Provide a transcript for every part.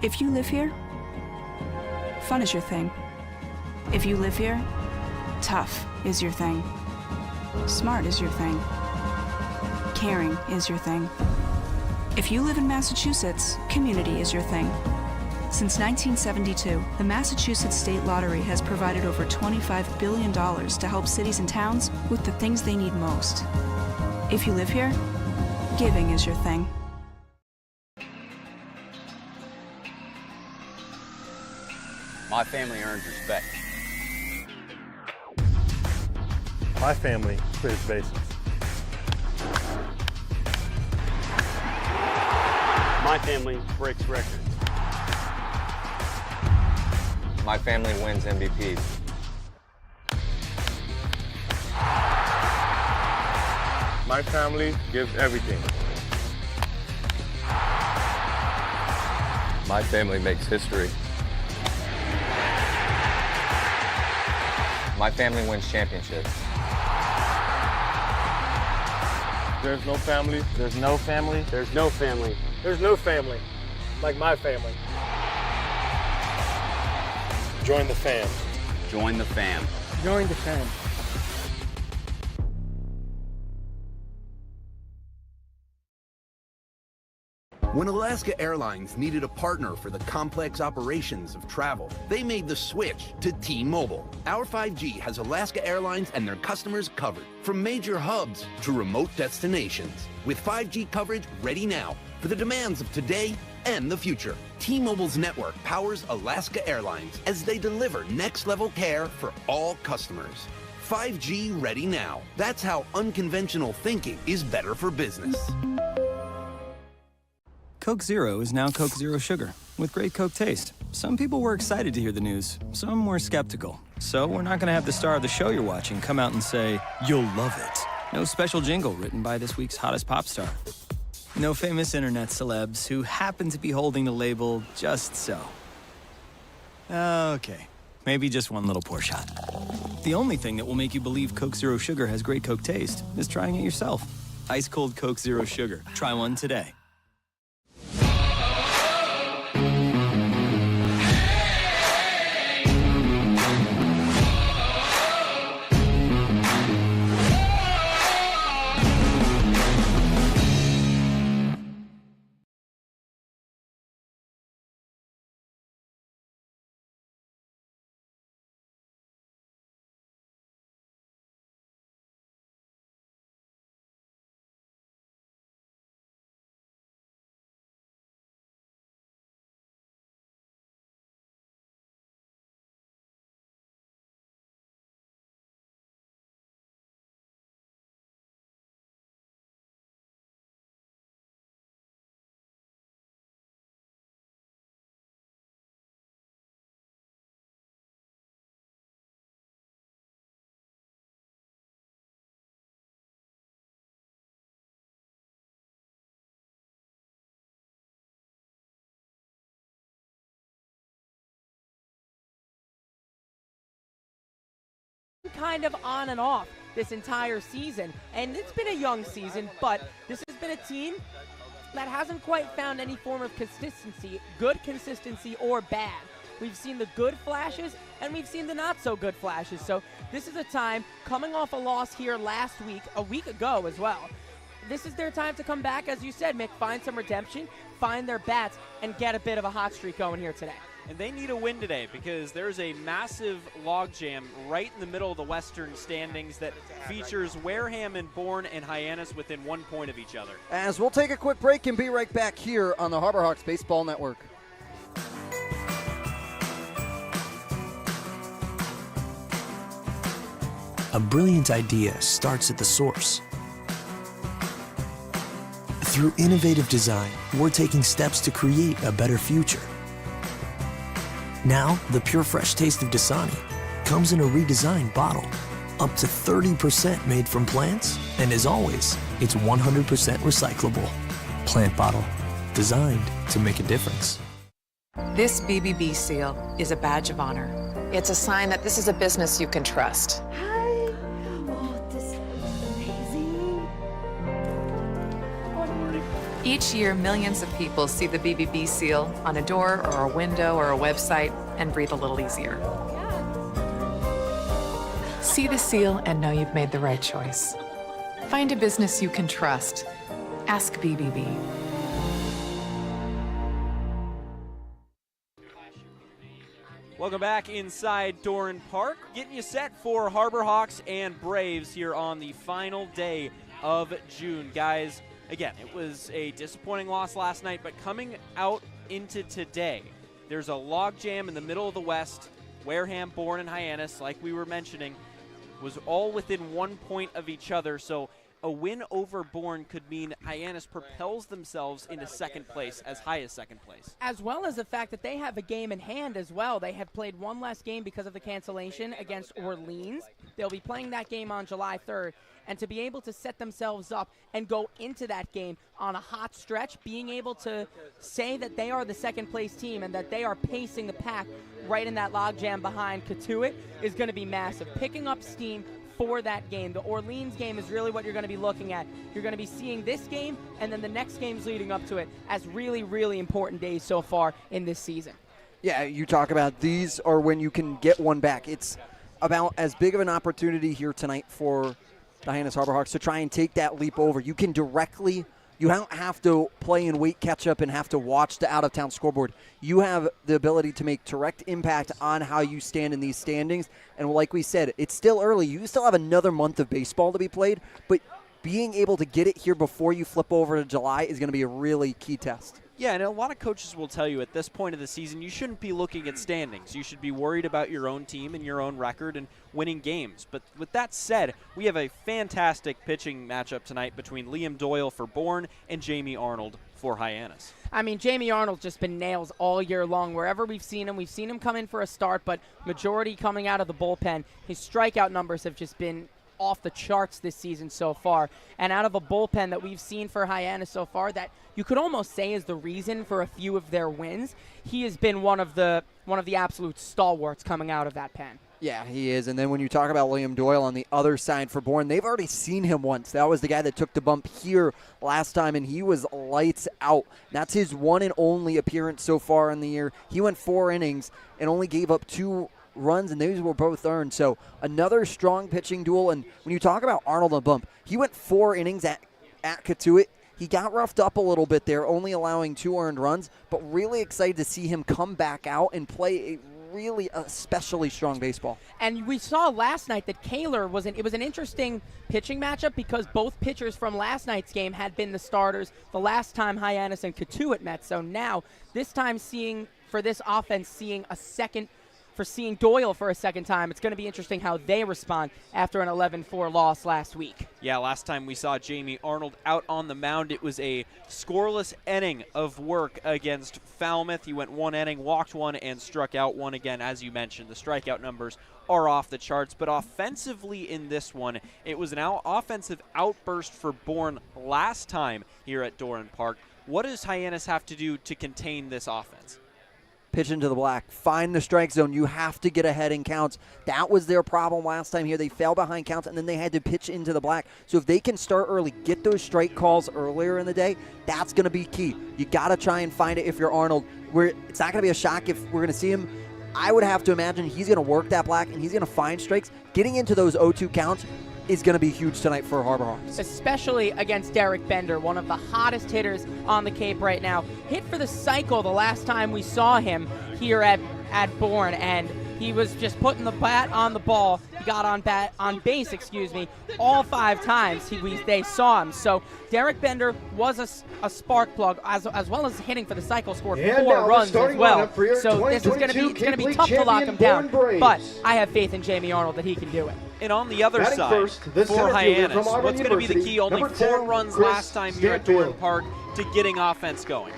If you live here, fun is your thing. If you live here, tough is your thing. Smart is your thing. Caring is your thing. If you live in Massachusetts, community is your thing. Since 1972, the Massachusetts State Lottery has provided over $25 billion to help cities and towns with the things they need most. If you live here, giving is your thing. My family earns respect. My family clears bases. My family breaks records. My family wins MVPs. My family gives everything. My family makes history. My family wins championships. There's no family. There's no family. There's no family. There's no family like my family. Join the fam. Join the fam. Join the fam. When Alaska Airlines needed a partner for the complex operations of travel, they made the switch to T-Mobile. Our 5G has Alaska Airlines and their customers covered, from major hubs to remote destinations, with 5G coverage ready now for the demands of today and the future. T-Mobile's network powers Alaska Airlines as they deliver next-level care for all customers. 5G ready now. That's how unconventional thinking is better for business. Coke Zero is now Coke Zero Sugar, with great Coke taste. Some people were excited to hear the news, some were skeptical. So we're not going to have the star of the show you're watching come out and say, "You'll love it." No special jingle written by this week's hottest pop star. No famous internet celebs who happen to be holding the label just so. Okay, maybe just one little pour shot. The only thing that will make you believe Coke Zero Sugar has great Coke taste is trying it yourself. Ice cold Coke Zero Sugar. Try one today. Kind of on and off this entire season, and it's been a young season, but this has been a team that hasn't quite found any form of consistency, good consistency or bad. We've seen the good flashes and we've seen the not so good flashes, so this is a time, coming off a loss here last week, a week ago as well, this is their time to come back, as you said, Mick, find some redemption, find their bats, and get a bit of a hot streak going here today. And they need a win today because there's a massive logjam right in the middle of the Western standings that features Wareham and Bourne and Hyannis within 1 point of each other. As we'll take a quick break and be right back here on the Harbor Hawks Baseball Network. A brilliant idea starts at the source. Through innovative design, we're taking steps to create a better future. Now, the pure fresh taste of Dasani comes in a redesigned bottle, up to 30% made from plants, and as always, it's 100% recyclable. Plant bottle, designed to make a difference. This BBB seal is a badge of honor. It's a sign that this is a business you can trust. Hi. Oh, this is amazing. Each year, millions of people see the BBB seal on a door or a window or a website and breathe a little easier. See the seal and know you've made the right choice. Find a business you can trust. Ask BBB. Welcome back inside Doran Park, getting you set for Harbor Hawks and Braves here on the final day of June. Guys, again, it was a disappointing loss last night, but coming out into today, there's a logjam in the middle of the West. Wareham, Bourne, and Hyannis, like we were mentioning, was all within 1 point of each other, so a win over Bourne could mean Hyannis propels themselves into second place, as high as second place. As well as the fact that they have a game in hand as well. They have played one less game because of the cancellation against Orleans. They'll be playing that game on July 3rd. And to be able to set themselves up and go into that game on a hot stretch, being able to say that they are the second place team and that they are pacing the pack right in that logjam behind Cotuit is going to be massive. Picking up steam for that game. The Orleans game is really what you're going to be looking at. You're going to be seeing this game and then the next games leading up to it as really, really important days so far in this season. Yeah, you talk about these are when you can get one back. It's about as big of an opportunity here tonight for the Hyannis Harbor Hawks to try and take that leap over. You can directly, you don't have to play and wait catch up and have to watch the out-of-town scoreboard. You have the ability to make direct impact on how you stand in these standings. And like we said, it's still early. You still have another month of baseball to be played, but being able to get it here before you flip over to July is going to be a really key test. Yeah, and a lot of coaches will tell you at this point of the season, you shouldn't be looking at standings. You should be worried about your own team and your own record and winning games. But with that said, we have a fantastic pitching matchup tonight between Liam Doyle for Bourne and Jamie Arnold for Hyannis. I mean, Jamie Arnold's just been nails all year long. Wherever we've seen him come in for a start, but majority coming out of the bullpen. His strikeout numbers have just been off the charts this season so far. And out of a bullpen that we've seen for Hyannis so far that you could almost say is the reason for a few of their wins, he has been one of the absolute stalwarts coming out of that pen. Yeah, he is. And then when you talk about Liam Doyle on the other side for Bourne, they've already seen him once. That was the guy that took the bump here last time, and he was lights out. That's his one and only appearance so far in the year. He went 4 innings and only gave up 2 runs, and those were both earned. So another strong pitching duel. And when you talk about Arnold on bump, he went 4 innings at Cotuit. He got roughed up a little bit there, only allowing 2 earned runs, but really excited to see him come back out and play a really especially strong baseball. And we saw last night that Kaler it was an interesting pitching matchup because both pitchers from last night's game had been the starters the last time Hyannis and Cotuit met. So now, this time seeing Doyle for a second time, it's going to be interesting how they respond after an 11-4 loss last week. Yeah, last time we saw Jamie Arnold out on the mound, it was a scoreless inning of work against Falmouth. He went 1 inning, walked 1, and struck out 1 again. As you mentioned, the strikeout numbers are off the charts, but offensively in this one, it was an offensive outburst for Bourne last time here at Doran Park. What does Hyannis have to do to contain this offense? Pitch into the black, find the strike zone. You have to get ahead in counts. That was their problem last time here. They fell behind counts, and then they had to pitch into the black. So if they can start early, get those strike calls earlier in the day, that's going to be key. You got to try and find it if you're Arnold. It's not going to be a shock if we're going to see him. I would have to imagine he's going to work that black, and he's going to find strikes. Getting into those 0-2 counts is going to be huge tonight for Harbor Hawks. Especially against Derek Bender, one of the hottest hitters on the Cape right now. Hit for the cycle the last time we saw him here at Bourne, and he was just putting the bat on the ball. He got on base, all 5 times they saw him. So Derek Bender was a spark plug, as well as hitting for the cycle, scored 4 runs as well. So this is going to be tough to lock him down. But I have faith in Jamie Arnold that he can do it. And on the other side, for Hyannis, what's going to be the key? Only 4 runs last time here at Doran Park to getting offense going.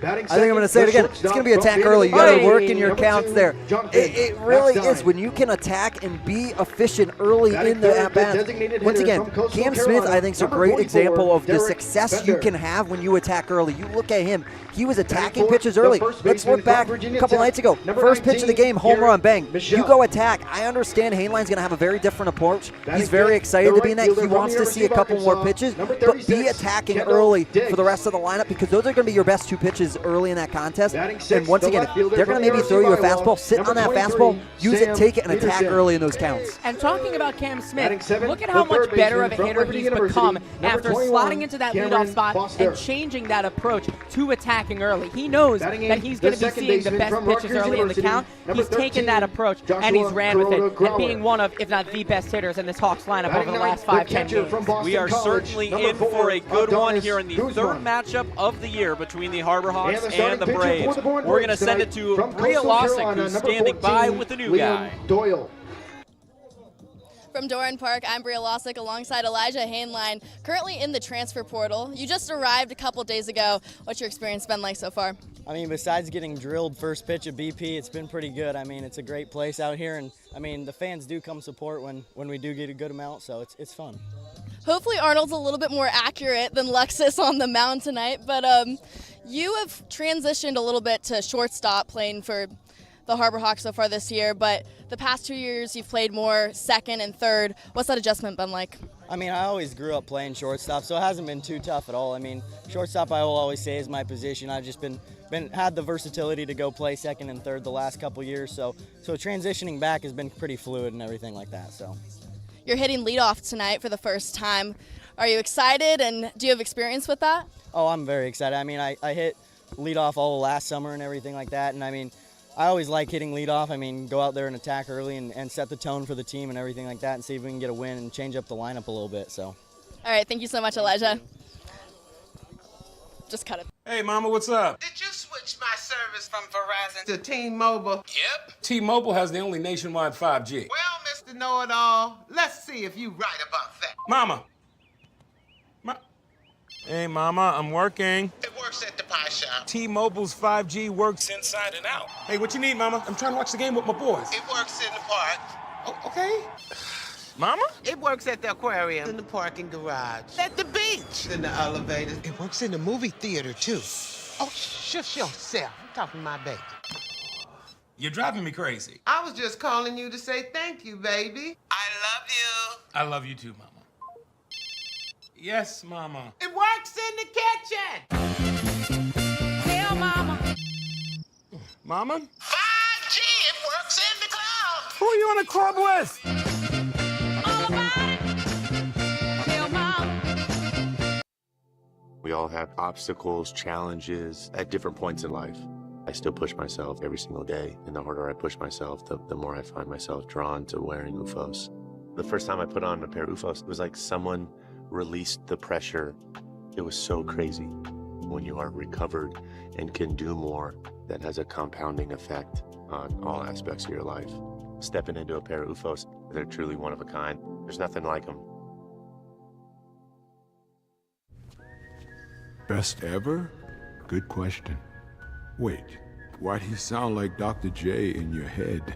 I think I'm going to say it again. It's going to be attack early. You got to work in your counts there. It really is. When you can attack and be efficient early in the at-bats. Once again, Cam Smith, I think, is a great example of the success you can have when you attack early. You look at him. He was attacking pitches early. Let's look back a couple nights ago. First pitch of the game, home run, bang. You go attack. I understand Hainline's going to have a very different approach. He's very excited to be in that. He wants to see a couple more pitches, but be attacking early for the rest of the lineup because those are going to be your best two pitches early in that contest. And once again, if they're going to maybe throw you a fastball, sit on that fastball, use it, take it, and attack early in those counts. And talking about Cam Smith, look at how much better of a hitter he's become after slotting into that leadoff spot and changing that approach to attacking early. He knows that he's going to be seeing the best pitches early in the count. He's taken that approach and he's ran with it, and being one of, if not the best hitters in this Hawks lineup over the last 5-10 games. We are certainly in for a good one here in the third matchup of the year between the Harbor Hawks and the Braves. We're going to send it to Bria Losick, who's standing by with the new guy. From Doran Park, I'm Bria Losick alongside Elijah Hainline, currently in the transfer portal. You just arrived a couple days ago. What's your experience been like so far? I mean, besides getting drilled first pitch at BP, it's been pretty good. I mean, it's a great place out here, and I mean, the fans do come support when we do get a good amount, so it's fun. Hopefully Arnold's a little bit more accurate than Lexus on the mound tonight, but you have transitioned a little bit to shortstop playing for the Harbor Hawks so far this year, but the past 2 years you've played more second and third. What's that adjustment been like? I mean, I always grew up playing shortstop, so it hasn't been too tough at all. I mean, shortstop I will always say is my position. I've just had the versatility to go play second and third the last couple years, so transitioning back has been pretty fluid and everything like that. So you're hitting leadoff tonight for the first time. Are you excited, and do you have experience with that? Oh, I'm very excited. I mean, I hit leadoff all last summer and everything like that, and I mean, I always like hitting leadoff. I mean, go out there and attack early and set the tone for the team and everything like that and see if we can get a win and change up the lineup a little bit. So. All right, thank you so much, Elijah. Just cut it. Hey, Mama, what's up? Did you switch my service from Verizon to T-Mobile? Yep. T-Mobile has the only nationwide 5G. Well, Mr. Know-It-All, let's see if you right about that. Mama. Hey, Mama, I'm working. It works at the pie shop. T-Mobile's 5G works inside and out. Hey, what you need, Mama? I'm trying to watch the game with my boys. It works in the park. Oh, okay. Mama? It works at the aquarium, in the parking garage, at the beach, in the elevator. It works in the movie theater, too. Oh, shush yourself. I'm talking to my baby. You're driving me crazy. I was just calling you to say thank you, baby. I love you. I love you too, Mama. Yes, Mama. It works in the kitchen. Hell, Mama. Mama? 5G, it works in the club. Who are you on a club with? All about it. Hell, Mama. We all have obstacles, challenges at different points in life. I still push myself every single day, and the harder I push myself, the more I find myself drawn to wearing UFOs. The first time I put on a pair of UFOs, it was like someone released the pressure. It was so crazy. When you are recovered and can do more, that has a compounding effect on all aspects of your life. Stepping into a pair of UFOs, they're truly one of a kind. There's nothing like them. Best ever? Good question. Wait, why do you sound like Dr. J in your head?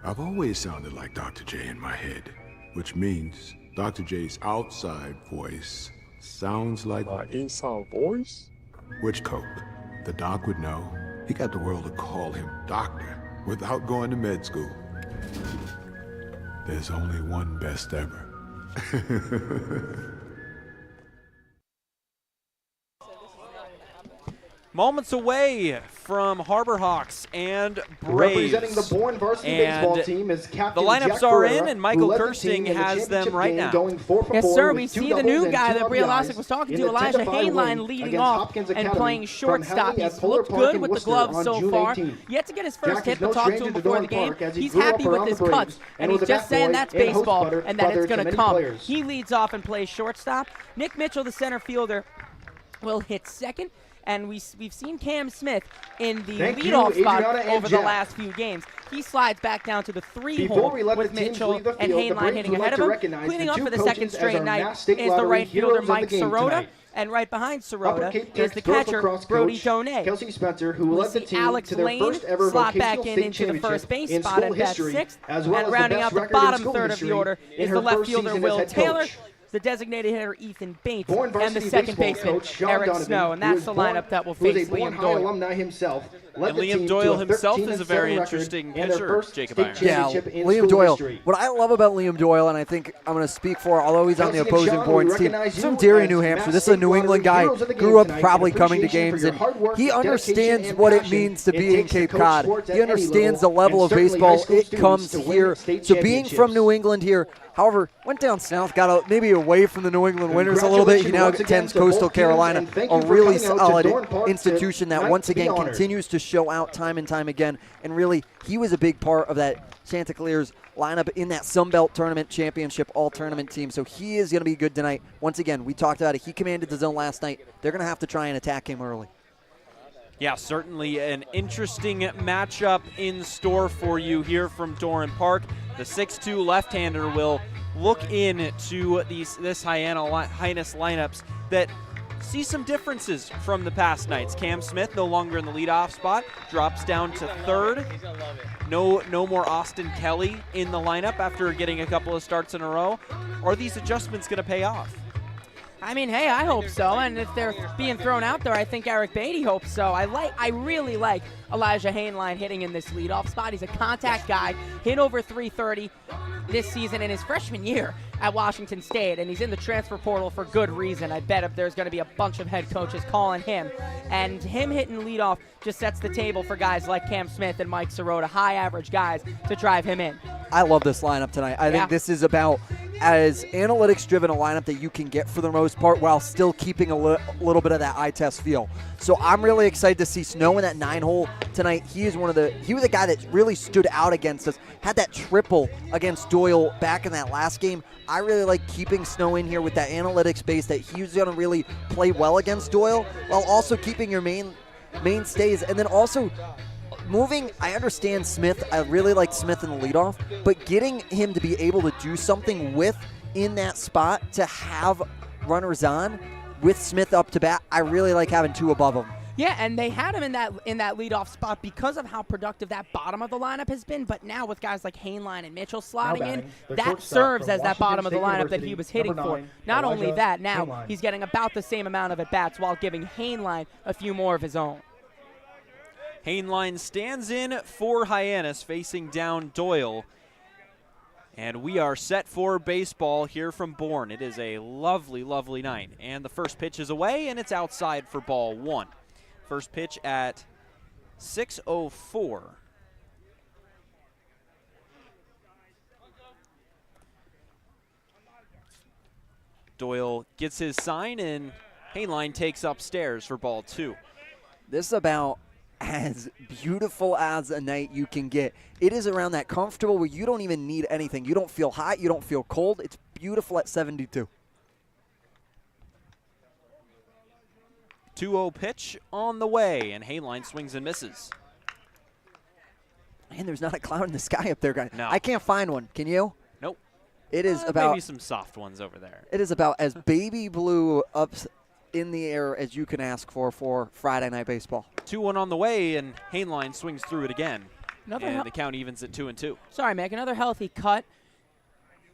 I've always sounded like Dr. J in my head, which means Dr. J's outside voice sounds like my inside voice? Which Coke? The doc would know. He got the world to call him doctor without going to med school. There's only one best ever. Moments away from Harbor Hawks and Braves. Representing the Bourne varsity baseball team is Captain the lineups Jack are Ferreira, in, and Michael who led the Kirsting team in the has them championship right game, now. going 4 for Yes, 4 sir. with We 2 see the doubles new and guy 2 that Bria RBIs Losick was talking in to, the Elijah 10-5 Hainline, win leading against off Hopkins and Academy playing from shortstop. Hyannis at He's Polar looked Park good in with the Worcester glove on so June far. 18th. Yet to get his first Jack hit, is but no talk to stranger him to before Doran the game. Park as he He's grew up happy with around his the Braves cuts, and and he's was a just bat saying boy that's and host baseball brother and that it's to going to many come. players. He leads off and plays shortstop. Nick Mitchell, the center fielder, will hit second. And we've seen Cam Smith in the leadoff spot over the last few games. He slides back down to the 3-hole with Mitchell and Hainline hitting ahead of him. Cleaning up for the second straight night is the right fielder Mike Sirota. And right behind Sirota Cape is the Tex catcher, lacrosse Brody coach Donay. Kelsey Spencer, who We led the see team Alex to their Lane first ever slot back vocational in state into the first championship base in spot school at bat history, 6. as well And as rounding the out best the record in bottom school third of the history order in is her the left first fielder, season as Will head Taylor, coach. the designated hitter, Ethan Bates, Bourne and the varsity second baseball baseman, coach Sean Eric Donovan, Snow. And who that's is the Bourne- lineup that will who is face a Bourne Liam High Doyle. alumni himself. Led And the Liam team Doyle to a himself 13-7 is a very record interesting and their pitcher, first Jacob state Irons. Yeah, championship in Liam school Doyle. history. What I love about Liam Doyle, and I think I'm going to speak for, although he's on the Kelsey and opposing Sean, Bourne we team, recognize he's you from Derry, as New Hampshire. Mass This is a State New England guy, Heroes of the grew game up tonight, probably in coming to appreciation games, for your and hard work, he dedication, understands and what it passion means to it be in takes to Cape coach Cod. sports at He any understands the level, level and of certainly high baseball. school It students comes to win here. state So being from championships. New England here, however, went down south, maybe away from the New England Winters a little bit. He now Congratulations once attends again to Coastal both teams, Carolina, and thank a you for really coming out to solid Dorn Park institution that tonight once to be again honored. continues to show out time and time again. And really, he was a big part of that Chanticleer's lineup in that Sun Belt Tournament Championship all-tournament team. So he is going to be good tonight. Once again, we talked about it. He commanded the zone last night. They're going to have to try and attack him early. Yeah, certainly an interesting matchup in store for you here from Doran Park. The 6'2 left-hander will look into this Hyannis lineups that see some differences from the past nights. Cam Smith no longer in the leadoff spot, drops down to third. No more Austin Kelly in the lineup after getting a couple of starts in a row. Are these adjustments going to pay off? I mean, hey, I hope so. And if they're being thrown out there, I think Eric Beatty hopes so. I really like Elijah Hainline hitting in this leadoff spot. He's a contact guy, hit over 330 this season in his freshman year at Washington State, and he's in the transfer portal for good reason. I bet if there's going to be a bunch of head coaches calling him. And him hitting leadoff just sets the table for guys like Cam Smith and Mike Sirota, high average guys, to drive him in. I love this lineup tonight. I think this is about as analytics-driven a lineup that you can get for the most part while still keeping a little bit of that eye test feel. So I'm really excited to see Snow in that 9-hole tonight. He was the guy that really stood out against us, had that triple against Doyle back in that last game. I really like keeping Snow in here with that analytics base that he's going to really play well against Doyle while also keeping your mainstays, and then also moving. I understand Smith. I really like Smith in the leadoff, but getting him to be able to do something in that spot to have runners on with Smith up to bat, I really like having two above him. Yeah, and they had him in that leadoff spot because of how productive that bottom of the lineup has been. But now with guys like Hainline and Mitchell slotting in, that serves as that bottom of the lineup that he was hitting for. Not only that, now he's getting about the same amount of at-bats while giving Hainline a few more of his own. Hainline stands in for Hyannis, facing down Doyle. And we are set for baseball here from Bourne. It is a lovely, lovely night. And the first pitch is away, and it's outside for ball one. First pitch at 6:04. Doyle gets his sign, and Hainline takes upstairs for ball two. This is about as beautiful as a night you can get. It is around that comfortable where you don't even need anything. You don't feel hot. You don't feel cold. It's beautiful at 72. 2-0 pitch on the way, and Hainline swings and misses. Man, there's not a cloud in the sky up there, guys. No. I can't find one. Can you? Nope. It is about maybe some soft ones over there. It is about as baby blue up in the air as you can ask for Friday Night Baseball. 2-1 on the way, and Hainline swings through it again. And the count evens at 2-2. Sorry, Meg. Another healthy cut.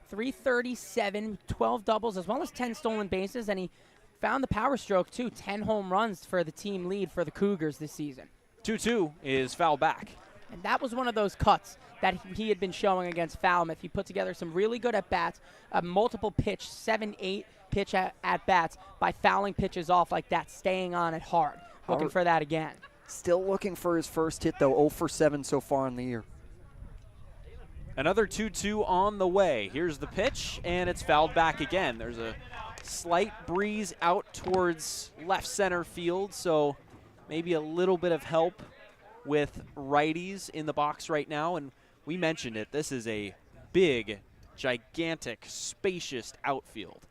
337, 12 doubles, as well as 10 stolen bases, and he found the power stroke, too. 10 home runs for the team lead for the Cougars this season. 2-2 is foul back. And that was one of those cuts that he had been showing against Falmouth. He put together some really good at-bats, multiple pitch, 7-8 pitch at-bats by fouling pitches off like that, staying on it hard. Looking for that again. Still looking for his first hit, though. 0 for 7 so far in the year. Another 2-2 on the way. Here's the pitch, and it's fouled back again. There's a slight breeze out towards left center field, so maybe a little bit of help with righties in the box right now. And we mentioned it. This is a big, gigantic, spacious outfield.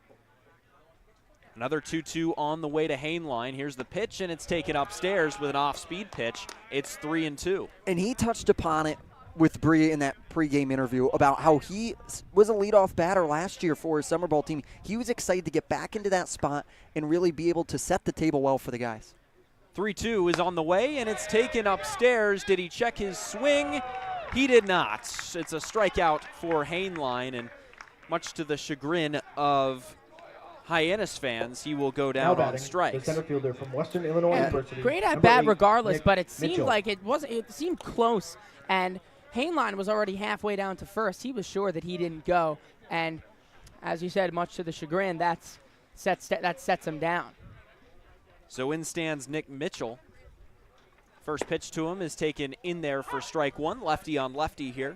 Another 2-2 on the way to Hainline. Here's the pitch, and it's taken upstairs with an off-speed pitch. It's 3-2. And he touched upon it with Bree in that pregame interview about how he was a leadoff batter last year for his summer ball team. He was excited to get back into that spot and really be able to set the table well for the guys. 3-2 is on the way, and it's taken upstairs. Did he check his swing? He did not. It's a strikeout for Heinlein, and much to the chagrin of Hyannis fans, he will go down on strikes. The center fielder from Western Illinois University. Great at bat regardless, Nick but it seemed Mitchell. like it seemed close, and Heinlein was already halfway down to first. He was sure that he didn't go, and as you said, much to the chagrin, that sets him down. So in stands Nick Mitchell. First pitch to him is taken in there for strike one. Lefty on lefty here.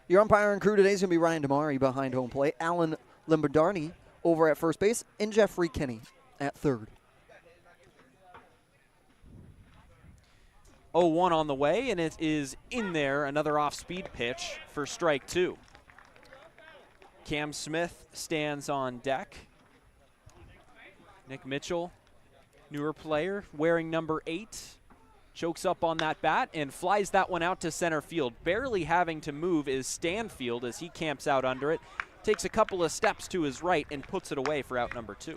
Your umpire and crew today is going to be Ryan Damari behind home plate, Alan Limbardarni over at first base, and Jeffrey Kenny at third. 0-1 on the way, and it is in there, another off-speed pitch for strike two. Cam Smith stands on deck. Nick Mitchell, newer player, wearing number 8, chokes up on that bat and flies that one out to center field. Barely having to move is Stanfield as he camps out under it, takes a couple of steps to his right and puts it away for out number 2.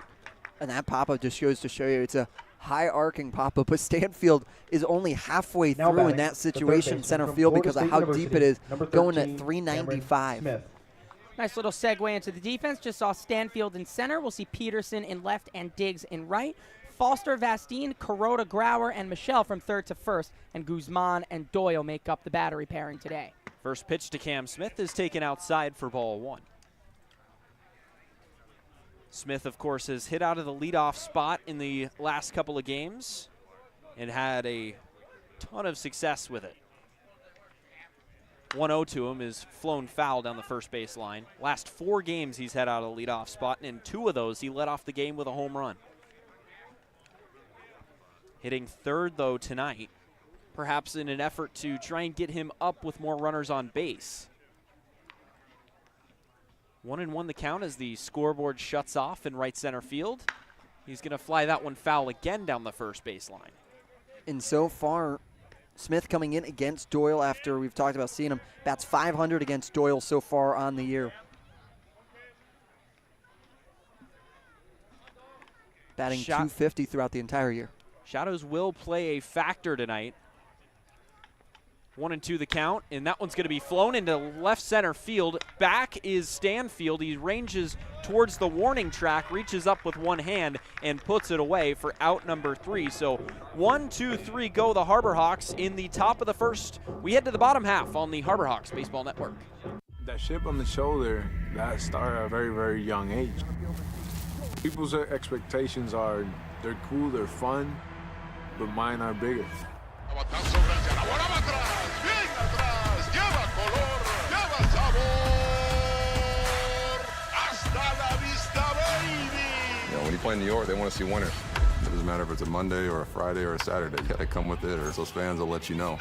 And that pop-up just goes to show you it's a high arcing pop-up, but Stanfield is only halfway Now through in batting, that the third situation baseman center from field Florida because of State how University, deep it is, number going at 13, 395. Smith. Nice little segue into the defense. Just saw Stanfield in center. We'll see Peterson in left and Diggs in right. Foster, Vastine, Kuroda, Grauer, and Michelle from third to first. And Guzman and Doyle make up the battery pairing today. First pitch to Cam Smith is taken outside for ball 1. Smith, of course, has hit out of the leadoff spot in the last couple of games and had a ton of success with it. 1-0 to him is flown foul down the first base line. Last 4 games he's had out of the leadoff spot, and in 2 of those he led off the game with a home run. Hitting third, though, tonight, perhaps in an effort to try and get him up with more runners on base. 1-1 the count as the scoreboard shuts off in right center field. He's going to fly that one foul again down the first base line. And so far, Smith coming in against Doyle after we've talked about seeing him. Bats .500 against Doyle so far on the year. Batting .250 throughout the entire year. Shadows will play a factor tonight. 1-2 the count, and that one's going to be flown into left center field. Back is Stanfield. He ranges towards the warning track, reaches up with one hand, and puts it away for out number 3. So 1, 2, 3 go the Harbor Hawks in the top of the first. We head to the bottom half on the Harbor Hawks Baseball Network. That chip on the shoulder, that started at a very, very young age. People's expectations are, they're cool, they're fun, but mine are bigger. When you play in New York, they want to see winners. It doesn't matter if it's a Monday or a Friday or a Saturday. You got to come with it, or those fans will let you know.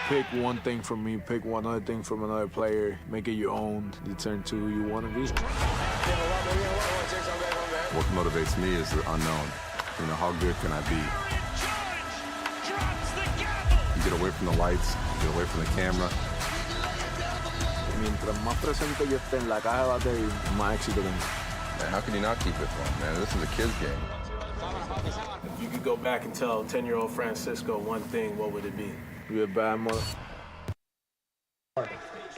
Pick one thing from me, pick one other thing from another player, make it your own, you turn to who you want to be. What motivates me is the unknown. You know, how good can I be? You get away from the lights, you get away from the camera. Mientras más presente yo esté en la caja de batería, más éxito tengo. Man, how can you not keep it fun, man? This is a kid's game. If you could go back and tell 10-year-old Francisco one thing, what would it be? You're a bad mother.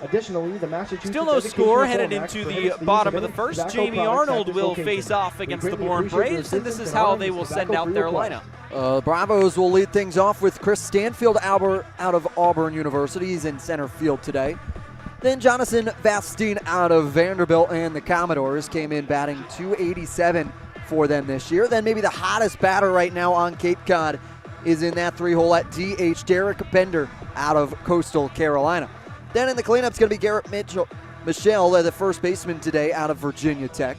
Additionally, the Massachusetts Still no score headed into the bottom of the first. Jamie Arnold will face off against the Bourne Braves, and this is how they will send out their lineup. Bravos will lead things off with Chris Stanfield out of Auburn University. He's in center field today. Then Jonathan Vastine out of Vanderbilt, and the Commodores came in batting .287 for them this year. Then maybe the hottest batter right now on Cape Cod is in that 3-hole at DH, Derek Bender out of Coastal Carolina. Then in the cleanup, it's going to be Garrett Michelle, the first baseman today out of Virginia Tech.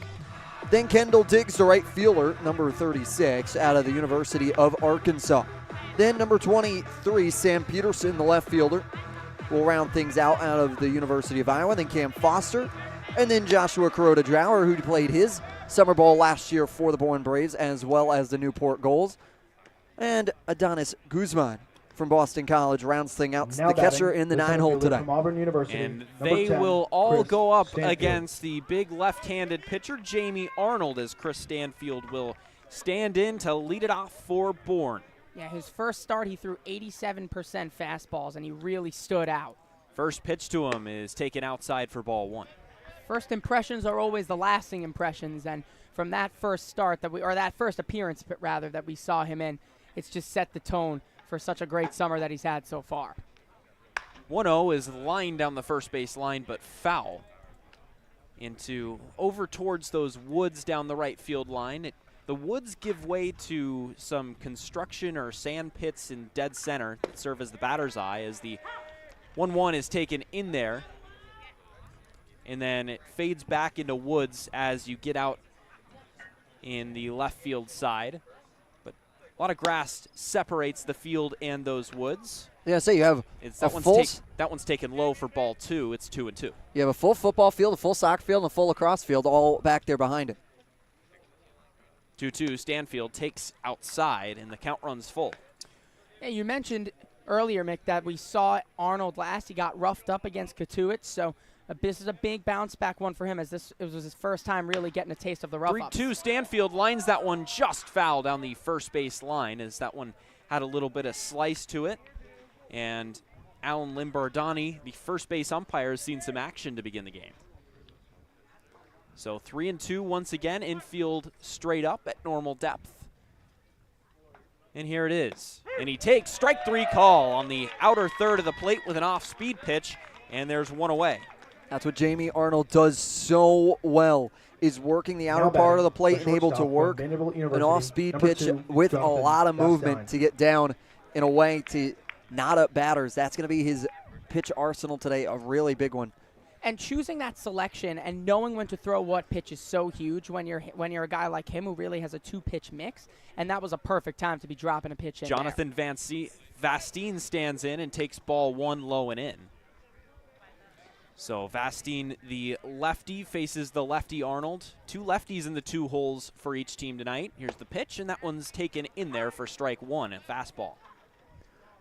Then Kendall Diggs, the right fielder, number 36, out of the University of Arkansas. Then number 23, Sam Peterson, the left fielder, will round things out of the University of Iowa. Then Cam Foster, and then Joshua Kuroda-Drower, who played his summer ball last year for the Bourne Braves, as well as the Newport Goals. And Adonis Guzman from Boston College rounds thing out. Now The catcher batting, in the the center 9-hole fielder today. from Auburn University, And number they 10, will all Chris go up Stanfield. against the big left-handed pitcher, Jamie Arnold, as Chris Stanfield will stand in to lead it off for Bourne. Yeah, his first start, he threw 87% fastballs, and he really stood out. First pitch to him is taken outside for ball 1. First impressions are always the lasting impressions, and from that first start that first appearance rather that we saw him in, it's just set the tone for such a great summer that he's had so far. 1-0 is lined down the first base line, but foul over towards those woods down the right field line. The woods give way to some construction or sand pits in dead center that serve as the batter's eye, as the 1-1 is taken in there, and then it fades back into woods as you get out in the left field side. But a lot of grass separates the field and those woods. Yeah, so you have that one's taken low for ball 2. It's 2-2. You have a full football field, a full soccer field, and a full lacrosse field all back there behind it. 2-2, Stanfield takes outside, and the count runs full. Yeah, you mentioned earlier, Mick, that we saw Arnold last. He got roughed up against Katuic, so this is a big bounce-back one for him, as it was his first time really getting a taste of the rough-ups. 3-2, Stanfield lines that one just foul down the first base line, as that one had a little bit of slice to it. And Alan Limbardani, the first base umpire, has seen some action to begin the game. So 3-2 once again, infield straight up at normal depth. And here it is. And he takes strike 3 call on the outer third of the plate with an off-speed pitch, and there's one away. That's what Jamie Arnold does so well, is working the outer part of the plate and able to work an off-speed pitch with a lot of movement to get down in a way to knot up batters. That's going to be his pitch arsenal today, a really big one. And choosing that selection and knowing when to throw what pitch is so huge when you're a guy like him who really has a 2-pitch mix, and that was a perfect time to be dropping a pitch in Jonathan Vastine stands in and takes ball 1 low and in. So Vastine, the lefty, faces the lefty Arnold. 2 lefties in the 2 holes for each team tonight. Here's the pitch, and that one's taken in there for strike 1, a fastball.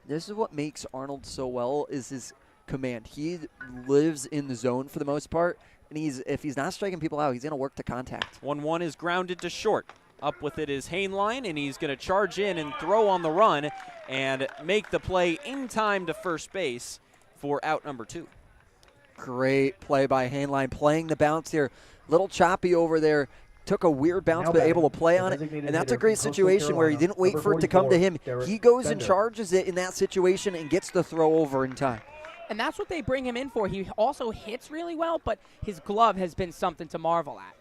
This is what makes Arnold so well, is his command. He lives in the zone for the most part, and if he's not striking people out, he's going to work to contact. 1-1 is grounded to short. Up with it is Hainline, and he's going to charge in and throw on the run and make the play in time to first base for out number 2. Great play by Hainline, playing the bounce here. Little choppy over there. Took a weird bounce, but able to play on it. And that's a great situation where he didn't wait for it to come to him. He goes and charges it in that situation and gets the throw over in time. And that's what they bring him in for. He also hits really well, but his glove has been something to marvel at.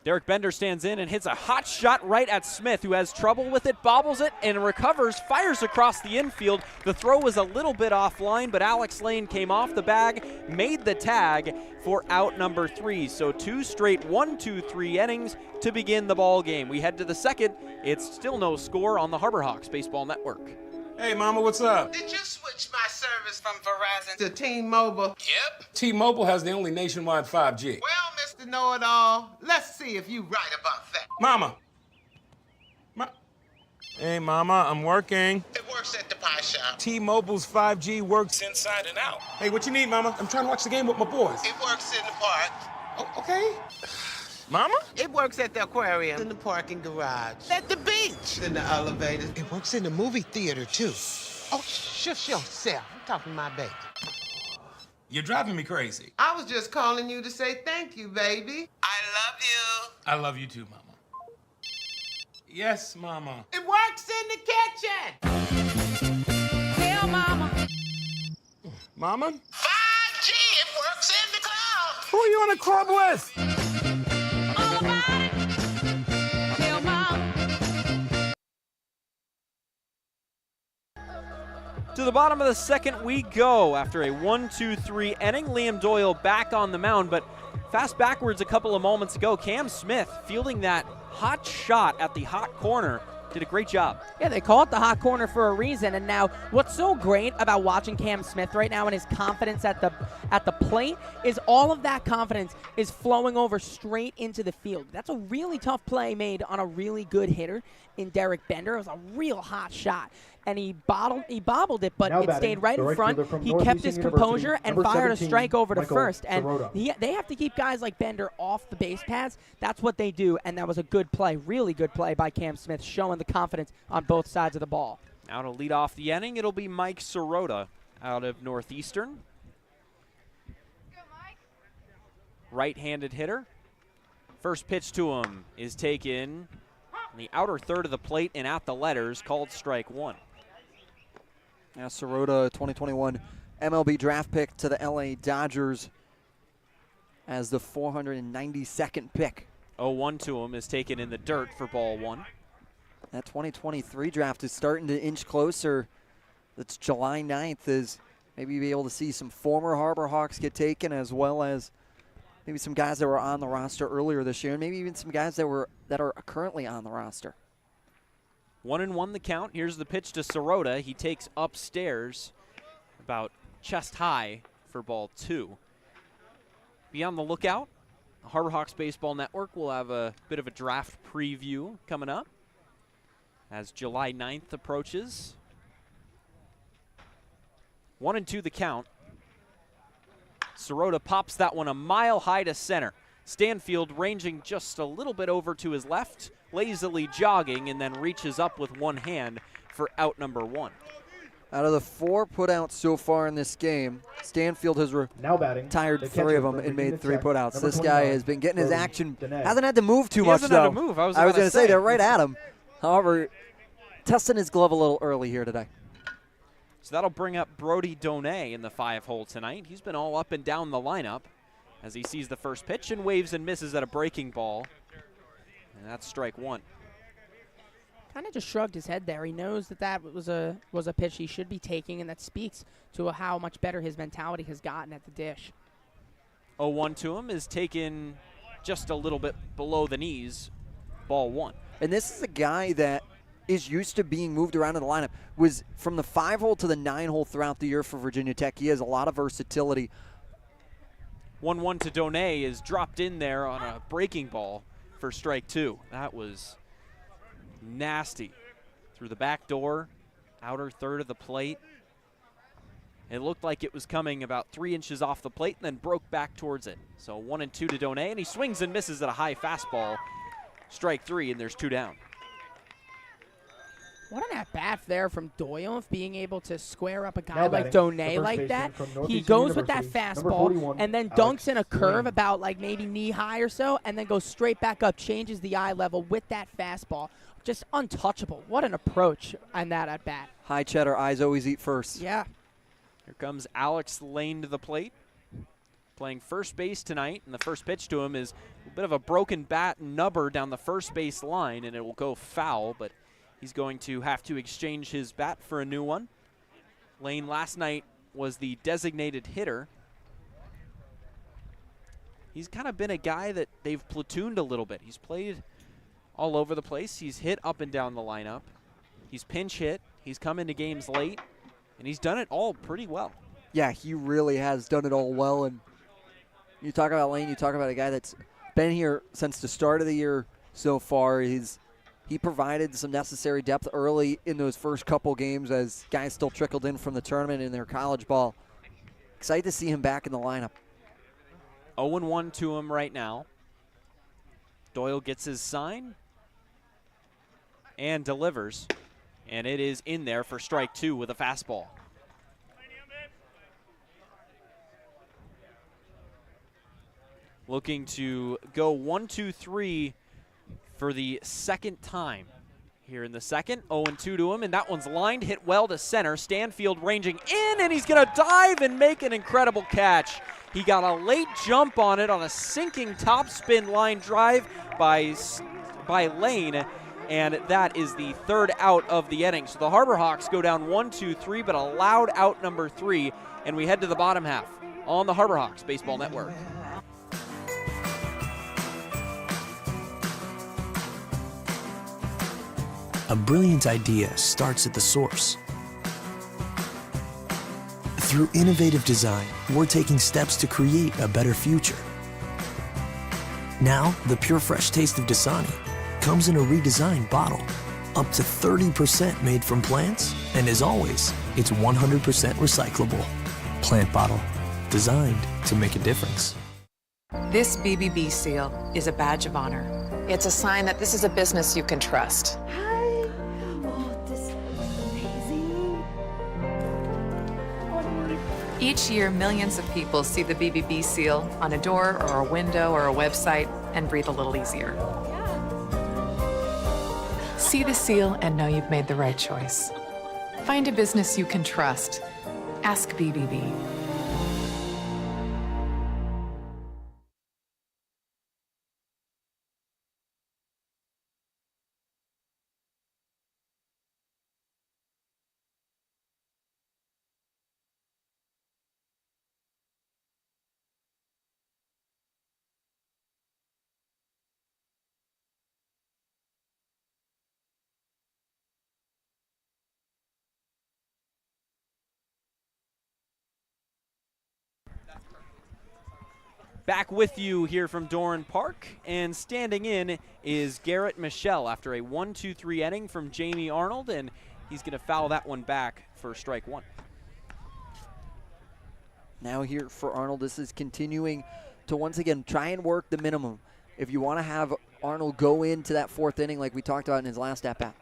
Derek Bender stands in and hits a hot shot right at Smith, who has trouble with it, bobbles it, and recovers, fires across the infield. The throw was a little bit offline, but Alex Lane came off the bag, made the tag for out number 3. So 2 straight 1-2-3 innings to begin the ball game. We head to the second. It's still no score on the Harbor Hawks Baseball Network. Hey, Mama, what's up? Did you switch my service from Verizon to T-Mobile? Yep. T-Mobile has the only nationwide 5G. Well, Mr. Know-It-All, let's see if you right about that. Mama. Hey, Mama, I'm working. It works at the pie shop. T-Mobile's 5G works inside and out. Hey, what you need, Mama? I'm trying to watch the game with my boys. It works in the park. Oh, okay. Mama? It works at the aquarium, in the parking garage, at the beach, in the elevator. It works in the movie theater, too. Oh, shush yourself. I'm talking to my baby. You're driving me crazy. I was just calling you to say thank you, baby. I love you. I love you too, Mama. Yes, Mama. It works in the kitchen. Hell, Mama. Mama? 5G, it works in the club. Who are you in a club with? All about it. Hell, Mama. To the bottom of the second we go after a 1-2-3 inning. Liam Doyle back on the mound, but fast backwards a couple of moments ago. Cam Smith fielding that hot shot at the hot corner did a great job. Yeah, they call it the hot corner for a reason. And now, what's so great about watching Cam Smith right now and his confidence at the plate is all of that confidence is flowing over straight into the field. That's a really tough play made on a really good hitter in Derek Bender. It was a real hot shot. And he bobbled it, but it stayed right in front. He kept his composure and fired a strike over to first. And they have to keep guys like Bender off the base paths. That's what they do, and that was a good play, really good play by Cam Smith, showing the confidence on both sides of the ball. Now to lead off the inning, it'll be Mike Sirota out of Northeastern. Right-handed hitter. First pitch to him is taken on the outer third of the plate and at the letters, called strike one. Now Sirota, 2021 MLB draft pick to the LA Dodgers as the 492nd pick. 0-1 to him is taken in the dirt for ball one. That 2023 draft is starting to inch closer. That's July 9th, as maybe you'll be able to see some former Harbor Hawks get taken, as well as maybe some guys that were on the roster earlier this year, and maybe even some guys that are currently on the roster. 1-1 the count. Here's the pitch to Sirota. He takes upstairs about chest high for ball two. Be on the lookout. The Harbor Hawks Baseball Network will have a bit of a draft preview coming up as July 9th approaches. 1-2 the count. Sirota pops that one a mile high to center. Stanfield ranging just a little bit over to his left, lazily jogging, and then reaches up with one hand for out number one. Out of the 4 putouts so far in this game, Stanfield has retired 3 of them and made 3 putouts. This guy has been getting his action. Hasn't had to move too much, though. He hasn't had to move. I was going to say, they're right at him. However, testing his glove a little early here today. So that'll bring up Brody Donay in the 5-hole tonight. He's been all up and down the lineup as he sees the first pitch and waves and misses at a breaking ball. And that's strike one. Kind of just shrugged his head there. He knows that was a pitch he should be taking, and that speaks to how much better his mentality has gotten at the dish. 0-1 to him is taken just a little bit below the knees, ball one. And this is a guy that is used to being moved around in the lineup. Was from the 5-hole to the 9-hole throughout the year for Virginia Tech. He has a lot of versatility. 1-1 to Donay is dropped in there on a breaking ball for strike two. That was nasty. Through the back door, outer third of the plate. It looked like it was coming about 3 inches off the plate and then broke back towards it. So 1-2 to Donay, and he swings and misses at a high fastball. Strike three, and there's 2 down. What an at-bat there from Doyle of being able to square up a guy like Donay like that. He goes with that fastball and then dunks in a curve about like maybe knee-high or so, and then goes straight back up, changes the eye level with that fastball. Just untouchable. What an approach on that at-bat. High cheddar, eyes always eat first. Yeah. Here comes Alex Lane to the plate, playing first base tonight, and the first pitch to him is a bit of a broken bat nubber down the first base line, and it will go foul, but he's going to have to exchange his bat for a new one. Lane last night was the designated hitter. He's kind of been a guy that they've platooned a little bit. He's played all over the place. He's hit up and down the lineup. He's pinch hit. He's come into games late, and he's done it all pretty well. Yeah, he really has done it all well. And you talk about Lane, you talk about a guy that's been here since the start of the year so far. He provided some necessary depth early in those first couple games as guys still trickled in from the tournament in their college ball. Excited to see him back in the lineup. 0-1 to him right now. Doyle gets his sign and delivers, and it is in there for strike two with a fastball. Looking to go 1-2-3 for the second time here in the second. 0-2 to him, and that one's lined, hit well to center. Stanfield ranging in, and he's going to dive and make an incredible catch. He got a late jump on it on a sinking topspin line drive by Lane, and that is the third out of the inning. So the Harbor Hawks go down 1-2-3, but allowed out number 3, and we head to the bottom half on the Harbor Hawks Baseball Network. A brilliant idea starts at the source. Through innovative design, we're taking steps to create a better future. Now, the pure fresh taste of Dasani comes in a redesigned bottle, up to 30% made from plants, and as always, it's 100% recyclable. Plant bottle, designed to make a difference. This BBB seal is a badge of honor. It's a sign that this is a business you can trust. Each year, millions of people see the BBB seal on a door or a window or a website and breathe a little easier. See the seal and know you've made the right choice. Find a business you can trust. Ask BBB. Back with you here from Doran Park, and standing in is Garrett Michelle after a 1-2-3 inning from Jamie Arnold, and he's going to foul that one back for strike one. Now here for Arnold, this is continuing to once again try and work the minimum. If you want to have Arnold go into that fourth inning like we talked about in his last at-bat.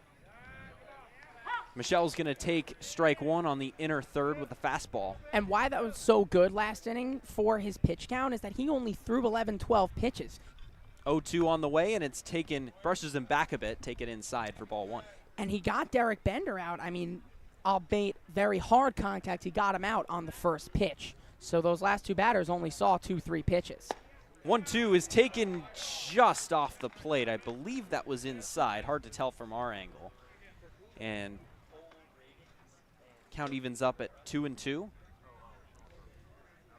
Michelle's going to take strike one on the inner third with a fastball. And why that was so good last inning for his pitch count is that he only threw 11-12 pitches. 0-2 on the way, and it's brushes him back a bit, take it inside for ball one. And he got Derek Bender out. I mean, albeit very hard contact, he got him out on the first pitch. So those last two batters only saw 2-3 pitches. 1-2 is taken just off the plate. I believe that was inside. Hard to tell from our angle. And count evens up at 2-2.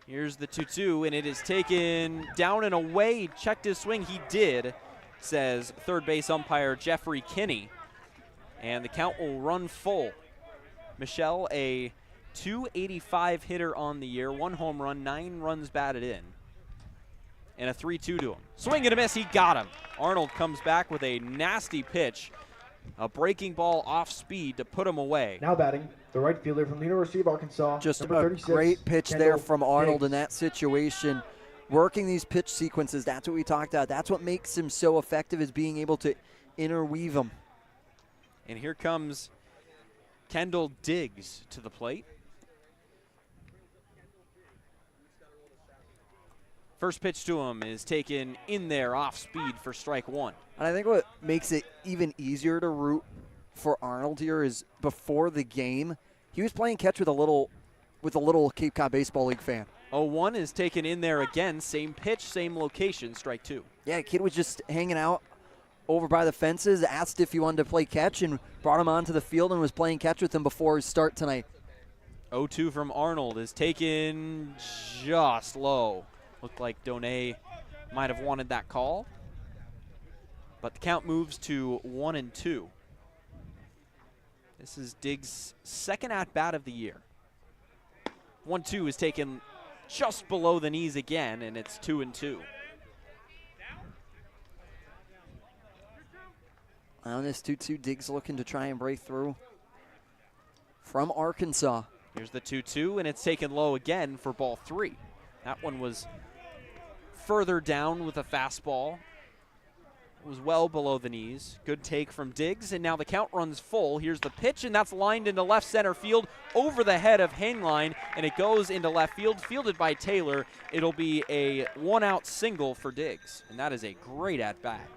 Here's the 2-2, and it is taken down and away. Checked his swing. He did, says third base umpire Jeffrey Kinney. And the count will run full. Michelle, a .285 hitter on the year, 1 home run, 9 runs batted in, and a 3-2 to him. Swing and a miss, he got him. Arnold comes back with a nasty pitch, a breaking ball off speed to put him away. Now batting, the right fielder from the University of Arkansas. Just a 36, great pitch there from Arnold Diggs. in that situation. Working these pitch sequences, that's what we talked about. That's what makes him so effective, is being able to interweave them. And here comes Kendall Diggs to the plate. First pitch to him is taken in there off speed for strike one. And I think what makes it even easier to root for Arnold here is before the game, he was playing catch with a little Cape Cod Baseball League fan. 0-1 is taken in there again. Same pitch, same location, strike two. Yeah, kid was just hanging out over by the fences, asked if he wanted to play catch, and brought him onto the field and was playing catch with him before his start tonight. 0-2 from Arnold is taken just low. Looked like Donay might have wanted that call. But the count moves to 1-2. This is Diggs' second at-bat of the year. 1-2 is taken just below the knees again, and it's 2-2. On this 2-2, Diggs looking to try and break through from Arkansas. Here's the 2-2, and it's taken low again for ball three. That one was further down with a fastball. It was well below the knees. Good take from Diggs, and now the count runs full. Here's the pitch, and that's lined into left center field over the head of Hangline, and it goes into left field, fielded by Taylor. It'll be a one-out single for Diggs, and that is a great at-bat.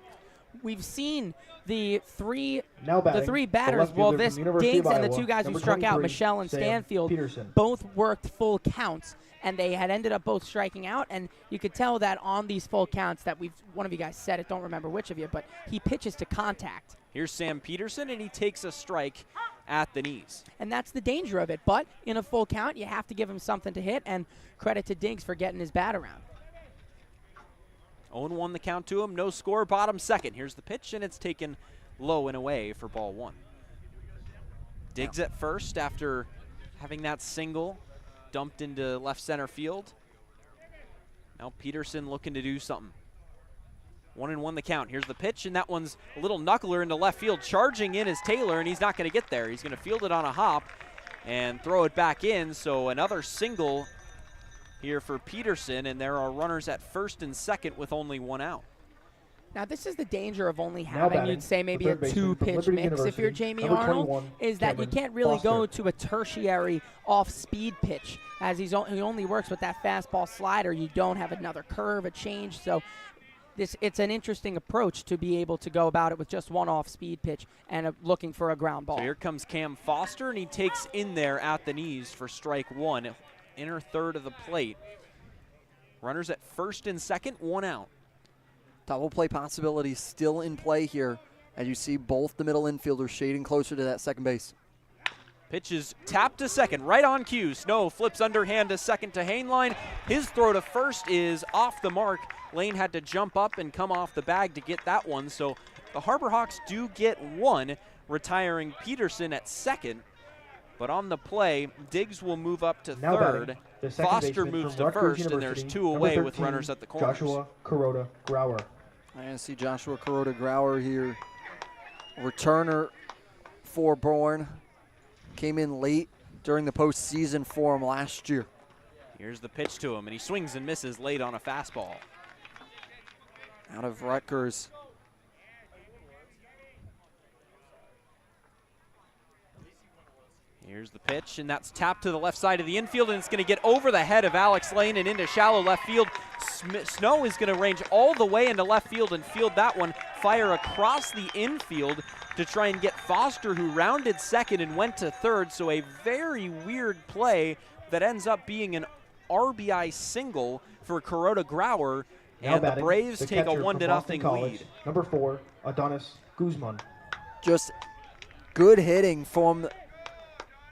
We've seen the three batting, batters, well, this Diggs and the two guys who struck out, Michelle and Sam Stanfield, Peterson. both worked full counts, and they had ended up both striking out, and you could tell that on these full counts that one of you guys said it, don't remember which of you, but he pitches to contact. Here's Sam Peterson, and he takes a strike at the knees. And that's the danger of it, but in a full count, you have to give him something to hit, and credit to Diggs for getting his bat around. 0-1 the count to him, no score, bottom second. Here's the pitch, and it's taken low and away for ball one. Diggs at first after having that single dumped into left center field. Now Peterson looking to do something. 1-1 the count. Here's the pitch, and that one's a little knuckler into left field. Charging in is Taylor, and he's not going to get there. He's going to field it on a hop and throw it back in. So another single here for Peterson, and there are runners at first and second with only one out. Now, this is the danger of only having, you'd say, maybe a two-pitch mix if you're Jamie number Arnold, 21, is that you Cameron can't really go Foster. to a tertiary off-speed pitch, as he only works with that fastball slider. You don't have another curve, a change, so it's an interesting approach to be able to go about it with just one off-speed pitch and looking for a ground ball. So here comes Cam Foster, and he takes in there at the knees for strike one, inner third of the plate. Runners at first and second, one out. Double play possibility still in play here as you see both the middle infielders shading closer to that second base. Pitch is tapped to second, right on cue. Snow flips underhand to second to Hainline. His throw to first is off the mark. Lane had to jump up and come off the bag to get that one. So the Harbor Hawks do get one, retiring Peterson at second. But on the play, Diggs will move up to Now third. batting, the second Foster baseman moves from to Rutgers first, and there's University, two away number with 13, runners at the corners. Joshua Kuroda Grauer. I see Joshua Kuroda Grauer here. Returner for Bourne. Came in late during the postseason form last year. Here's the pitch to him, and he swings and misses late on a fastball. Out of Rutgers. Here's the pitch, and that's tapped to the left side of the infield, and it's going to get over the head of Alex Lane and into shallow left field. Snow is going to range all the way into left field and field that one, fire across the infield to try and get Foster, who rounded second and went to third. So a very weird play that ends up being an RBI single for Kuroda Grauer, Now and the batting, Braves the take a catcher from 1-0 Boston College, lead. Number 4, Adonis Guzman. Just good hitting from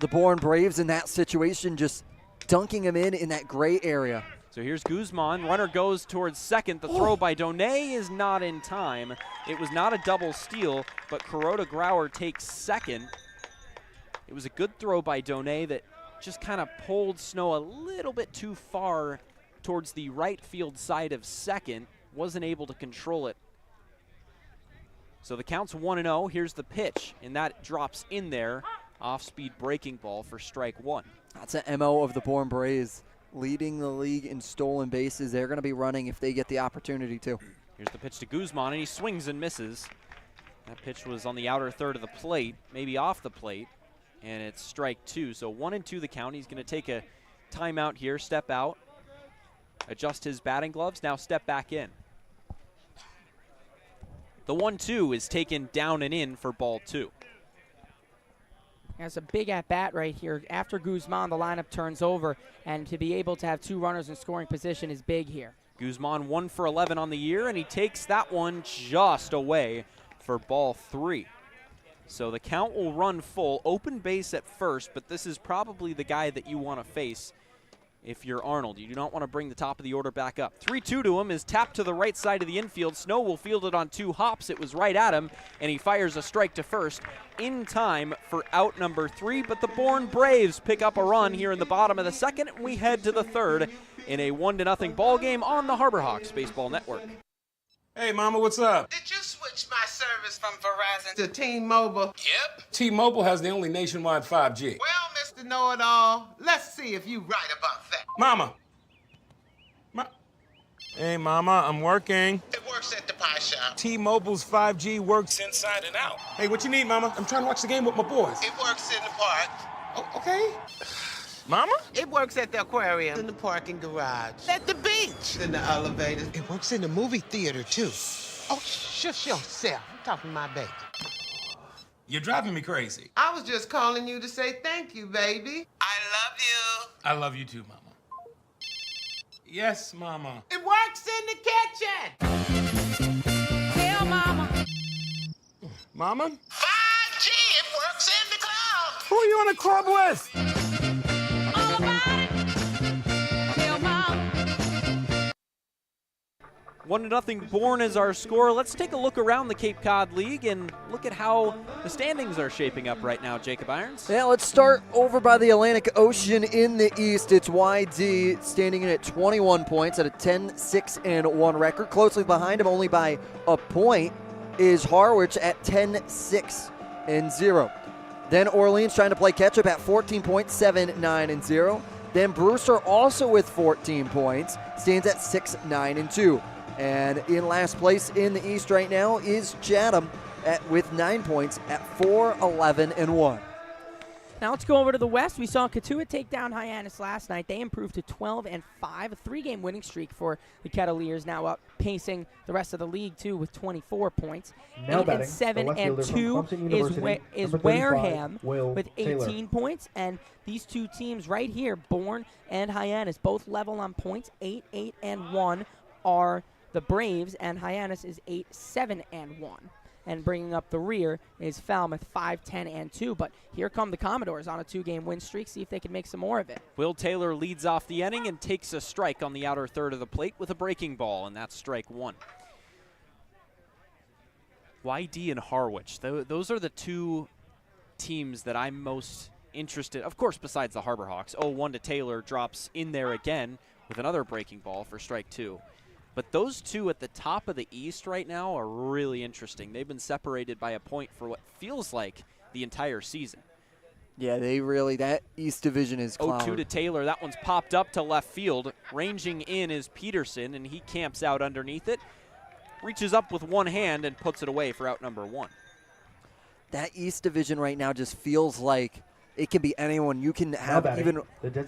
the Bourne Braves in that situation, just dunking him in that gray area. So here's Guzman. Runner goes towards second. The throw by Donay is not in time. It was not a double steal, but Kuroda Grauer takes second. It was a good throw by Donay that just kind of pulled Snow a little bit too far towards the right field side of second. Wasn't able to control it. So the count's 1-0. Here's the pitch, and that drops in there. Off-speed breaking ball for strike one. That's an MO of the Bourne Braves, leading the league in stolen bases. They're going to be running if they get the opportunity to. Here's the pitch to Guzman, and he swings and misses. That pitch was on the outer third of the plate, maybe off the plate, and it's strike two. So 1-2 the count. He's going to take a timeout here, step out, adjust his batting gloves, now step back in. The 1-2 is taken down and in for ball two. That's a big at-bat right here. After Guzman, the lineup turns over, and to be able to have two runners in scoring position is big here. Guzman 1 for 11 on the year, and he takes that one just away for ball three. So the count will run full. Open base at first, but this is probably the guy that you want to face if you're Arnold. You do not want to bring the top of the order back up. 3-2 to him is tapped to the right side of the infield. Snow will field it on two hops. It was right at him, and he fires a strike to first in time for out number 3. But the Bourne Braves pick up a run here in the bottom of the second, and we head to the third in a 1-0 ball game on the Harbor Hawks Baseball Network. Hey, Mama, what's up? Did you switch my service from Verizon to T-Mobile? Yep. T-Mobile has the only nationwide 5G. Well, Mr. Know-It-All, let's see if you right about that. Mama. Hey, Mama, I'm working. It works at the pie shop. T-Mobile's 5G works inside and out. Hey, what you need, Mama? I'm trying to watch the game with my boys. It works in the park. Oh, okay. Mama? It works at the aquarium, in the parking garage, at the beach, in the elevators. It works in the movie theater, too. Oh, shush yourself. I'm talking to my baby. You're driving me crazy. I was just calling you to say thank you, baby. I love you. I love you too, Mama. Yes, Mama. It works in the kitchen. Tell Mama. Mama? 5G, it works in the club. Who are you in a club with? All about it. Tell Mama. 1-0 Bourne is our score. Let's take a look around the Cape Cod League and look at how the standings are shaping up right now, Jacob Irons. Yeah, let's start over by the Atlantic Ocean in the East. It's YD standing in at 21 points at a 10-6-1 record. Closely behind him, only by a point, is Harwich at 10-6-0. Then Orleans trying to play catch-up at 14 points, 7-9-0. Then Brewster also with 14 points, stands at 6-9-2. And in last place in the East right now is Chatham with 9 points at 4-11-1. Now let's go over to the West. We saw Katua take down Hyannis last night. They improved to 12-5, a 3-game winning streak for the Kettleers, now up pacing the rest of the league too with 24 points. Now 8-7-2 is Wareham with 18 points, and these two teams right here, Bourne and Hyannis, both level on points. 8-8-1 are the Braves, and Hyannis is 8-7-1. And bringing up the rear is Falmouth 5-10-2. But here come the Commodores on a 2-game win streak. See if they can make some more of it. Will Taylor leads off the inning and takes a strike on the outer third of the plate with a breaking ball, and that's strike one. YD and Harwich, those are the two teams that I'm most interested, of course, besides the Harbor Hawks. 0-1 to Taylor drops in there again with another breaking ball for strike two. But those two at the top of the East right now are really interesting. They've been separated by a point for what feels like the entire season. Yeah, that East Division is clouded. 0-2 to Taylor. That one's popped up to left field. Ranging in is Peterson, and he camps out underneath it. Reaches up with one hand and puts it away for out number one. That East Division right now just feels like it can be anyone. You can have even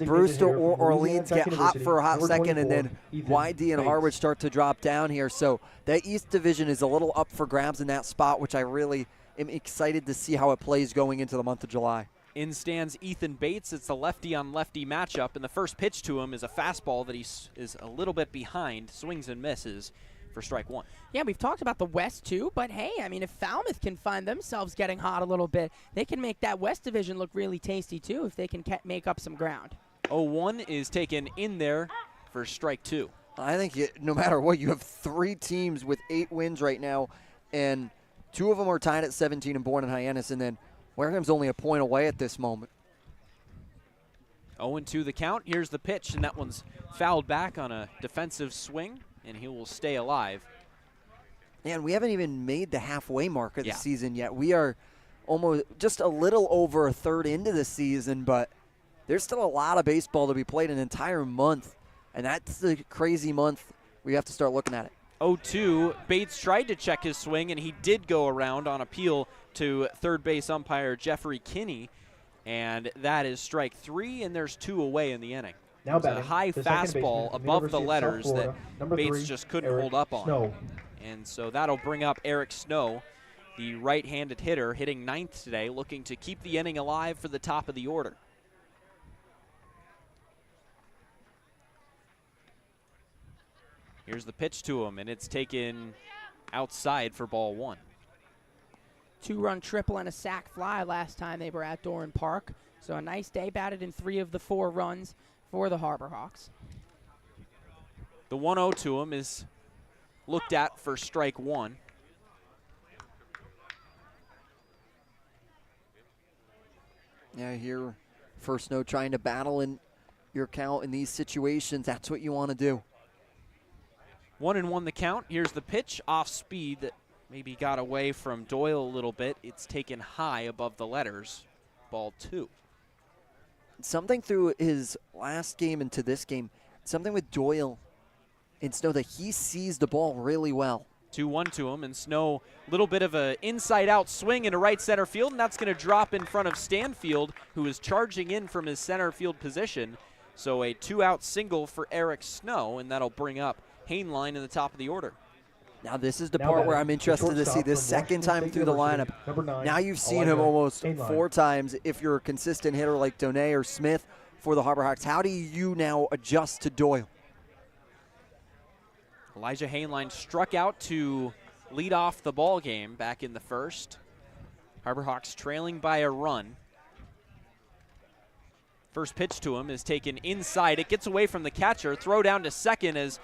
Brewster or Orleans get hot for a hot second, and then YD and Harwich start to drop down here. So that East Division is a little up for grabs in that spot, which I really am excited to see how it plays going into the month of July. In stands Ethan Bates. It's a lefty-on-lefty matchup, and the first pitch to him is a fastball that he is a little bit behind, swings and misses for strike one. Yeah, we've talked about the West too, but hey, I mean, if Falmouth can find themselves getting hot a little bit, they can make that West Division look really tasty too if they can make up some ground. 0-1 is taken in there for strike two. I think no matter what, you have three teams with 8 wins right now, and 2 of them are tied at 17 in Bourne and Hyannis, and then Wareham's only a point away at this moment. 0-2 the count. Here's the pitch, and that one's fouled back on a defensive swing, and he will stay alive. And we haven't even made the halfway mark of the season yet. We are almost just a little over a third into the season, but there's still a lot of baseball to be played, an entire month. And that's the crazy month we have to start looking at it. 0-2, Bates tried to check his swing, and he did go around on appeal to third base umpire Jeffrey Kinney. And that is strike 3, and there's 2 away in the inning. Now a high fastball above the letters that Bates just couldn't hold up on. And so that'll bring up Eric Snow, the right-handed hitter, hitting 9th today, looking to keep the inning alive for the top of the order. Here's the pitch to him, and it's taken outside for ball 1. 2-run triple and a sac fly last time they were at Doran Park. So a nice day, batted in 3 of the 4 runs for the Harbor Hawks. The 1-0 to him is looked at for strike 1. Yeah, here, first note, trying to battle in your count in these situations. That's what you want to do. 1-1 the count. Here's the pitch off speed that maybe got away from Doyle a little bit. It's taken high above the letters. Ball 2. Something through his last game into this game, something with Doyle and Snow that he sees the ball really well. 2-1 to him, and Snow, a little bit of an inside-out swing into right center field, and that's going to drop in front of Stanfield, who is charging in from his center field position. So a 2-out single for Eric Snow, and that'll bring up Hainline in the top of the order. Now this is the part where I'm interested to see this second time through the lineup. Now you've seen him almost 4 times. If you're a consistent hitter like Donay or Smith for the Harbor Hawks, how do you now adjust to Doyle? Elijah Hainline struck out to lead off the ball game back in the first. Harbor Hawks trailing by a run. First pitch to him is taken inside. It gets away from the catcher. Throw down to second as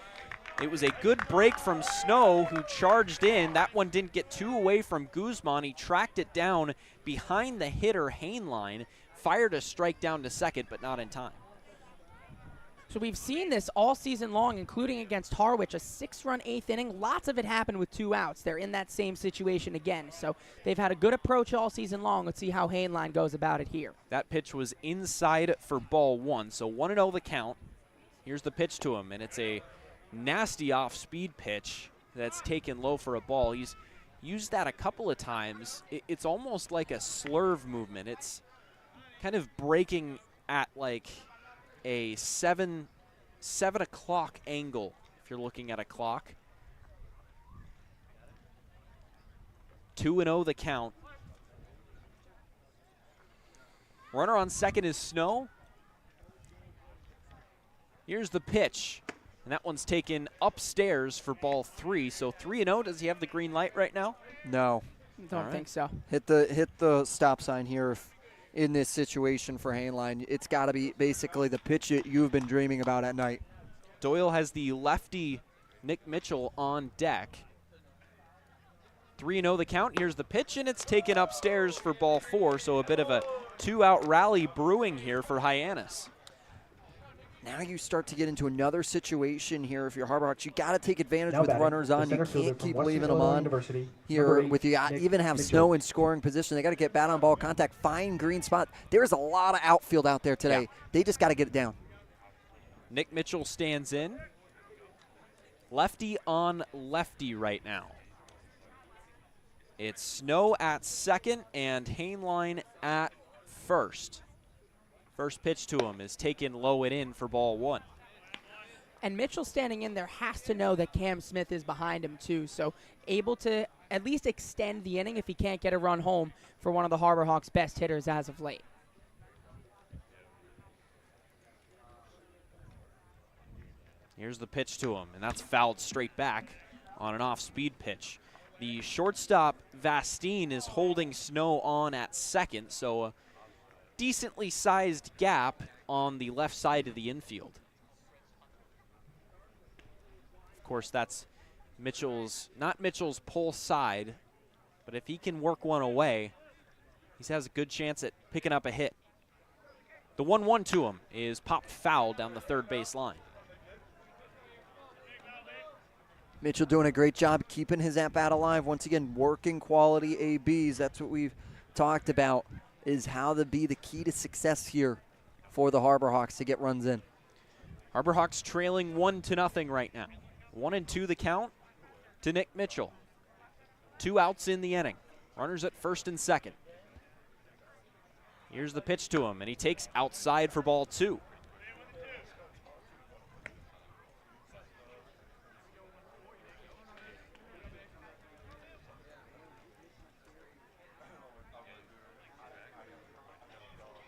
It was a good break from Snow, who charged in. That one didn't get too away from Guzman. He tracked it down behind the hitter, Heinlein, fired a strike down to second, but not in time. So we've seen this all season long, including against Harwich, a 6-run 8th inning. Lots of it happened with 2 outs. They're in that same situation again. So they've had a good approach all season long. Let's see how Heinlein goes about it here. That pitch was inside for ball 1, so 1-0 the count. Here's the pitch to him, and it's a nasty off-speed pitch that's taken low for a ball. He's used that a couple of times. It's almost like a slurve movement. It's kind of breaking at like a 7 o'clock angle if you're looking at a clock. 2-0 the count. Runner on second is Snow. Here's the pitch, and that one's taken upstairs for ball 3. So 3-0. Does he have the green light right now? No. Don't think so. Hit the stop sign here if in this situation for Heinlein. It's got to be basically the pitch that you've been dreaming about at night. Doyle has the lefty Nick Mitchell on deck. 3-0 the count. Here's the pitch, and it's taken upstairs for ball 4, so a bit of a 2-out rally brewing here for Hyannis. Now you start to get into another situation here. If you're Harborhawks, you got to take advantage Now with batting, runners the on. You center fielder can't from keep Western leaving them Illinois on University, here. number 8, With you Nick even have Mitchell. Snow in scoring position. They got to get bat on ball contact, find green spot. There's a lot of outfield out there today. Yeah. They just got to get it down. Nick Mitchell stands in. Lefty on lefty right now. It's Snow at second and Heinlein at first. First pitch to him is taken low and in for ball 1. And Mitchell standing in there has to know that Cam Smith is behind him too, so able to at least extend the inning if he can't get a run home for one of the Harborhawks' best hitters as of late. Here's the pitch to him, and that's fouled straight back on an off-speed pitch. The shortstop, Vastine, is holding Snow on at second, so a decently sized gap on the left side of the infield. Of course, that's not Mitchell's pull side, but if he can work one away, he has a good chance at picking up a hit. The 1-1 to him is popped foul down the third base line. Mitchell doing a great job keeping his at-bat alive. Once again, working quality ABs. That's what we've talked about, is how to be the key to success here for the Harborhawks to get runs in. Harborhawks trailing 1-0 right now. 1-2 the count to Nick Mitchell. 2 outs in the inning. Runners at first and second. Here's the pitch to him, and he takes outside for ball 2.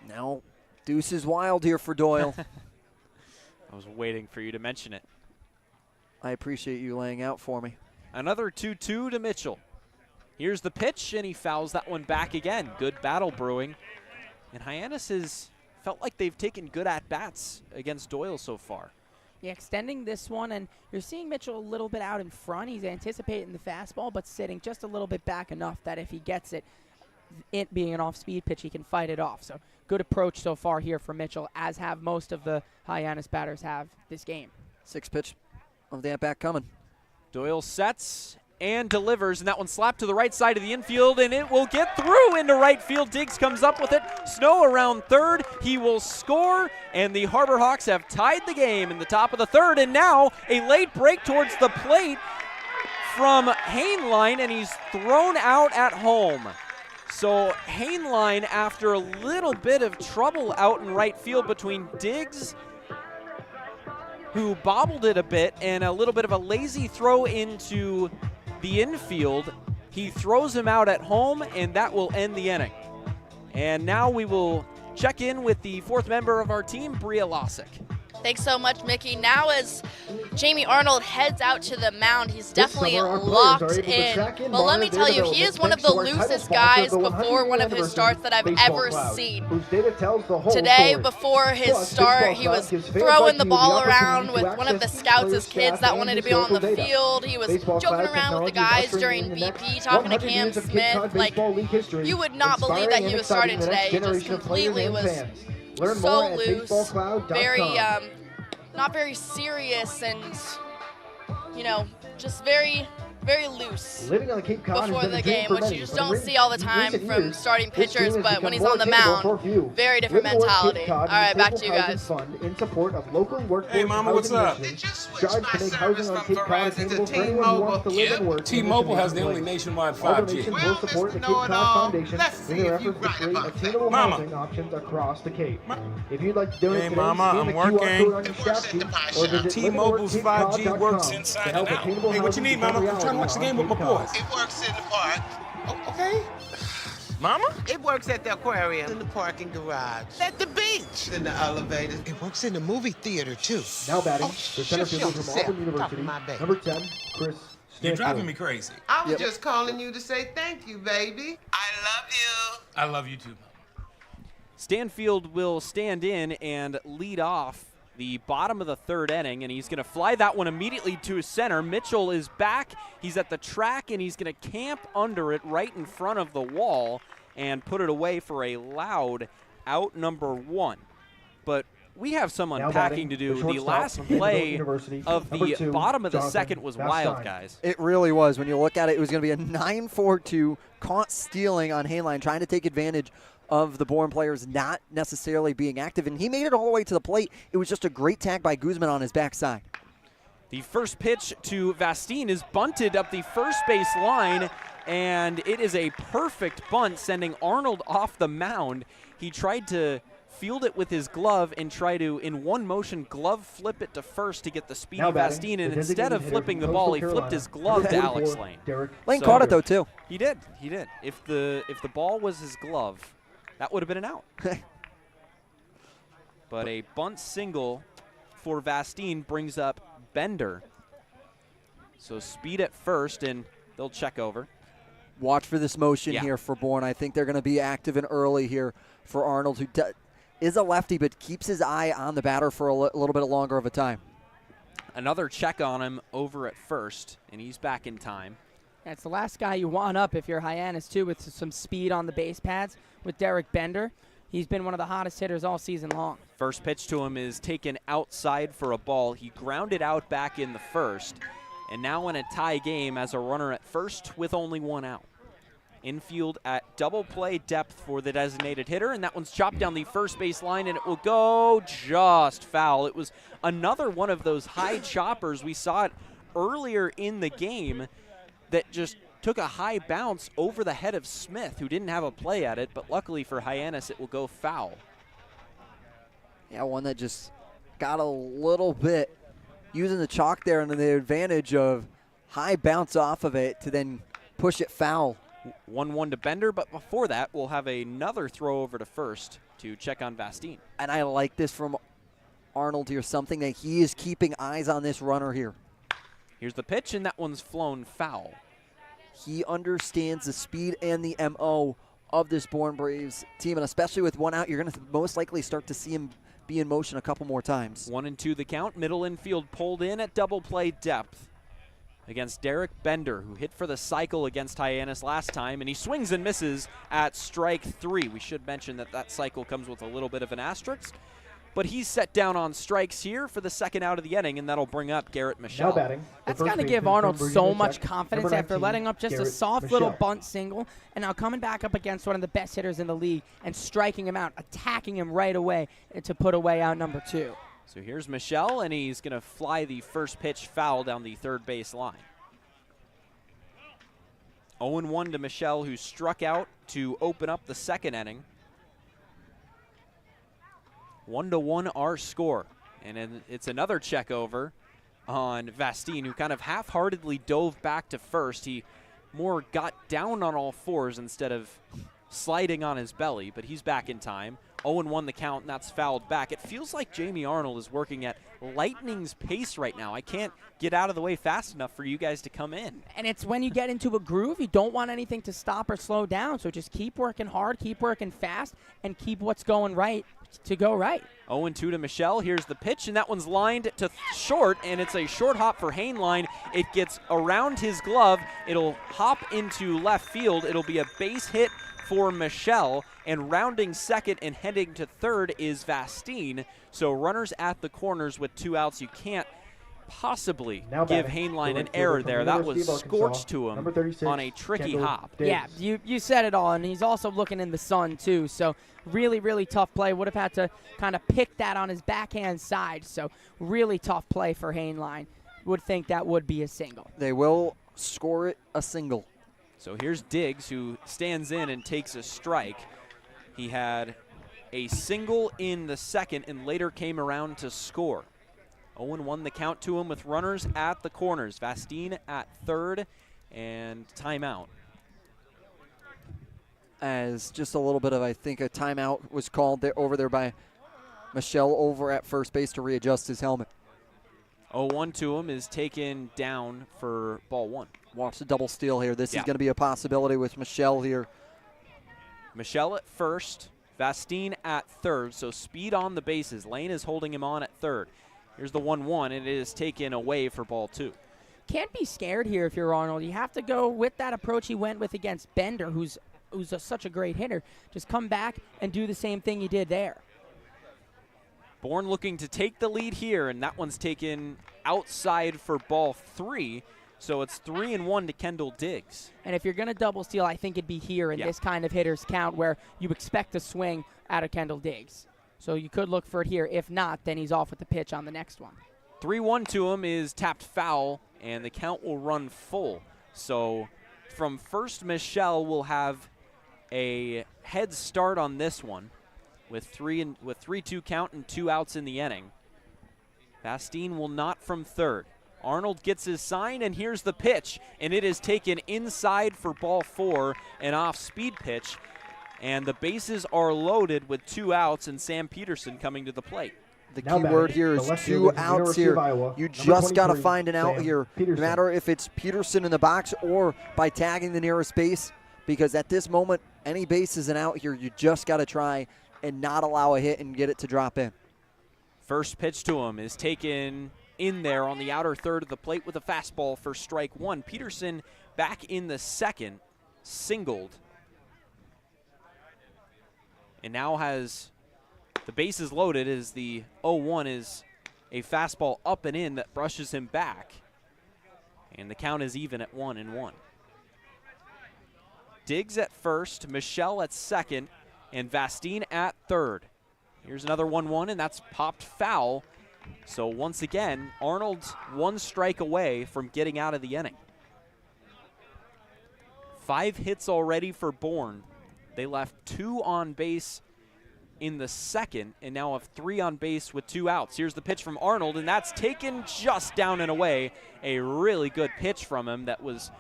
Now, deuce is wild here for Doyle. I was waiting for you to mention it. I appreciate you laying out for me. Another 2-2 to Mitchell. Here's the pitch, and he fouls that one back again. Good battle brewing. And Hyannis has felt like they've taken good at-bats against Doyle so far. Yeah, extending this one, and you're seeing Mitchell a little bit out in front. He's anticipating the fastball, but sitting just a little bit back enough that if he gets it, it being an off-speed pitch, he can fight it off. So good approach so far here for Mitchell, as have most of the Hyannis batters have this game. 6th pitch of the at-bat coming. Doyle sets and delivers, and that one slapped to the right side of the infield, and it will get through into right field. Diggs comes up with it. Snow around third. He will score, and the Harborhawks have tied the game in the top of the third, and now a late break towards the plate from Heinlein, and he's thrown out at home. So Heinlein, after a little bit of trouble out in right field between Diggs, who bobbled it a bit, and a little bit of a lazy throw into the infield, he throws him out at home, and that will end the inning. And now we will check in with the 4th member of our team, Bria Losick. Thanks so much, Mickey. Now as Jamie Arnold heads out to the mound, he's definitely locked in. But let me tell you, he is one of the loosest guys before one of his starts that I've ever seen. Today, before his start, he was throwing the ball around with one of the scouts' kids that wanted to be on the field. He was joking around with the guys during BP, talking to Cam Smith. Like, you would not believe that he was starting today. He just completely was so loose, very, not very serious, and, you know, just very loose before the game, which you just don't see all the time from starting pitchers, but when he's on the mound, very different mentality. All right, back to you guys. In support of locally workforce Hey, Mama, what's up? Strives to make housing on Cape Cod attainable for anyone who wants to live and work. T-Mobile has the only nationwide 5G. All donations will support the Cape Cod Foundation in their efforts to create attainable housing options across the Cape. If you'd like to donate Hey, today, Mama, scan I'm the QR working. code on your staff sheet or visit T-Mobile's 5G liveandworkcapecod.com works to inside help and out. attainable Hey, what you housing need, Mama? become I'm trying to watch the game with my reality on boys. Cape It works in the park. Okay. Mama? It works at the aquarium, in the parking garage, at the beach, in the elevator. It works in the movie theater, too. Now batting, Oh, the center shush fielder from yourself. Auburn University, Talking my baby. number 10, Chris You're Stanfield. driving me crazy. I was just calling you to say thank you, baby. I love you. I love you too. Stanfield will stand in and lead off the bottom of the third inning, and he's going to fly that one immediately to his center. Mitchell is back. He's at the track, and he's going to camp under it right in front of the wall and put it away for a loud out number one. But we have some unpacking to do. The last play of the bottom of the second was wild, guys. It really was. When you look at it, it was going to be a 9-4-2, caught stealing on Hayline, trying to take advantage of the Bourne players not necessarily being active, and he made it all the way to the plate. It was just a great tag by Guzman on his backside. The first pitch to Vastine is bunted up the first base line, and it is a perfect bunt, sending Arnold off the mound. He tried to field it with his glove and try to, in one motion, glove flip it to first to get the speedy Vastine, and instead of flipping the ball, he flipped his glove to Alex Lane. Lane caught it, though, too. He did. He did. If the ball was his glove, that would have been an out. But a bunt single for Vastine brings up Bender. So speed at first, and they'll check over. Watch for this motion here for Bourne. I think they're going to be active and early here for Arnold, who is a lefty but keeps his eye on the batter for a little bit longer of a time. Another check on him over at first, and he's back in time. That's the last guy you want up if you're Hyannis, too, with some speed on the base pads with Derek Bender. He's been one of the hottest hitters all season long. First pitch to him is taken outside for a ball. He grounded out back in the first, and now in a tie game as a runner at first with only one out. Infield at double play depth for the designated hitter, and that one's chopped down the first base line, and it will go just foul. It was another one of those high choppers. We saw it earlier in the game that just took a high bounce over the head of Smith, who didn't have a play at it, but luckily for Hyannis, it will go foul. Yeah, one that just got a little bit using the chalk there and the advantage of high bounce off of it to then push it foul. 1-1 to Bender, but before that, we'll have another throw over to first to check on Vastine. And I like this from Arnold here, something that he is keeping eyes on this runner here. Here's the pitch, and that one's flown foul. He understands the speed and the MO of this Bourne Braves team, and especially with one out, you're going to most likely start to see him be in motion a couple more times. 1-2 the count. Middle infield pulled in at double play depth against Derek Bender, who hit for the cycle against Hyannis last time, and he swings and misses at strike 3. We should mention that that cycle comes with a little bit of an asterisk, but he's set down on strikes here for the second out of the inning, and that'll bring up Garrett Michelle. Now batting. That's got to give Arnold so much confidence after letting up just a soft little bunt single, and now coming back up against one of the best hitters in the league and striking him out, attacking him right away to put away out number 2. So here's Michelle, and he's going to fly the first pitch foul down the third base line. 0-1 to Michelle, who struck out to open up the second inning. 1-1 our score. And then it's another check over on Vastine, who kind of half-heartedly dove back to first. He more got down on all fours instead of sliding on his belly, but he's back in time. 0-1 the count, and that's fouled back. It feels like Jamie Arnold is working at lightning's pace right now. I can't get out of the way fast enough for you guys to come in. And it's when you get into a groove, you don't want anything to stop or slow down. So just keep working hard, keep working fast, and keep what's going right to go right. 0-2 to Michelle. Here's the pitch, and that one's lined to short, and it's a short hop for Hainline. It gets around his glove. It'll hop into left field. It'll be a base hit for Michelle, and rounding second and heading to third is Vastine. So runners at the corners with 2 outs. You can't possibly give Hainline an error there. That was scorched to him on a tricky hop. Yeah, you said it all, and he's also looking in the sun too, so really, really tough play. Would have had to kind of pick that on his backhand side, so really tough play for Hainline. Would think that would be a single. They will score it a single. So here's Diggs, who stands in and takes a strike. He had a single in the second and later came around to score. 0-1 the count to him with runners at the corners. Vastine at third and timeout. As just a little bit of, I think, a timeout was called there over there by Michelle over at first base to readjust his helmet. 0-1 to him is taken down for ball 1. Watch the double steal here. This is going to be a possibility with Michelle here. Michelle at first, Vastine at third, so speed on the bases. Lane is holding him on at third. Here's the 1-1, and it is taken away for ball 2. Can't be scared here if you're Arnold. You have to go with that approach he went with against Bender, who's such a great hitter. Just come back and do the same thing you did there. Bourne looking to take the lead here, and that one's taken outside for ball 3. So it's 3-1 to Kendall Diggs. And if you're going to double steal, I think it'd be here in this kind of hitter's count where you expect a swing out of Kendall Diggs. So you could look for it here. If not, then he's off with the pitch on the next one. 3-1 to him is tapped foul, and the count will run full. So from first, Michelle will have a head start on this one with 3-2 count and 2 outs in the inning. Vastine will not from third. Arnold gets his sign, and here's the pitch, and it is taken inside for ball 4, an off-speed pitch, and the bases are loaded with 2 outs, and Sam Peterson coming to the plate. The key word here is 2 outs here. You just got to find an out here, no matter if it's Peterson in the box or by tagging the nearest base, because at this moment, any base is an out here. You just got to try and not allow a hit and get it to drop in. First pitch to him is taken in there on the outer third of the plate with a fastball for strike 1. Peterson back in the second, singled. And now has the bases loaded as the 0-1 is a fastball up and in that brushes him back. And the count is even at 1-1. Diggs at first, Michelle at second, and Vastine at third. Here's another 1-1, and that's popped foul. So once again, Arnold's 1 strike away from getting out of the inning. 5 hits already for Bourne. They left 2 on base in the second and now have 3 on base with 2 outs. Here's the pitch from Arnold, and that's taken just down and away. A really good pitch from him that was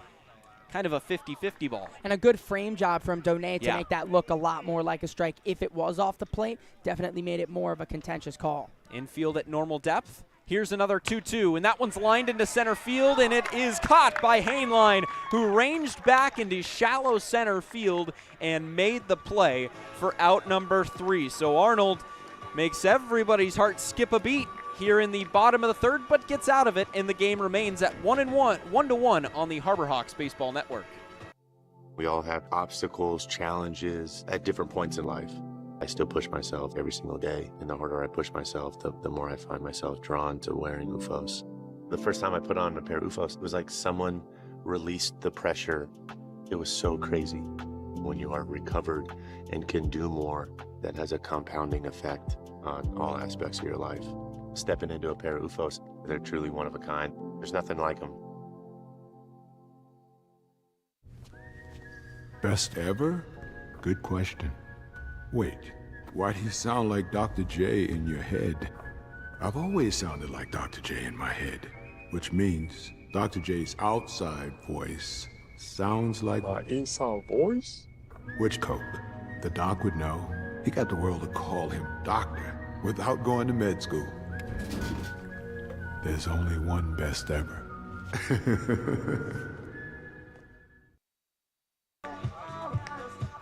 kind of a 50-50 ball. And a good frame job from Donet to make that look a lot more like a strike. If it was off the plate, definitely made it more of a contentious call. Infield at normal depth. Here's another 2-2, and that one's lined into center field, and it is caught by Hainline, who ranged back into shallow center field and made the play for out number 3. So Arnold makes everybody's heart skip a beat here in the bottom of the third, but gets out of it, and the game remains at 1-1 on the Harbor Hawks Baseball Network. We all have obstacles, challenges at different points in life. I still push myself every single day, and the harder I push myself, the more I find myself drawn to wearing UFOs. The first time I put on a pair of UFOs, it was like someone released the pressure. It was so crazy. When you are recovered and can do more, that has a compounding effect on all aspects of your life. Stepping into a pair of UFOs, they're truly one of a kind. There's nothing like them. Best ever? Good question. Wait, why'd he sound like Dr. J in your head? I've always sounded like Dr. J in my head, which means Dr. J's outside voice sounds like my inside voice? Which Coke? The doc would know. He got the world to call him doctor without going to med school. There's only one best ever.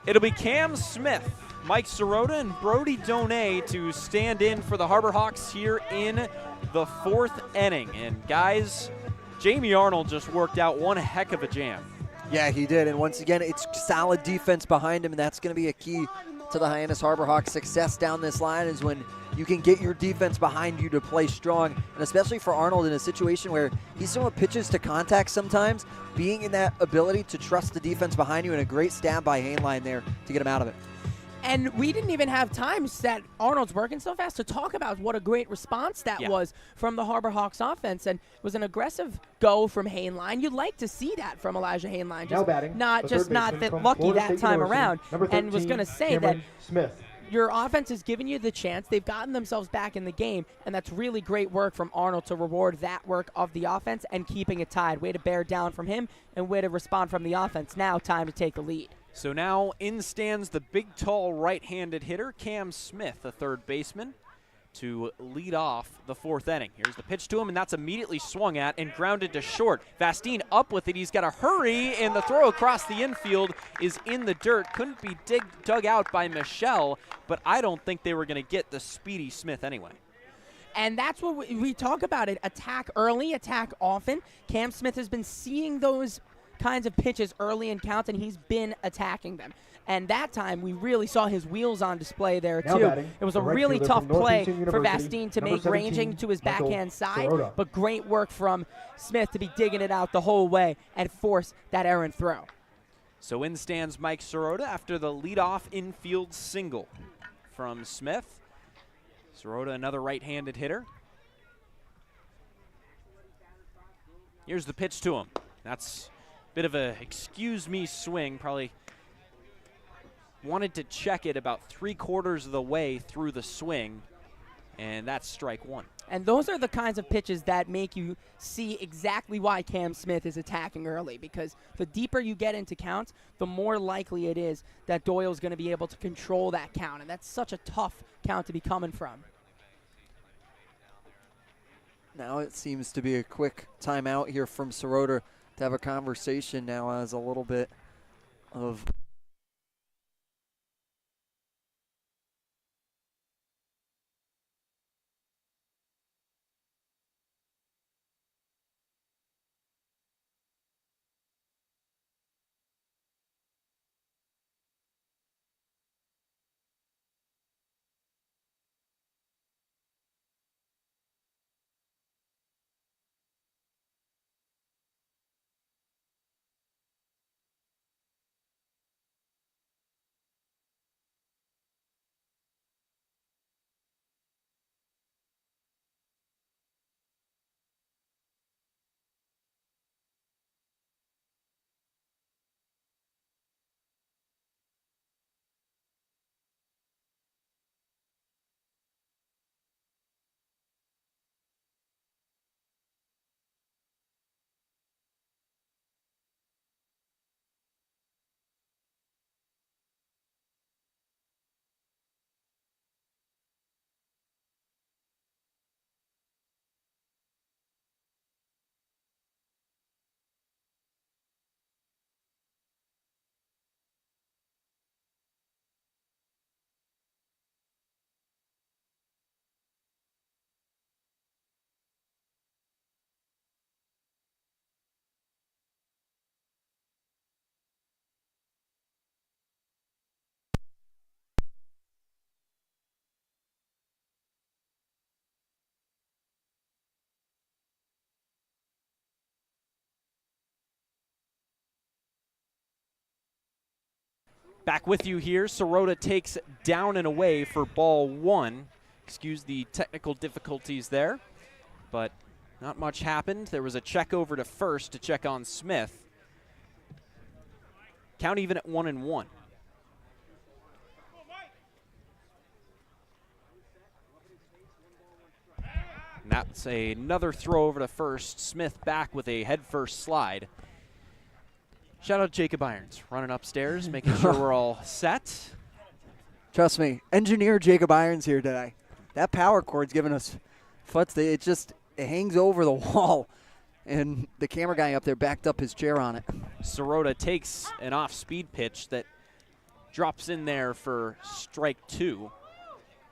It'll be Cam Smith, Mike Sirota, and Brody Donay to stand in for the Harbor Hawks here in the 4th inning. And guys, Jamie Arnold just worked out one heck of a jam. Yeah, he did. And once again, it's solid defense behind him, and that's going to be a key to the Hyannis Harbor Hawks' success down this line, is when you can get your defense behind you to play strong. And especially for Arnold in a situation where he's throwing pitches to contact sometimes, being in that ability to trust the defense behind you, and a great stab by Hainline there to get him out of it. And we didn't even have time, that Arnold's working so fast, to talk about what a great response that was from the Harbor Hawks offense. And it was an aggressive go from Hainline. You'd like to see that from Elijah Hainline. Now batting, not that lucky that time around. And was going to say that Smith. Your offense has given you the chance. They've gotten themselves back in the game, and that's really great work from Arnold to reward that work of the offense and keeping it tied. Way to bear down from him and way to respond from the offense. Now time to take the lead. So now in stands the big, tall, right-handed hitter, Cam Smith, the third baseman, to lead off the 4th inning. Here's the pitch to him, and that's immediately swung at and grounded to short. Vastine up with it. He's got to hurry, and the throw across the infield is in the dirt. Couldn't be dug out by Michelle, but I don't think they were going to get the speedy Smith anyway. And that's what we talk about it. Attack early, attack often. Cam Smith has been seeing those kinds of pitches early in counts, and he's been attacking them. And that time, we really saw his wheels on display there, too. It was a really tough play for Vastine to make, ranging to his backhand side, but great work from Smith to be digging it out the whole way and force that errant throw. So in stands Mike Sirota after the leadoff infield single from Smith. Sirota, another right-handed hitter. Here's the pitch to him. That's a bit of a excuse-me swing, probably wanted to check it about 3/4 of the way through the swing, and that's strike one. And those are the kinds of pitches that make you see exactly why Cam Smith is attacking early, because the deeper you get into counts, the more likely it is that Doyle's going to be able to control that count, and that's such a tough count to be coming from. Now it seems to be a quick timeout here from Sirota to have a conversation now as a little bit of Back with you here. Sirota takes down and away for ball one. Excuse the technical difficulties there, but not much happened. There was a check over to first to check on Smith. Count even at 1-1. And that's another throw over to first. Smith back with a head-first slide. Shout out Jacob Irons, running upstairs, making sure we're all set. Trust me, engineer Jacob Irons here today. That power cord's giving us foots. It hangs over the wall, and the camera guy up there backed up his chair on it. Sirota takes an off-speed pitch that drops in there for strike 2.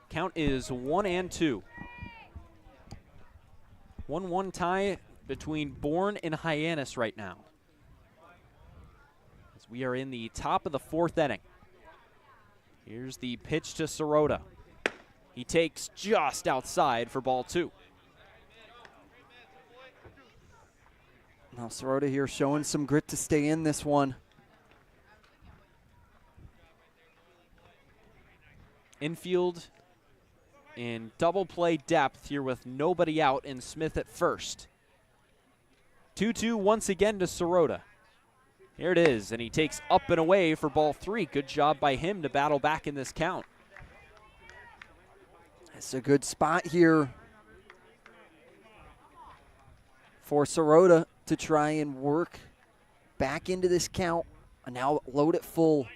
Count is 1-2. 1-1 tie between Bourne and Hyannis right now. As we are in the top of the 4th inning. Here's the pitch to Sirota. He takes just outside for ball 2. Now Sirota here showing some grit to stay in this one. Infield in double play depth here with nobody out and Smith at first. 2-2 once again to Sirota. Here it is, and he takes up and away for ball 3. Good job by him to battle back in this count. It's a good spot here for Sirota to try and work back into this count. And now load it full.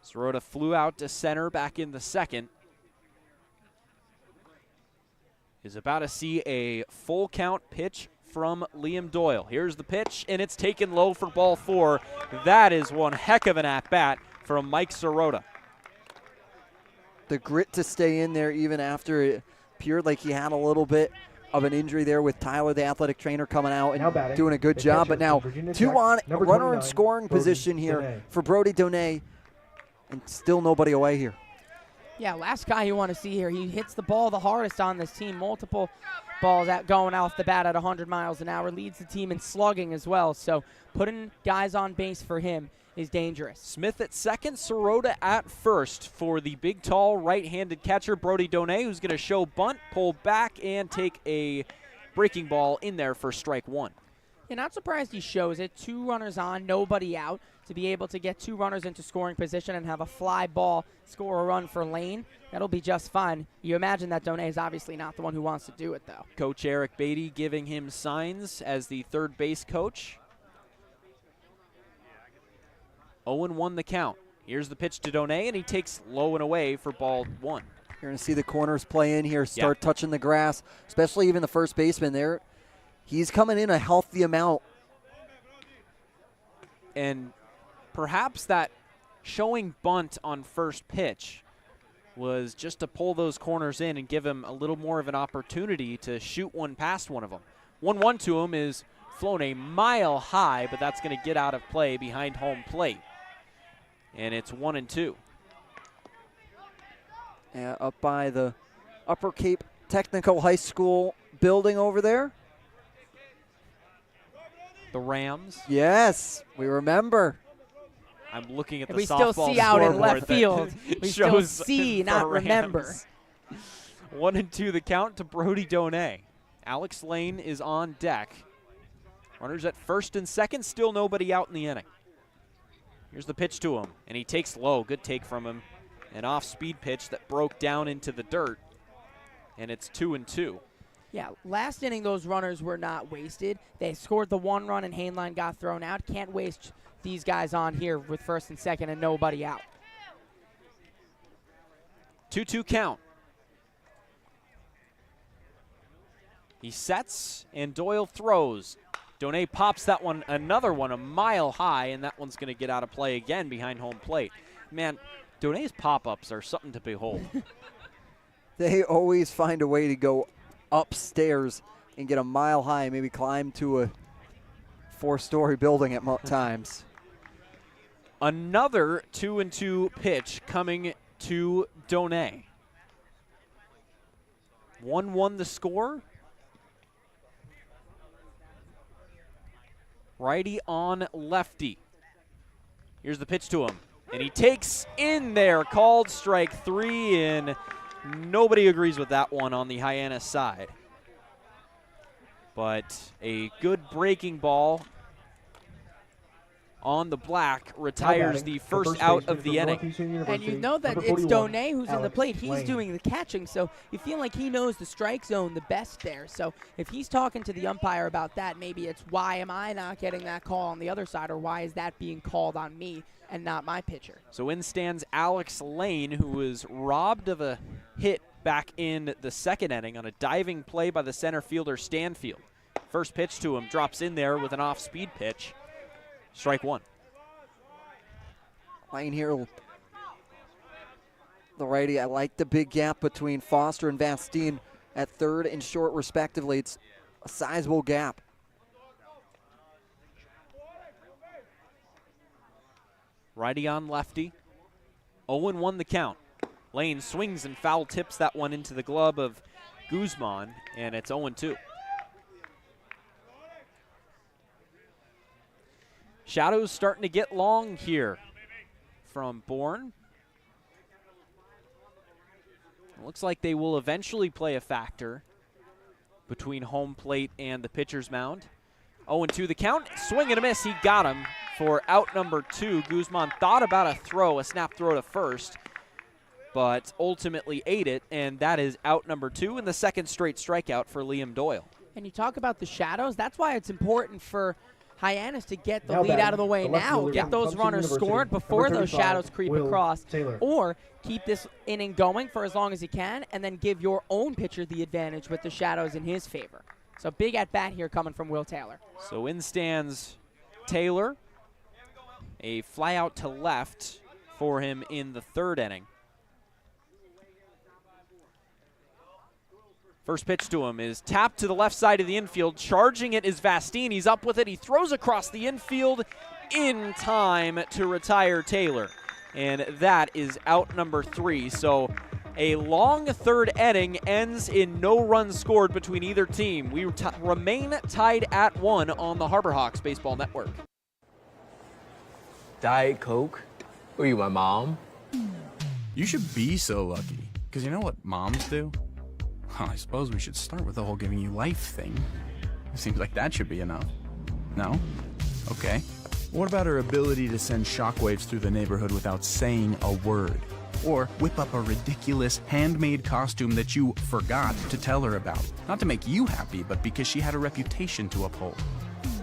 Sirota flew out to center back in the 2nd. Is about to see a full count pitch from Liam Doyle. Here's the pitch, and it's taken low for ball 4. That is one heck of an at-bat from Mike Sirota. The grit to stay in there even after it appeared like he had a little bit of an injury there with Tyler, the athletic trainer, coming out and doing a good job. But now 2 on, runner in scoring position here for Brody Donay, and still nobody away here. Yeah, last guy you want to see here. He hits the ball the hardest on this team. Multiple balls out going off the bat at 100 miles an hour. Leads the team in slugging as well. So putting guys on base for him is dangerous. Smith at second, Sirota at first for the big, tall, right-handed catcher, Brody Donay, who's going to show bunt, pull back, and take a breaking ball in there for strike 1. Yeah, not surprised he shows it. 2 runners on, nobody out. To be able to get 2 runners into scoring position and have a fly ball score a run for Lane, that'll be just fine. You imagine that Donay is obviously not the one who wants to do it, though. Coach Eric Beatty giving him signs as the third base coach. 0-1 the count. Here's the pitch to Donay, and he takes low and away for ball 1. You're going to see the corners play in here, start touching the grass, especially even the first baseman there. He's coming in a healthy amount. And perhaps that showing bunt on first pitch was just to pull those corners in and give him a little more of an opportunity to shoot one past one of them. 1-1 to him is flown a mile high, but that's going to get out of play behind home plate. And it's 1-2. Yeah, up by the Upper Cape Technical High School building over there. The Rams. Yes, we remember. I'm looking at the we softball still see out in left field. We still shows see, the not Rams. remember. 1-2 the count to Brody Donay. Alex Lane is on deck. Runners at first and second, still nobody out in the inning. Here's the pitch to him, and he takes low. Good take from him. An off-speed pitch that broke down into the dirt, and it's 2-2. Yeah, last inning those runners were not wasted. They scored the 1 run and Hainline got thrown out. Can't waste these guys on here with first and second and nobody out. 2-2 count. He sets, and Doyle throws. Donay pops that one, another one, a mile high, and that one's going to get out of play again behind home plate. Man, Donay's pop-ups are something to behold. They always find a way to go upstairs and get a mile high, maybe climb to a 4-story building at times. Another 2-2 pitch coming to Donay. 1-1 the score. Righty on lefty. Here's the pitch to him. And he takes in there, called strike 3, and nobody agrees with that one on the Hyannis side. But a good breaking ball on the black retires the first out of the inning. And you know that it's Donay who's in the plate. He's doing the catching, so you feel like he knows the strike zone the best there. So if he's talking to the umpire about that, maybe it's why am I not getting that call on the other side, or why is that being called on me and not my pitcher? So in stands Alex Lane, who was robbed of a hit back in the second inning on a diving play by the center fielder Stanfield. First pitch to him drops in there with an off-speed pitch. Strike one. Lane here, the righty. I like the big gap between Foster and Vastine at third and short respectively. It's a sizable gap. Righty on lefty. 0-1 the count. Lane swings and foul tips that one into the glove of Guzman, and it's 0-2. Shadows starting to get long here from Bourne. It looks like they will eventually play a factor between home plate and the pitcher's mound. 0-2 the count. Swing and a miss. He got him for out number 2. Guzman thought about a snap throw to first, but ultimately ate it, and that is out number 2 and the second straight strikeout for Liam Doyle. And you talk about the shadows. That's why it's important for Hyannis to get the lead out of the way now. Get those runners scored before those shadows creep across. Or keep this inning going for as long as you can, and then give your own pitcher the advantage with the shadows in his favor. So big at bat here coming from Will Taylor. So in stands Taylor. A fly out to left for him in the third inning. First pitch to him is tapped to the left side of the infield. Charging it is Vastine. He's up with it. He throws across the infield in time to retire Taylor. And that is out number 3. So a long third inning ends in no runs scored between either team. We remain tied at 1 on the Harbor Hawks Baseball Network. Diet Coke? Who are you, my mom? You should be so lucky. Because you know what moms do? Well, I suppose we should start with the whole giving you life thing. It seems like that should be enough. No? Okay. What about her ability to send shockwaves through the neighborhood without saying a word? Or whip up a ridiculous handmade costume that you forgot to tell her about? Not to make you happy, but because she had a reputation to uphold.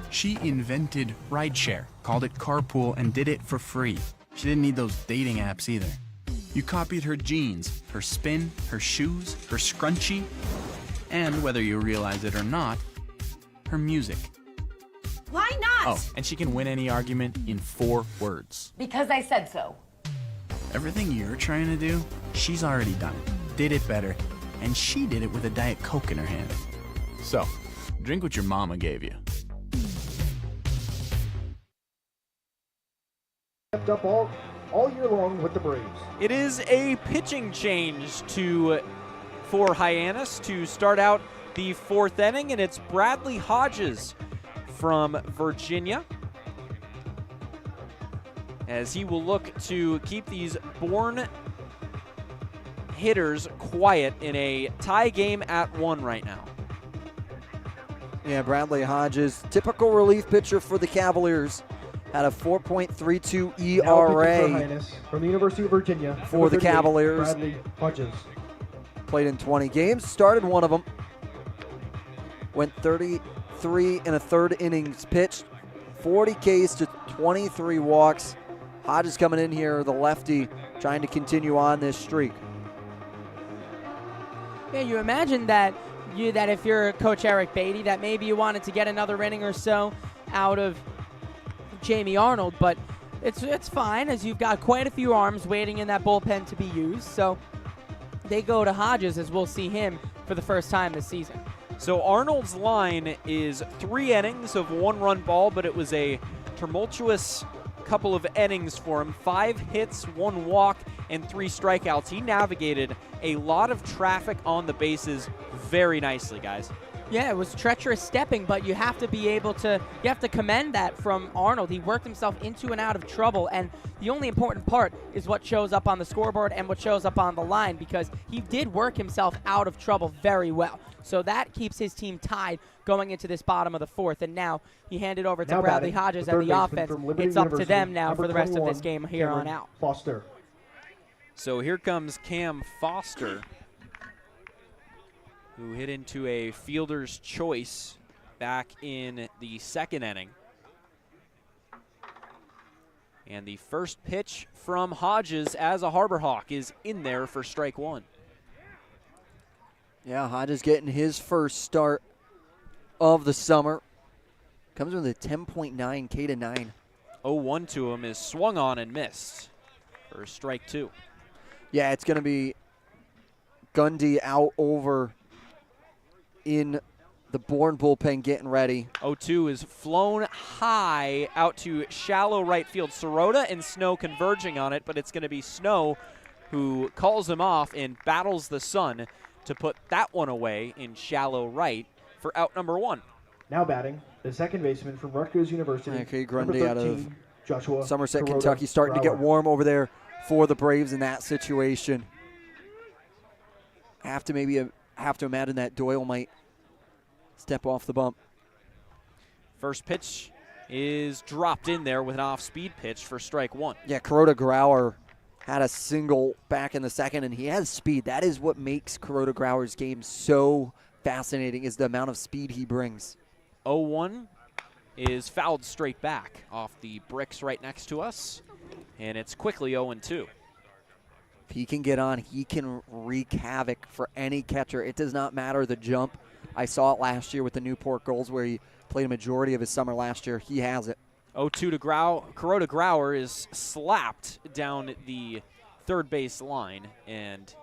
She invented rideshare, called it carpool, and did it for free. She didn't need those dating apps either. You copied her jeans, her spin, her shoes, her scrunchie, and whether you realize it or not, her music. Why not? Oh, and she can win any argument in 4 words. Because I said so. Everything you're trying to do, she's already done it, did it better, and she did it with a Diet Coke in her hand. So, drink what your mama gave you. Kept up all year long with the Braves. It is a pitching change for Hyannis to start out the 4th inning, and it's Bradley Hodges from Virginia, as he will look to keep these Bourne hitters quiet in a tie game at 1 right now. Yeah, Bradley Hodges, typical relief pitcher for the Cavaliers. Had a 4.32 ERA from the University of Virginia for the Cavaliers. Bradley Hodges played in 20 games, started one of them. Went 33 and a third innings pitched, 40 Ks to 23 walks. Hodges coming in here, the lefty, trying to continue on this streak. Yeah, you imagine that if you're Coach Eric Beatty, that maybe you wanted to get another inning or so out of Jamie Arnold, but it's fine, as you've got quite a few arms waiting in that bullpen to be used. So they go to Hodges, as we'll see him for the first time this season. So Arnold's line is 3 innings of 1-run ball, but it was a tumultuous couple of innings for him. 5 hits, 1 walk, and 3 strikeouts. He navigated a lot of traffic on the bases very nicely, guys. Yeah, it was treacherous stepping, but you have to be able to, you have to commend that from Arnold. He worked himself into and out of trouble, and the only important part is what shows up on the scoreboard and what shows up on the line, because he did work himself out of trouble very well. So that keeps his team tied going into this bottom of the fourth, and now he handed over to Bradley Hodges and the offense. It's up to them now for the rest of this game here on out. Foster. So here comes Cam Foster, who hit into a fielder's choice back in the second inning. And the first pitch from Hodges as a Harbor Hawk is in there for strike one. Yeah, Hodges getting his first start of the summer. Comes with a 10.9 K to 9. 0-1 to him is swung on and missed for strike two. Yeah, it's going to be Gundy out over in the Bourne bullpen getting ready. 0-2 is flown high out to shallow right field. Sirota and Snow converging on it, but it's going to be Snow who calls him off and battles the sun to put that one away in shallow right for out number one. Now batting, the second baseman from Rutgers University. Okay, Grundy out of Joshua Somerset, Kuroda Kentucky, starting to get warm over there for the Braves in that situation. I have to imagine that Doyle might step off the bump. First pitch is dropped in there with an off-speed pitch for strike one. Yeah, Kuroda Grauer had a single back in the second, and he has speed. That is what makes Kuroda Grauer's game so fascinating, is the amount of speed he brings. 0-1 is fouled straight back off the bricks right next to us, and it's quickly 0-2. If he can get on, he can wreak havoc for any catcher. It does not matter the jump. I saw it last year with the Newport Gulls, where he played a majority of his summer last year. He has it. 0-2 to Kuroda Grauer is slapped down the third base line and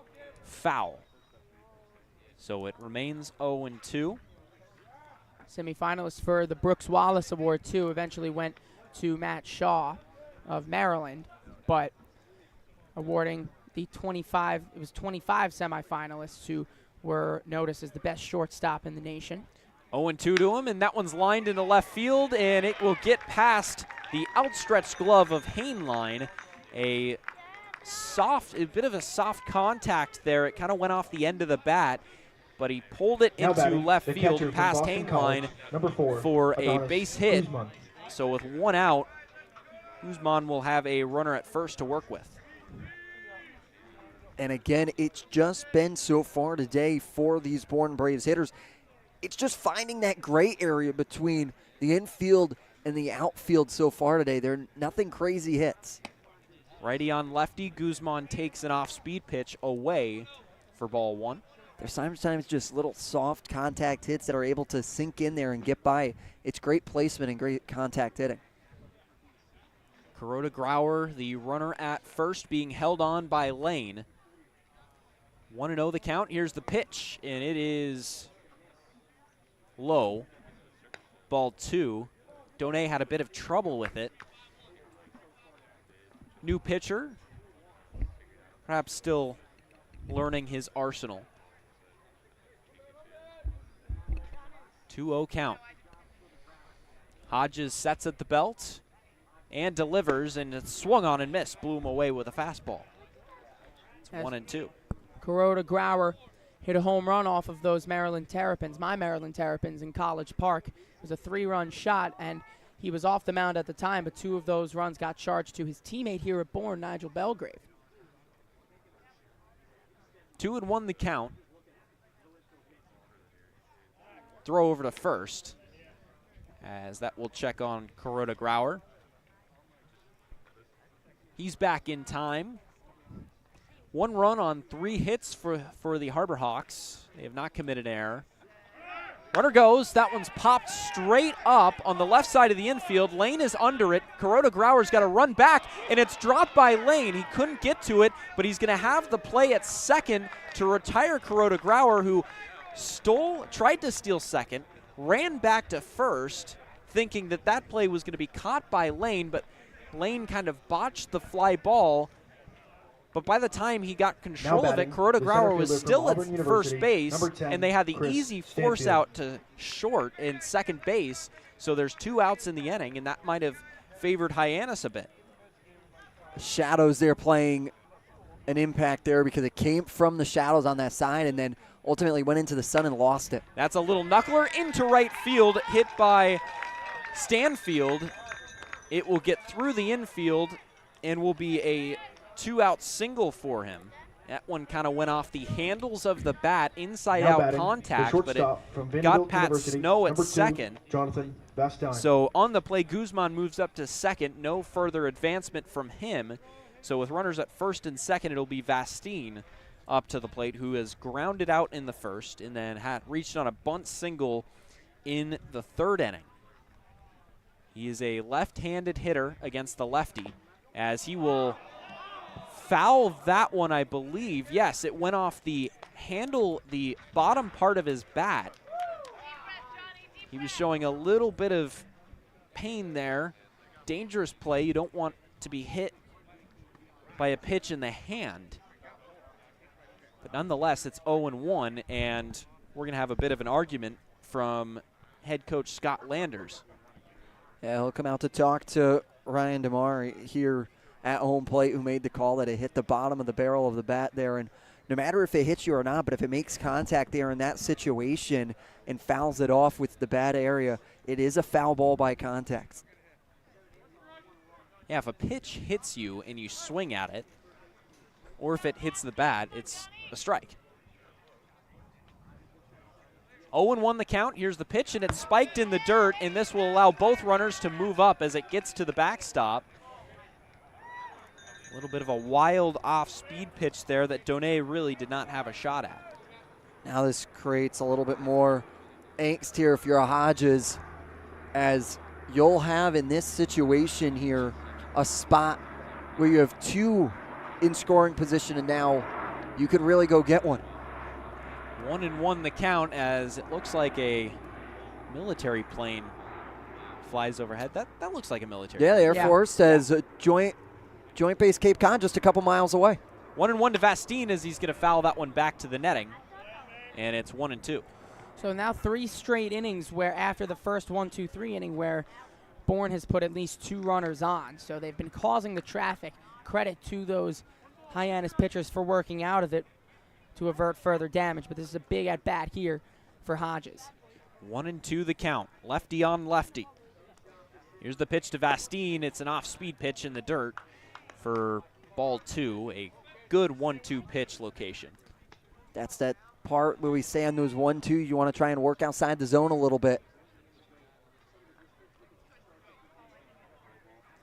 foul. So it remains 0-2. Semifinalists for the Brooks Wallace Award, too, eventually went to Matt Shaw of Maryland, but awarding the 25 semifinalists who were noticed as the best shortstop in the nation. 0-2 to him, and that one's lined into left field, and it will get past the outstretched glove of Hainline. A bit of a soft contact there. It kind of went off the end of the bat, but he pulled it into left field past Hainline for a base hit. Guzman. So with one out, Guzman will have a runner at first to work with. And again, it's just been so far today for these Bourne Braves hitters. It's just finding that gray area between the infield and the outfield so far today. They're nothing crazy hits. Righty on lefty, Guzman takes an off-speed pitch away for ball one. There's sometimes just little soft contact hits that are able to sink in there and get by. It's great placement and great contact hitting. Kuroda Grauer, the runner at first, being held on by Lane. 1-0 the count. Here's the pitch, and it is low. Ball two. Donay had a bit of trouble with it. New pitcher, perhaps still learning his arsenal. 2-0 count. Hodges sets at the belt and delivers, and it's swung on and missed. Blew him away with a fastball. It's 1-2. Kuroda Grauer hit a home run off of those Maryland Terrapins, my Maryland Terrapins in College Park. It was a 3-run shot, and he was off the mound at the time, but 2 of those runs got charged to his teammate here at Bourne, Nigel Belgrave. 2-1 the count. Throw over to first, as that will check on Kuroda Grauer. He's back in time. 1 run on 3 hits for the Harbor Hawks. They have not committed error. Runner goes. That one's popped straight up on the left side of the infield. Lane is under it. Kuroda Grauer's got to run back, and it's dropped by Lane. He couldn't get to it, but he's going to have the play at second to retire Kuroda Grauer, who tried to steal second, ran back to first, thinking that play was going to be caught by Lane, but Lane kind of botched the fly ball But by the time he got control of it, batting, Kuroda the Grauer center was fielder from still at Auburn first University, base, number 10, and they had the Chris easy force Stanfield. out to short in second base. So there's 2 outs in the inning, and that might have favored Hyannis a bit. Shadows there playing an impact there because it came from the shadows on that side and then ultimately went into the sun and lost it. That's a little knuckler into right field, hit by Stanfield. It will get through the infield and will be a 2-out single for him. That one kind of went off the handles of the bat, inside-out contact, but it got Pat Snow at second. Jonathan Bastine. So on the play, Guzman moves up to second. No further advancement from him. So with runners at first and second, it'll be Vastine up to the plate, who has grounded out in the first and then had reached on a bunt single in the third inning. He is a left-handed hitter against the lefty, as he will foul that one, I believe. Yes, it went off the handle, the bottom part of his bat. He was showing a little bit of pain there. Dangerous play. You don't want to be hit by a pitch in the hand. But nonetheless, it's 0-1, and we're going to have a bit of an argument from head coach Scott Landers. Yeah, he'll come out to talk to Ryan DeMar here at home plate, who made the call that it hit the bottom of the barrel of the bat there. And no matter if it hits you or not, but if it makes contact there in that situation and fouls it off with the bad area, it is a foul ball by contact. Yeah, if a pitch hits you and you swing at it, or if it hits the bat, it's a strike. 0-1 the count. Here's the pitch, and it's spiked in the dirt, and this will allow both runners to move up as it gets to the backstop. A little bit of a wild off-speed pitch there that Donay really did not have a shot at. Now this creates a little bit more angst here if you're a Hodges, as you'll have in this situation here a spot where you have 2 in scoring position, and now you could really go get one. 1-1 the count, as it looks like a military plane flies overhead. That looks like a military Yeah, the plane. Air Force has a joint base Cape Cod just a couple miles away. 1-1 to Vastine, as he's going to foul that one back to the netting, and it's 1-2. So now 3 straight innings where after the first 1-2-3 inning where Bourne has put at least 2 runners on. So they've been causing the traffic. Credit to those Hyannis pitchers for working out of it to avert further damage. But this is a big at-bat here for Hodges. 1-2 the count. Lefty on lefty. Here's the pitch to Vastine. It's an off-speed pitch in the dirt for ball 2. A good 1-2 pitch location. That's that part where we say on those 1-2, you want to try and work outside the zone a little bit.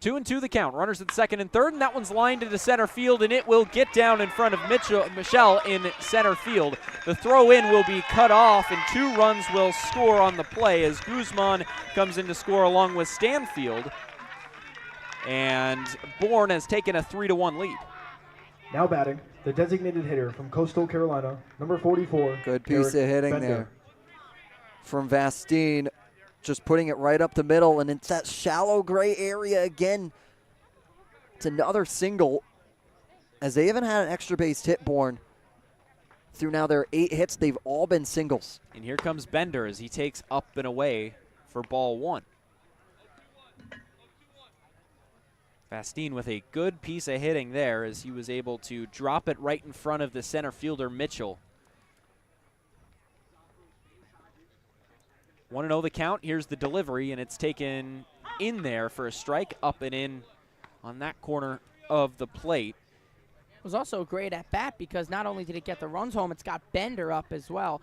2-2 the count. Runners at second and third, and that one's lined into center field, and it will get down in front of Michelle in center field. The throw in will be cut off, and 2 runs will score on the play as Guzman comes in to score along with Stanfield. And Bourne has taken a 3-1 lead. Now batting, the designated hitter from Coastal Carolina, number 44. Good piece Eric of hitting Bender. there from Vastine, just putting it right up the middle, and it's that shallow gray area again. It's another single, as they haven't had an extra base hit, Bourne. Through now their 8 hits, they've all been singles. And here comes Bender as he takes up and away for ball 1. Vastine with a good piece of hitting there as he was able to drop it right in front of the center fielder, Mitchell. 1-0 the count. Here's the delivery, and it's taken in there for a strike, up and in on that corner of the plate. It was also a great at-bat because not only did it get the runs home, it's got Bender up as well.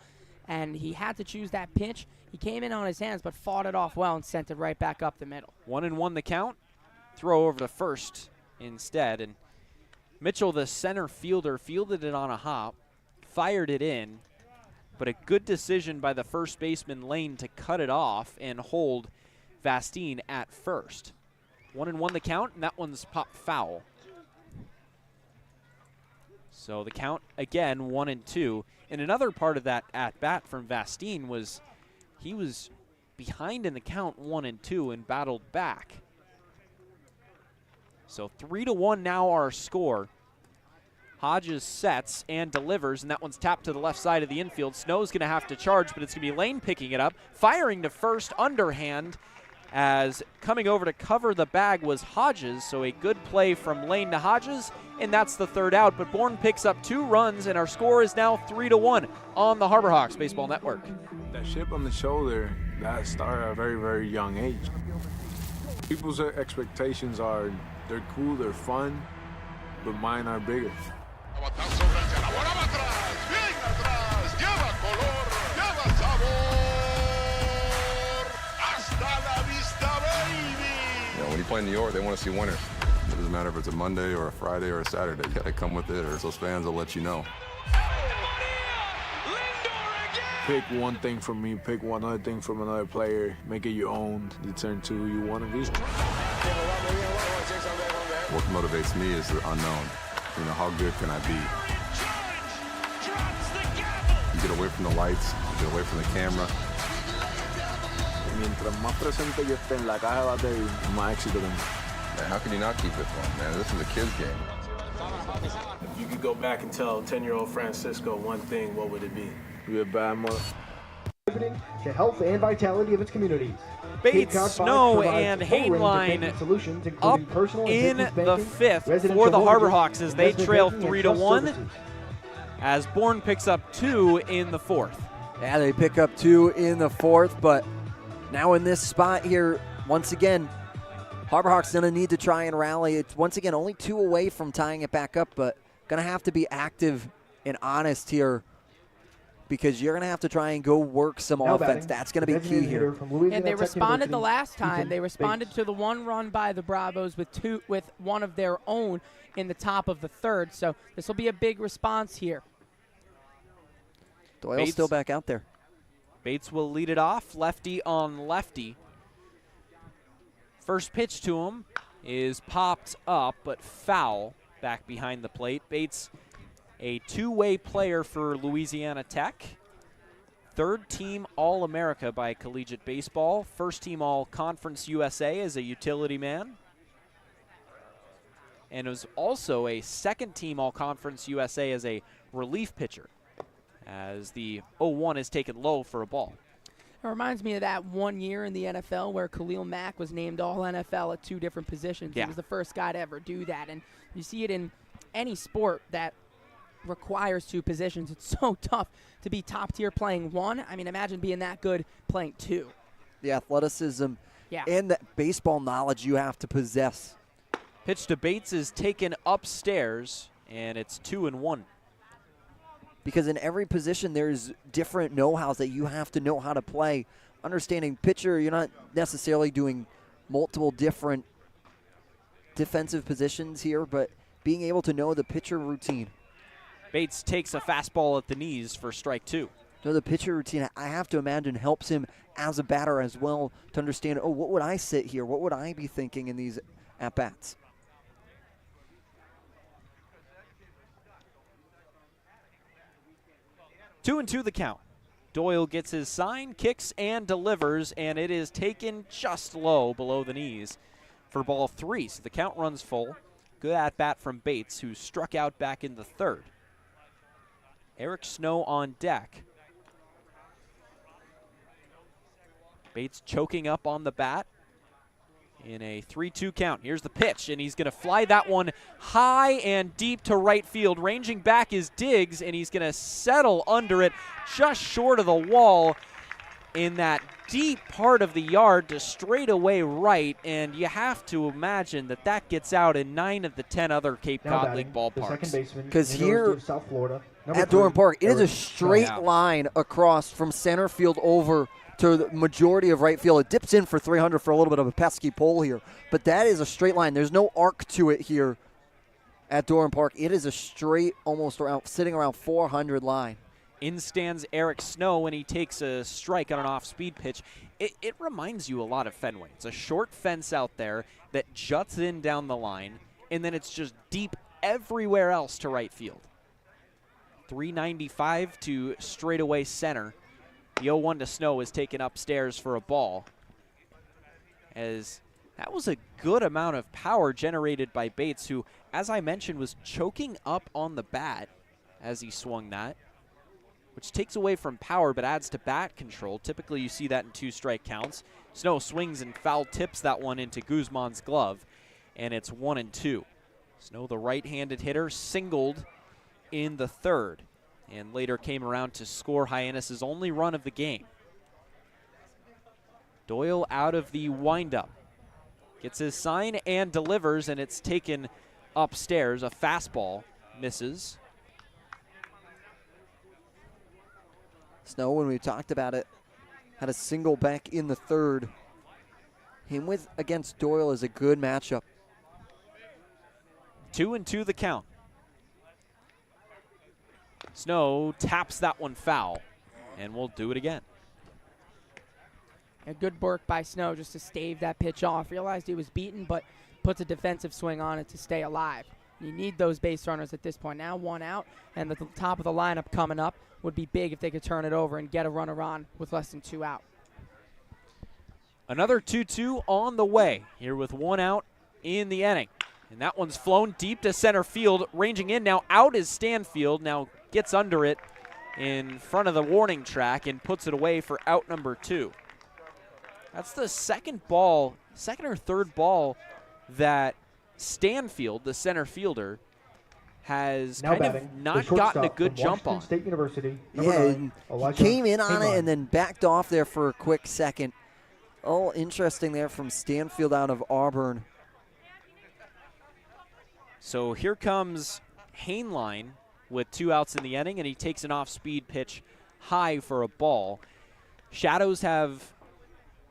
And he had to choose that pitch. He came in on his hands but fought it off well and sent it right back up the middle. 1-1 the count. Throw over to first instead. And Mitchell, the center fielder, fielded it on a hop, fired it in, but a good decision by the first baseman Lane to cut it off and hold Vastine at first. 1-1 the count, and that one's popped foul. So the count again 1-2. And another part of that at bat from Vastine was he was behind in the count 1-2 and battled back. So 3-1 now our score. Hodges sets and delivers, and that one's tapped to the left side of the infield. Snow's going to have to charge, but it's going to be Lane picking it up, firing to first underhand, as coming over to cover the bag was Hodges. So a good play from Lane to Hodges, and that's the third out. But Bourne picks up 2 runs, and our score is now 3-1 on the Harbor Hawks Baseball Network. That chip on the shoulder, that started at a very, very young age. People's expectations are, they're cool, they're fun, but mine are bigger. When you play in New York, they want to see winners. It doesn't matter if it's a Monday or a Friday or a Saturday. You got to come with it, or those fans will let you know. Pick one thing from me, pick one other thing from another player, make it your own, determine to who you want to be. What motivates me is the unknown. You know, how good can I be? You get away from the lights, you get away from the camera. Mientras más presente yo esté en la caja de batería, más éxito tengo. Man, how can you not keep it fun, man? This is a kid's game. If you could go back and tell 10-year-old Francisco one thing, what would it be? Be a bad mother. Contributing to health and vitality of its communities. Bates, Snow, and Hainline up in the 5th for the Harbor Hawks as they trail 3-1, as Bourne picks up 2 in the 4th. Yeah, they pick up 2 in the 4th, but now in this spot here, once again, Harbor Hawks going to need to try and rally. It's once again only 2 away from tying it back up, but going to have to be active and honest here, because you're going to have to try and go work some offense. That's going to be key here. And they responded the last time. They responded to the 1 run by the Bravos with one of their own in the top of the 3rd. So this will be a big response here. Doyle's still back out there. Bates will lead it off, lefty on lefty. First pitch to him is popped up, but foul back behind the plate. Bates, a 2-way player for Louisiana Tech. 3rd team All-America by Collegiate Baseball. 1st team All-Conference USA as a utility man. And was also a 2nd team All-Conference USA as a relief pitcher, as the 0-1 is taken low for a ball. It reminds me of that 1 year in the NFL where Khalil Mack was named All-NFL at 2 different positions. Yeah. He was the first guy to ever do that. And you see it in any sport that requires 2 positions. It's so tough to be top tier playing 1. I mean, imagine being that good playing 2. The athleticism and the baseball knowledge you have to possess. Pitch to Bates is taken upstairs, and it's 2-1. Because in every position, there's different know-hows that you have to know how to play. Understanding pitcher, you're not necessarily doing multiple different defensive positions here, but being able to know the pitcher routine. Bates takes a fastball at the knees for strike 2. So the pitcher routine, I have to imagine, helps him as a batter as well to understand, oh, what would I sit here? What would I be thinking in these at-bats? Two and 2 the count. Doyle gets his sign, kicks, and delivers, and it is taken just low below the knees for ball 3. So the count runs full. Good at-bat from Bates, who struck out back in the 3rd. Eric Snow on deck. Bates choking up on the bat in a 3-2 count. Here's the pitch, and he's going to fly that one high and deep to right field. Ranging back is Diggs, and he's going to settle under it just short of the wall in that deep part of the yard to straightaway right, and you have to imagine that that gets out in 9 of the 10 other Cape Cod League ballparks. Because here South Florida, at Doran Park, it is a straight line across from center field over to the majority of right field. It dips in for 300 for a little bit of a pesky pole here, but that is a straight line. There's no arc to it here at Doran Park. It is a straight, almost around, sitting around 400 line. In stands Eric Snow when he takes a strike on an off-speed pitch. It reminds you a lot of Fenway. It's a short fence out there that juts in down the line, and then it's just deep everywhere else to right field. 395 to straightaway center. The 0-1 to Snow is taken upstairs for a ball, as That was a good amount of power generated by Bates, who, as I mentioned, was choking up on the bat as he swung that, which takes away from power but adds to bat control. Typically you see that in 2-strike counts. Snow swings and foul tips that one into Guzman's glove, and it's 1-2. Snow, the right-handed hitter, singled in the third, and later came around to score Hyannis' only run of the game. Doyle out of the windup. Gets his sign and delivers, and it's taken upstairs. A fastball misses. Snow, when we talked about it, had a single back in the third. Him against Doyle is a good matchup. 2-2 the count. Snow taps that one foul, and we'll do it again. A good work by Snow just to stave that pitch off. Realized he was beaten, but puts a defensive swing on it to stay alive. You need those base runners at this point. Now 1 out, and the top of the lineup coming up would be big if they could turn it over and get a runner on with less than 2 out. Another 2-2 on the way here with 1 out in the inning. And that one's flown deep to center field. Ranging in now out is Stanfield. Now gets under it in front of the warning track and puts it away for out number 2. That's the second or third ball that Stanfield, the center fielder, has Now kind of not gotten a good jump on. State University, Yeah, 9, he came in on it Hyannis. and then backed off there for a quick second. Oh, interesting there from Stanfield out of Auburn. So here comes Hainline with 2 outs in the inning, and he takes an off-speed pitch high for a ball. Shadows have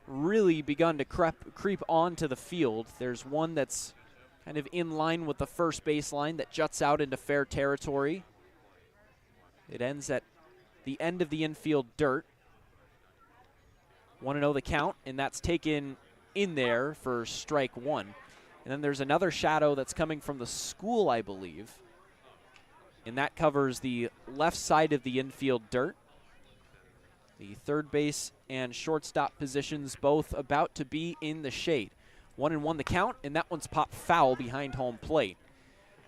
really begun to creep onto the field. There's one that's kind of in line with the first baseline that juts out into fair territory. It ends at the end of the infield dirt. 1-0 the count, and that's taken in there for strike 1. And then there's another shadow that's coming from the school, I believe. And that covers the left side of the infield dirt. The third base and shortstop positions both about to be in the shade. 1-1 the count, and that one's popped foul behind home plate.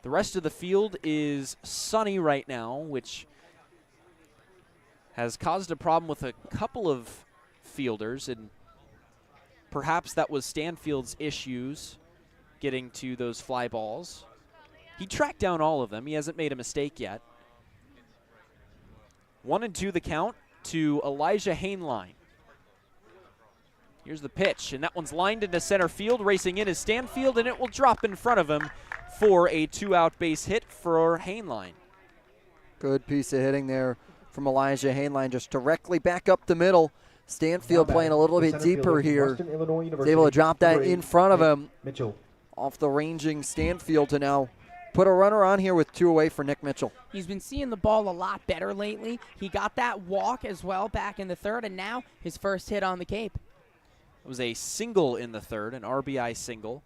The rest of the field is sunny right now, which has caused a problem with a couple of fielders, and perhaps that was Stanfield's issues getting to those fly balls. He tracked down all of them. He hasn't made a mistake yet. 1-2 the count to Elijah Hainline. Here's the pitch, and that one's lined into center field. Racing in is Stanfield, and it will drop in front of him for a 2-out base hit for Hainline. Good piece of hitting there from Elijah Hainline, just directly back up the middle. Stanfield playing a little bit deeper here. He's able to drop that in front of him. Mitchell. Off the ranging Stanfield to now put a runner on here with 2 away for Nick Mitchell. He's been seeing the ball a lot better lately. He got that walk as well back in the third, and now his first hit on the Cape. It was a single in the third, an RBI single.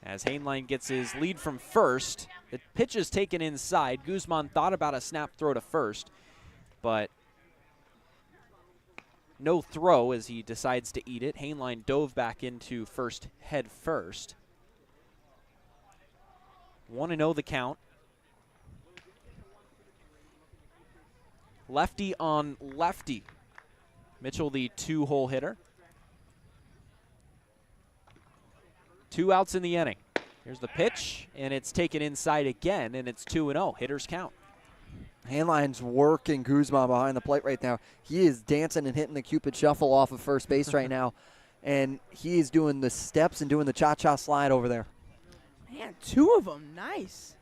As Hainline gets his lead from first, the pitch is taken inside. Guzman thought about a snap throw to first, but no throw as he decides to eat it. Hainline dove back into first head first. 1-0 the count. Lefty on lefty. Mitchell, the 2-hole hitter. 2 outs in the inning. Here's the pitch, and it's taken inside again, and it's 2-0. Hitters count. Hainline's working Guzman behind the plate right now. He is dancing and hitting the Cupid shuffle off of first base right now, and he is doing the steps and doing the cha-cha slide over there. Man, 2 of them. Nice.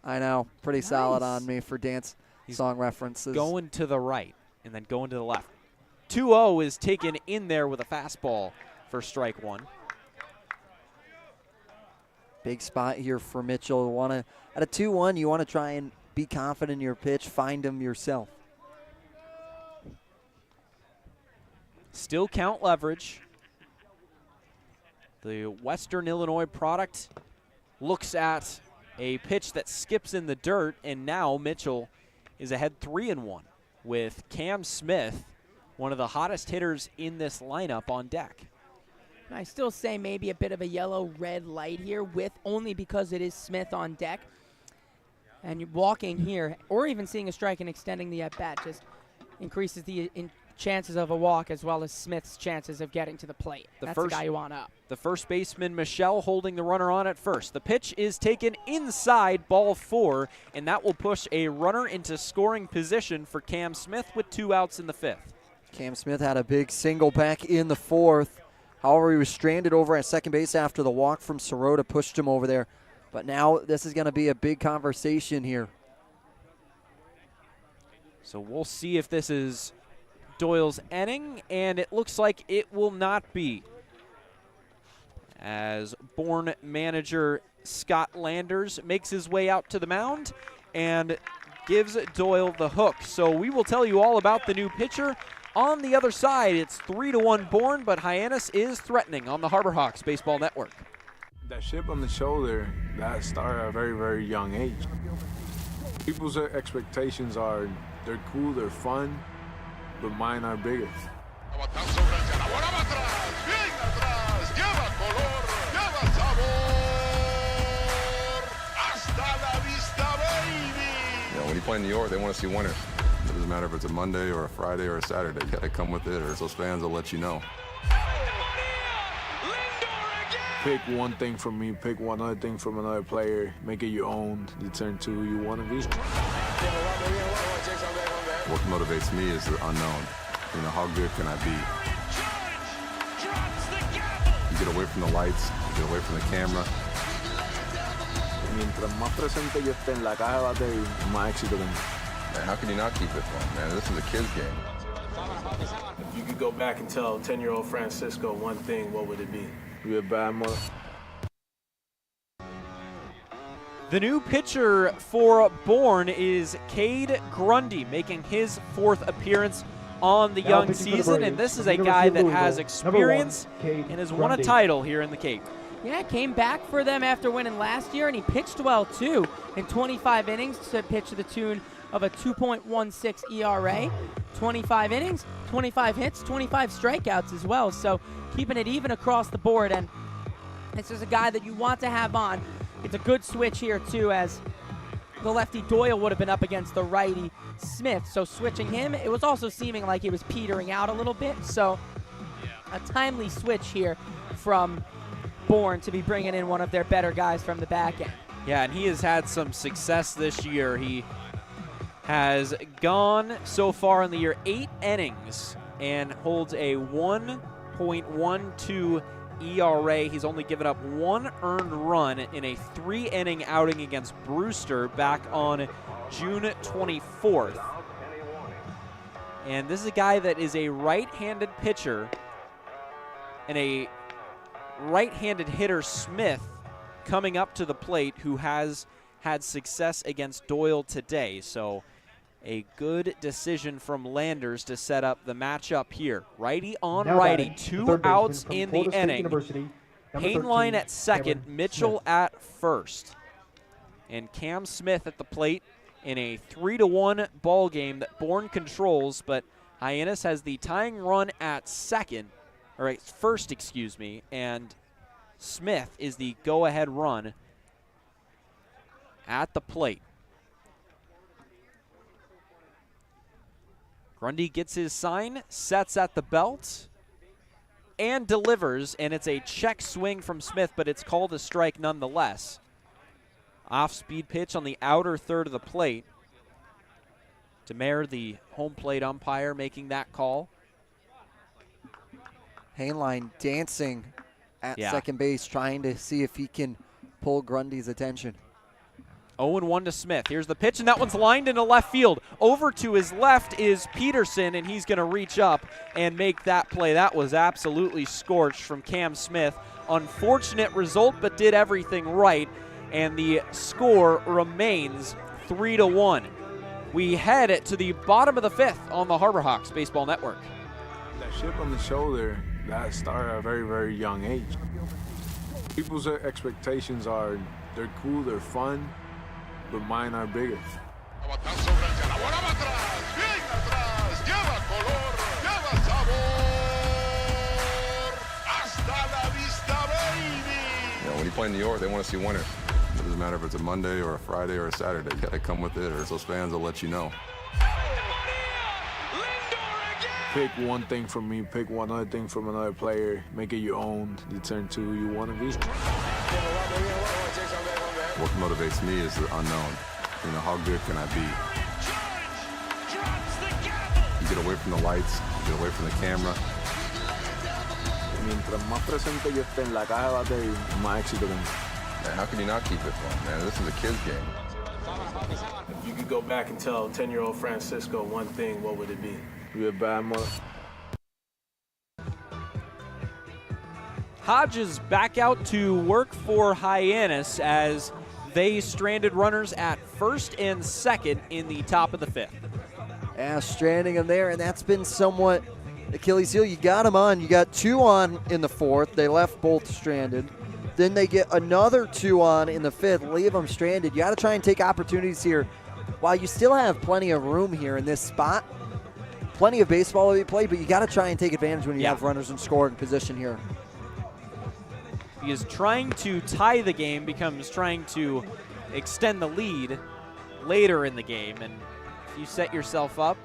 I know. Pretty solid on me for dance song references. Going to the right and then going to the left. 2-0 is taken in there with a fastball for strike 1. Big spot here for Mitchell. At a 2-1, you want to try and be confident in your pitch, find him yourself. Still count leverage. The Western Illinois product looks at a pitch that skips in the dirt, and now Mitchell is ahead 3-1 with Cam Smith one of the hottest hitters in this lineup on deck. I still say maybe a bit of a yellow-red light here only because it is Smith on deck. And you're walking here, or even seeing a strike and extending the at-bat just increases the chances of a walk as well as Smith's chances of getting to the plate. That's the guy you want up. The first baseman, Michelle, holding the runner on at first. The pitch is taken inside, ball 4, and that will push a runner into scoring position for Cam Smith with 2 outs in the 5th. Cam Smith had a big single back in the 4th. However, he was stranded over at second base after the walk from Sirota pushed him over there. But now this is going to be a big conversation here. So we'll see if this is Doyle's inning, and it looks like it will not be, as Bourne manager Scott Landers makes his way out to the mound and gives Doyle the hook. So we will tell you all about the new pitcher on the other side. It's 3-1 Bourne, but Hyannis is threatening on the Harbor Hawks Baseball Network. That chip on the shoulder, that started at a very, very young age. People's expectations are, they're cool, they're fun, but mine are bigger. When you play in New York, they want to see winners. It doesn't matter if it's a Monday or a Friday or a Saturday. You got to come with it, or those fans will let you know. Pick one thing from me, pick one other thing from another player, make it your own, you turn to who you want to be. What motivates me is the unknown. You know, how good can I be? You get away from the lights, you get away from the camera. Mientras más presente yo esté en la caja de batería, más éxito tengo. Man, how can you not keep it fun, man? This is a kid's game. If you could go back and tell 10-year-old Francisco one thing, what would it be? Be a bad mother. The new pitcher for Bourne is Cade Grundy, making his 4th appearance on the young season, and this is a guy that has experience and has won a title here in the Cape. Yeah, came back for them after winning last year, and he pitched well, too, in 25 innings to pitch to the tune of a 2.16 ERA. 25 innings, 25 hits, 25 strikeouts as well, so keeping it even across the board, and this is a guy that you want to have on. It's a good switch here, too, as the lefty Doyle would have been up against the righty Smith, so switching him, it was also seeming like he was petering out a little bit, so a timely switch here from Bourne to be bringing in one of their better guys from the back end. Yeah, and he has had some success this year. He has gone so far in the year 8 innings and holds a 1.12 ERA. He's only given up 1 earned run in a 3-inning outing against Brewster back on June 24th. And this is a guy that is a right-handed pitcher, and a right-handed hitter, Smith, coming up to the plate, who has had success against Doyle today. So a good decision from Landers to set up the matchup here. Righty on righty, 2 outs in the inning. Hainline at second, Mitchell at first. And Cam Smith at the plate in a 3-1 ball game that Bourne controls, but Hyannis has the tying run at first, excuse me, and Smith is the go-ahead run at the plate. Grundy gets his sign, sets at the belt, and delivers, and it's a check swing from Smith, but it's called a strike nonetheless. Off-speed pitch on the outer third of the plate. Demare, the home plate umpire, making that call. Hainline dancing at second base, trying to see if he can pull Grundy's attention. 0-1 to Smith. Here's the pitch, and that one's lined into left field. Over to his left is Peterson, and he's going to reach up and make that play. That was absolutely scorched from Cam Smith. Unfortunate result, but did everything right, and the score remains 3-1. We head to the bottom of the 5th on the Harbor Hawks Baseball Network. That chip on the shoulder, that started at a very, very young age. People's expectations are, they're cool, they're fun, but mine are bigger. you play in New York, they want to see winners. It doesn't matter if it's a Monday or a Friday or a Saturday. You got to come with it, or those fans will let you know. Pick one thing from me, pick one other thing from another player, make it your own, you turn to who you want to be. What motivates me is the unknown. You know, how good can I be? You get away from the lights, you get away from the camera. Mientras más presente yo esté en la caja de batería, más éxito tengo. Man, how can you not keep it fun, man? This is a kid's game. If you could go back and tell 10-year-old Francisco one thing, what would it be? You're a bad mother. Hodges back out to work for Hyannis as they stranded runners at first and second in the top of the fifth. Yeah, stranding them there, and that's been somewhat Achilles heel. You got them on. You got 2 on in the 4th. They left both stranded. Then they get another 2 on in the 5th, leave them stranded. You got to try and take opportunities here while you still have plenty of room here in this spot. Plenty of baseball to be played, but you got to try and take advantage when you have runners in scoring position here. Because trying to tie the game becomes trying to extend the lead later in the game. And if you set yourself up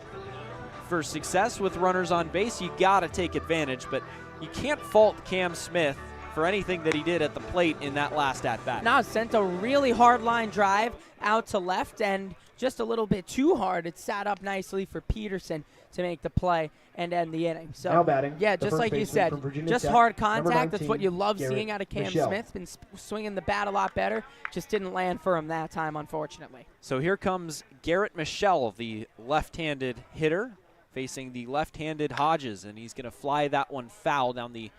for success with runners on base, you got to take advantage. But you can't fault Cam Smith for anything that he did at the plate in that last at-bat. Now sent a really hard line drive out to left, and just a little bit too hard. It sat up nicely for Peterson to make the play and end the inning. So, now batting, yeah, just like you said, just Tech, hard contact. 19, That's what you love seeing out of Cam Michelle. Smith. Been swinging the bat a lot better. Just didn't land for him that time, unfortunately. So here comes Garrett Michelle, the left-handed hitter, facing the left-handed Hodges, and he's going to fly that one foul down the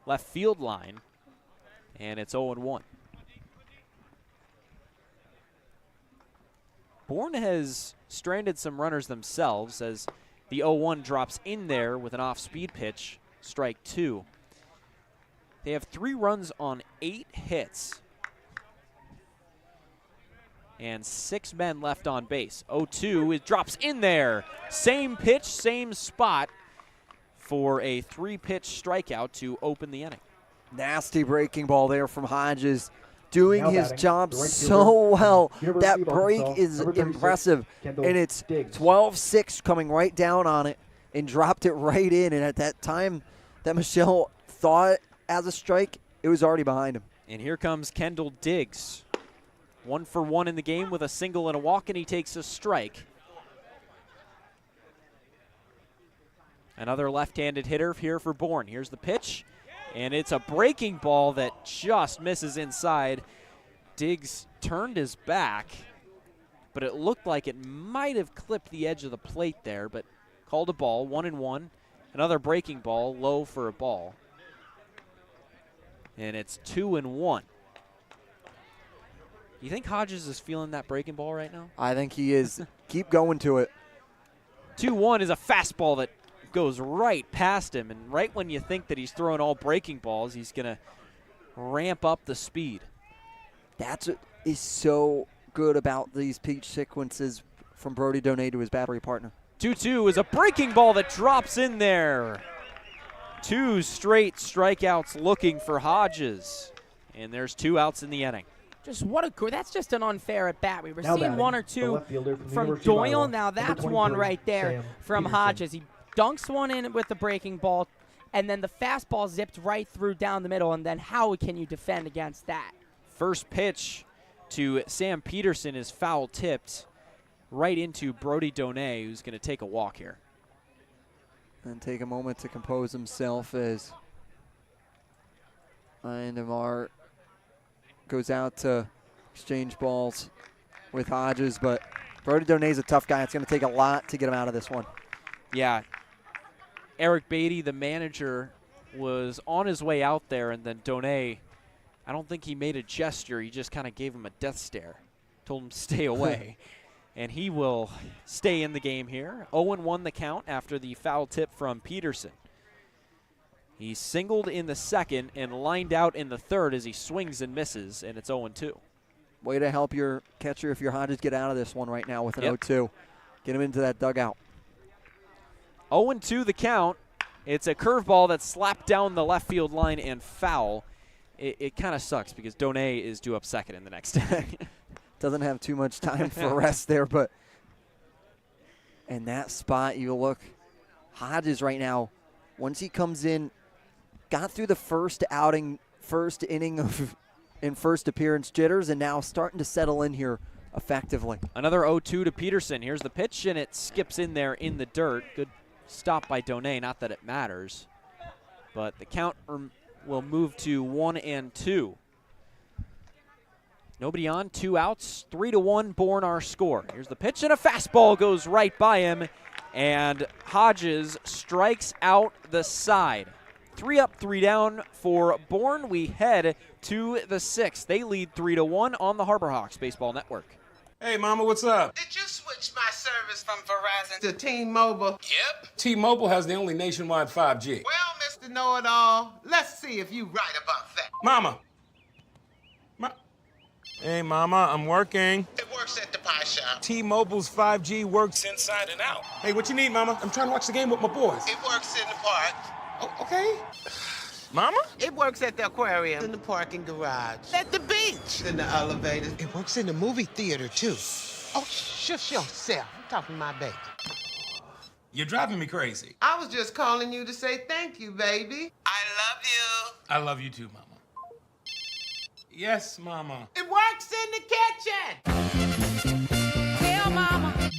left field line, and it's 0-1. Bourne has stranded some runners themselves as the 0-1 drops in there with an off-speed pitch, strike 2. They have 3 runs on 8 hits and 6 men left on base. 0-2, it drops in there. Same pitch, same spot for a 3-pitch strikeout to open the inning. Nasty breaking ball there from Hodges, doing Now his batting, job the right so well. University That of break Arkansas, is number 36, impressive, Kendall and it's Diggs. 12-6 coming right down on it and dropped it right in. And at that time that Michelle thought as a strike, it was already behind him. And here comes Kendall Diggs. 1 for 1 in the game with a single and a walk, and he takes a strike. Another left-handed hitter here for Bourne. Here's the pitch, and it's a breaking ball that just misses inside. Diggs turned his back, but it looked like it might have clipped the edge of the plate there, but called a ball, 1-1. Another breaking ball, low for a ball. And it's 2-1. You think Hodges is feeling that breaking ball right now? I think he is. Keep going to it. 2-1 is a fastball that goes right past him, and right when you think that he's throwing all breaking balls, he's going to ramp up the speed. That's what is so good about these pitch sequences from Brody Donay to his battery partner. 2-2 is a breaking ball that drops in there. 2 straight strikeouts looking for Hodges, and there's 2 outs in the inning. Just what a that's just an unfair at bat. We were Now seeing batting, 1 or the 2 left fielder from from University of Doyle. Iowa, Now number that's one 23, right there Sam from Peterson. Hodges. He dunks one in with the breaking ball, and then the fastball zipped right through down the middle, and then how can you defend against that? First pitch to Sam Peterson is foul tipped right into Brody Donay, who's going to take a walk here. And take a moment to compose himself as Indemar goes out to exchange balls with Hodges, but Brody Donay's a tough guy. It's going to take a lot to get him out of this one. Yeah. Eric Beatty, the manager, was on his way out there, and then Donay, I don't think he made a gesture. He just kind of gave him a death stare, told him to stay away. And he will stay in the game here. 0-1 the count after the foul tip from Peterson. He singled in the second and lined out in the third as he swings and misses, and it's 0-2. Way to help your catcher if your Hodges get out of this one right now with an Yep. 0-2. Get him into that dugout. 0-2 the count. It's a curveball that's slapped down the left field line and foul. it kind of sucks because Donay is due up second in the next inning. Doesn't have too much time for rest there, but in that spot, you look, Hodges right now, once he comes in, got through the first inning in first appearance jitters, and now starting to settle in here effectively. Another 0-2 to Peterson. Here's the pitch, and it skips in there in the dirt. Good stop by Donay, not that it matters. But the count will move to 1-2. Nobody on, 2 outs, 3-1, Bourne our score. Here's the pitch, and a fastball goes right by him, and Hodges strikes out the side. 3 up, 3 down for Bourne. We head to the 6th. They lead 3-1 on the Harbor Hawks Baseball Network. Hey, Mama, what's up? Did you switch my service from Verizon to T-Mobile? Yep. T-Mobile has the only nationwide 5G. Well, Mr. Know-It-All, let's see if you right about that. Mama. Hey, Mama, I'm working. It works at the pie shop. T-Mobile's 5G works inside and out. Hey, what you need, Mama? I'm trying to watch the game with my boys. It works in the park. Oh, okay. Mama? It works at the aquarium, in the parking garage, at the beach, in the elevator. It works in the movie theater, too. Oh, shush yourself. I'm talking to my baby. You're driving me crazy. I was just calling you to say thank you, baby. I love you. I love you too, Mama. Yes, Mama. It works in the kitchen. Tell Mama.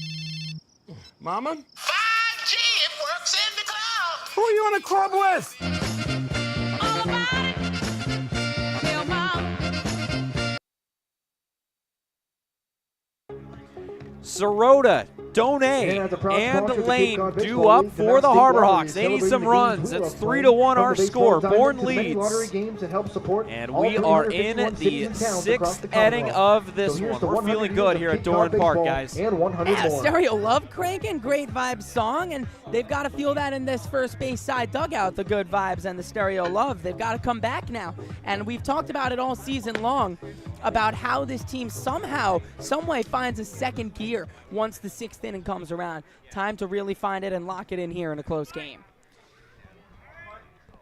Mama? 5G, it works in the club. Who are you in a club with? All about it. Tell Mama. Sirota, Donay, and Lane due up for the Harbor Hawks. They need some runs. It's 3-1 our score. Bourne leads. And we are in the 6th inning of this one. We're feeling good here at Doran Park, guys. Yeah, Stereo Love cranking, great vibes song, and they've got to feel that in this first base side dugout, the good vibes and the Stereo Love. They've got to come back now. And we've talked about it all season long, about how this team somehow, someway finds a second gear once the 6th inning comes around. Time to really find it and lock it in here in a close game.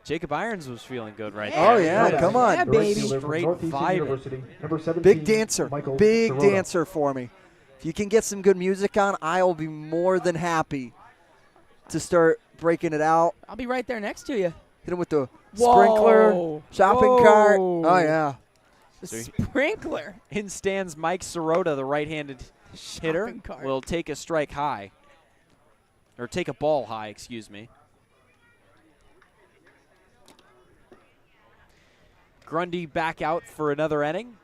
Jacob Irons was feeling good right there. there. Oh, yeah, come on. Yeah, baby. Straight vibing. Big dancer. Big dancer for me. If you can get some good music on, I will be more than happy to start breaking it out. I'll be right there next to you. Hit him with the sprinkler, shopping cart. Oh, yeah. The sprinkler. In stands Mike Sirota, the right-handed hitter, will take a strike high. Or take a ball high, excuse me. Grundy back out for another inning.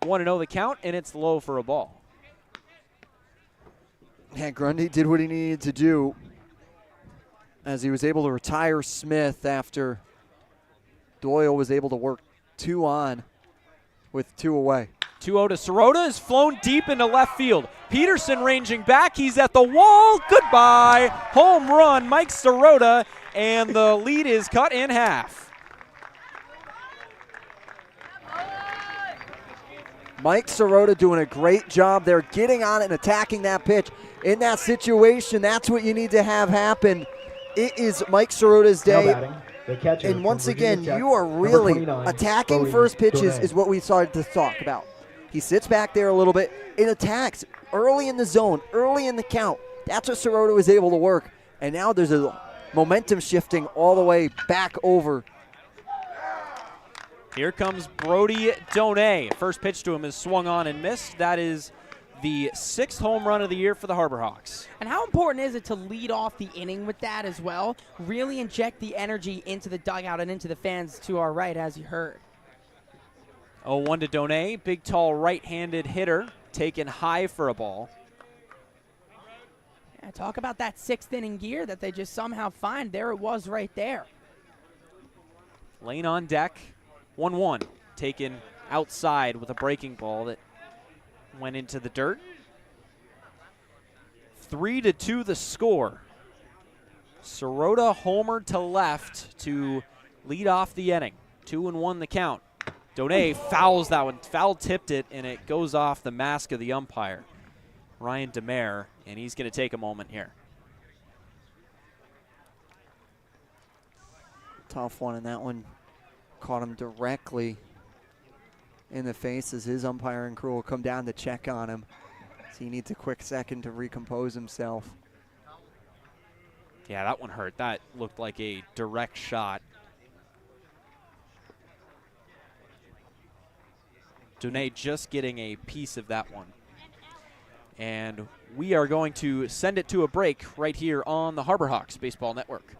1-0 the count, and it's low for a ball. Yeah, Grundy did what he needed to do as he was able to retire Smith after Doyle was able to work 2 on with 2 away. 2-0 to Sirota is flown deep into left field. Peterson ranging back. He's at the wall. Goodbye. Home run, Mike Sirota, and the lead is cut in half. Mike Sirota doing a great job there, getting on it and attacking that pitch. In that situation, that's what you need to have happen. It is Mike Sirota's day. And once again, you are really attacking first pitches is what we started to talk about. He sits back there a little bit and attacks early in the zone, early in the count. That's what Sirota was able to work. And now there's a momentum shifting all the way back over. Here comes Brody Donay. First pitch to him is swung on and missed. That is the 6th home run of the year for the Harbor Hawks. And how important is it to lead off the inning with that as well? Really inject the energy into the dugout and into the fans to our right, as you heard. 0-1 to Donay. Big, tall, right-handed hitter taken high for a ball. Yeah, talk about that 6th inning gear that they just somehow find. There it was right there. Lane on deck. 1-1. Taken outside with a breaking ball that went into the dirt. 3-2 the score. Sirota homered to left to lead off the inning. 2-1 the count. Donay fouls that one, foul-tipped it, and it goes off the mask of the umpire, Ryan DeMare, and he's going to take a moment here. Tough one in that one. caught him directly in the face as his umpiring crew will come down to check on him. So he needs a quick second to recompose himself. Yeah, that one hurt. That looked like a direct shot. Dune just getting a piece of that one. And we are going to send it to a break right here on the Harbor Hawks Baseball Network.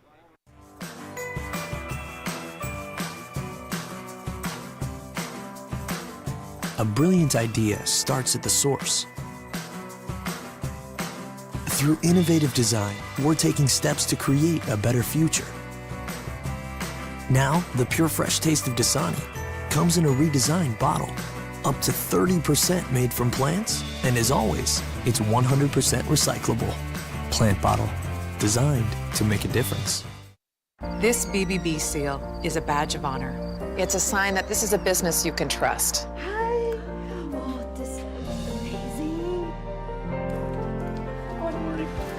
A brilliant idea starts at the source. Through innovative design, we're taking steps to create a better future. Now, the pure fresh taste of Dasani comes in a redesigned bottle, up to 30% made from plants, and as always, it's 100% recyclable. Plant bottle, designed to make a difference. This BBB seal is a badge of honor. It's a sign that this is a business you can trust.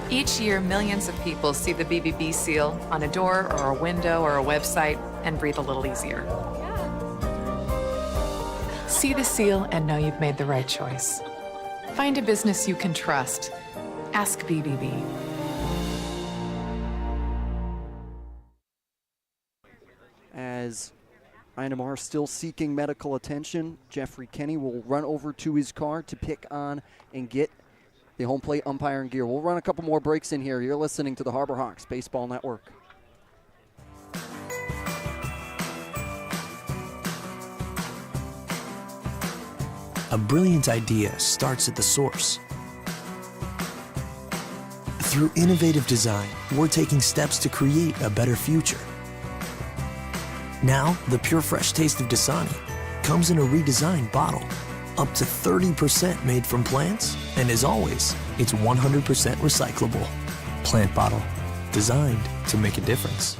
Each year, millions of people see the BBB seal on a door or a window or a website and breathe a little easier. See the seal and know you've made the right choice. Find a business you can trust. Ask BBB. As Hyannis still seeking medical attention, Jeffrey Kenny will run over to his car to pick on and get the home plate umpiring gear. We'll run a couple more breaks in here. You're listening to the Harbor Hawks Baseball Network. A brilliant idea starts at the source. Through innovative design, we're taking steps to create a better future. Now, the pure fresh taste of Dasani comes in a redesigned bottle, up to 30% made from plants, and as always, it's 100% recyclable. Plant bottle, designed to make a difference.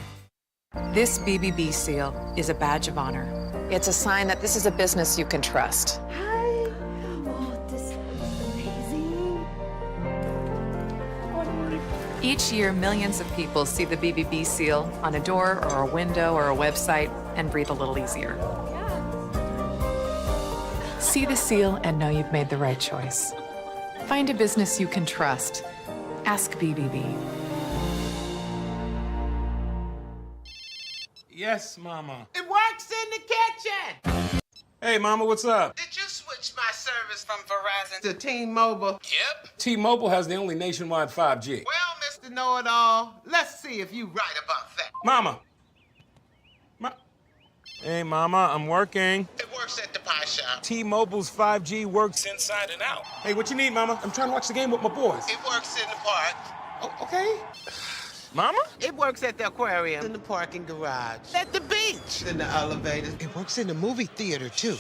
This BBB seal is a badge of honor. It's a sign that this is a business you can trust. Each year, millions of people see the BBB seal on a door or a window or a website and breathe a little easier. See the seal and know you've made the right choice. Find a business you can trust. Ask BBB. Yes, Mama. It works in the kitchen. Hey, Mama, what's up? Did you switch my service from Verizon to T-Mobile? Yep. T-Mobile has the only nationwide 5G. Well, Mr. Know-It-All, let's see if you right about that. Mama. Hey, Mama, I'm working. It works at the pie shop. T-Mobile's 5G works inside and out. Hey, what you need, Mama? I'm trying to watch the game with my boys. It works in the park. Oh, okay. Mama? It works at the aquarium, in the parking garage, at the beach, in the elevators. It works in the movie theater, too.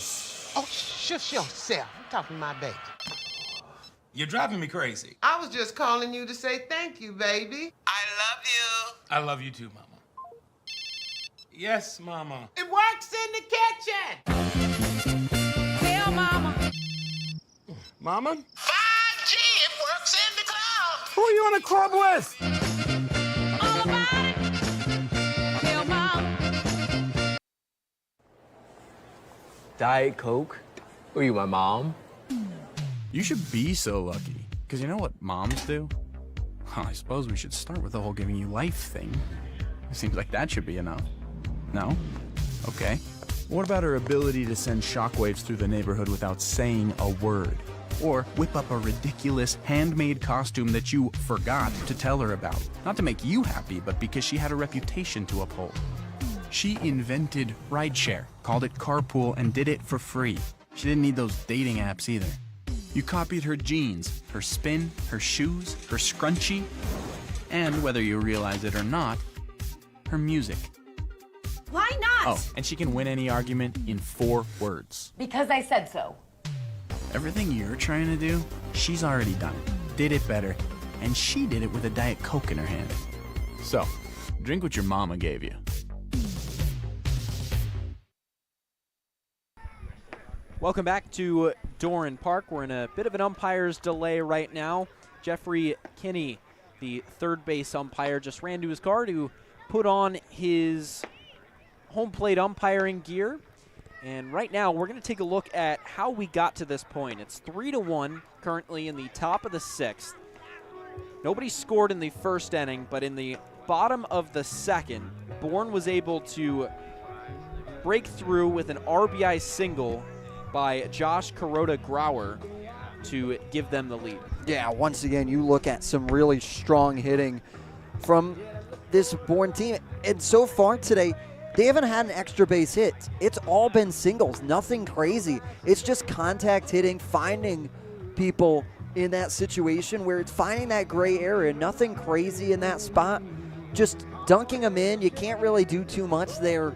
Oh, shush yourself. I'm talking to my baby. You're driving me crazy. I was just calling you to say thank you, baby. I love you. I love you too, Mama. Yes, Mama. It works in the kitchen. Tell Mama. Mama? 5G, it works in the club. Who are you in a club with? All about it. Tell Mama. Diet Coke? Who are you, my mom? You should be so lucky. Because you know what moms do? Well, I suppose we should start with the whole giving you life thing. It seems like that should be enough. No? Okay. What about her ability to send shockwaves through the neighborhood without saying a word? Or whip up a ridiculous handmade costume that you forgot to tell her about? Not to make you happy, but because she had a reputation to uphold. She invented rideshare, called it carpool, and did it for free. She didn't need those dating apps either. You copied her jeans, her spin, her shoes, her scrunchie, and whether you realize it or not, her music. Why not? Oh, and she can win any argument in 4 words. Because I said so. Everything you're trying to do, she's already done. Did it better, and she did it with a Diet Coke in her hand. So, drink what your mama gave you. Welcome back to Bourne Park. We're in a bit of an umpire's delay right now. Jeffrey Kinney, the third base umpire, just ran to his car to put on his home plate umpiring gear. And right now, we're going to take a look at how we got to this point. It's 3-1 currently in the top of the 6th. Nobody scored in the first inning, but in the bottom of the second, Bourne was able to break through with an RBI single by Josh Kuroda-Grauer to give them the lead. Yeah, once again, you look at some really strong hitting from this Bourne team. And so far today, they haven't had an extra base hit. It's all been singles, nothing crazy. It's just contact hitting, finding people in that situation where it's finding that gray area, nothing crazy in that spot. Just dunking them in. You can't really do too much there.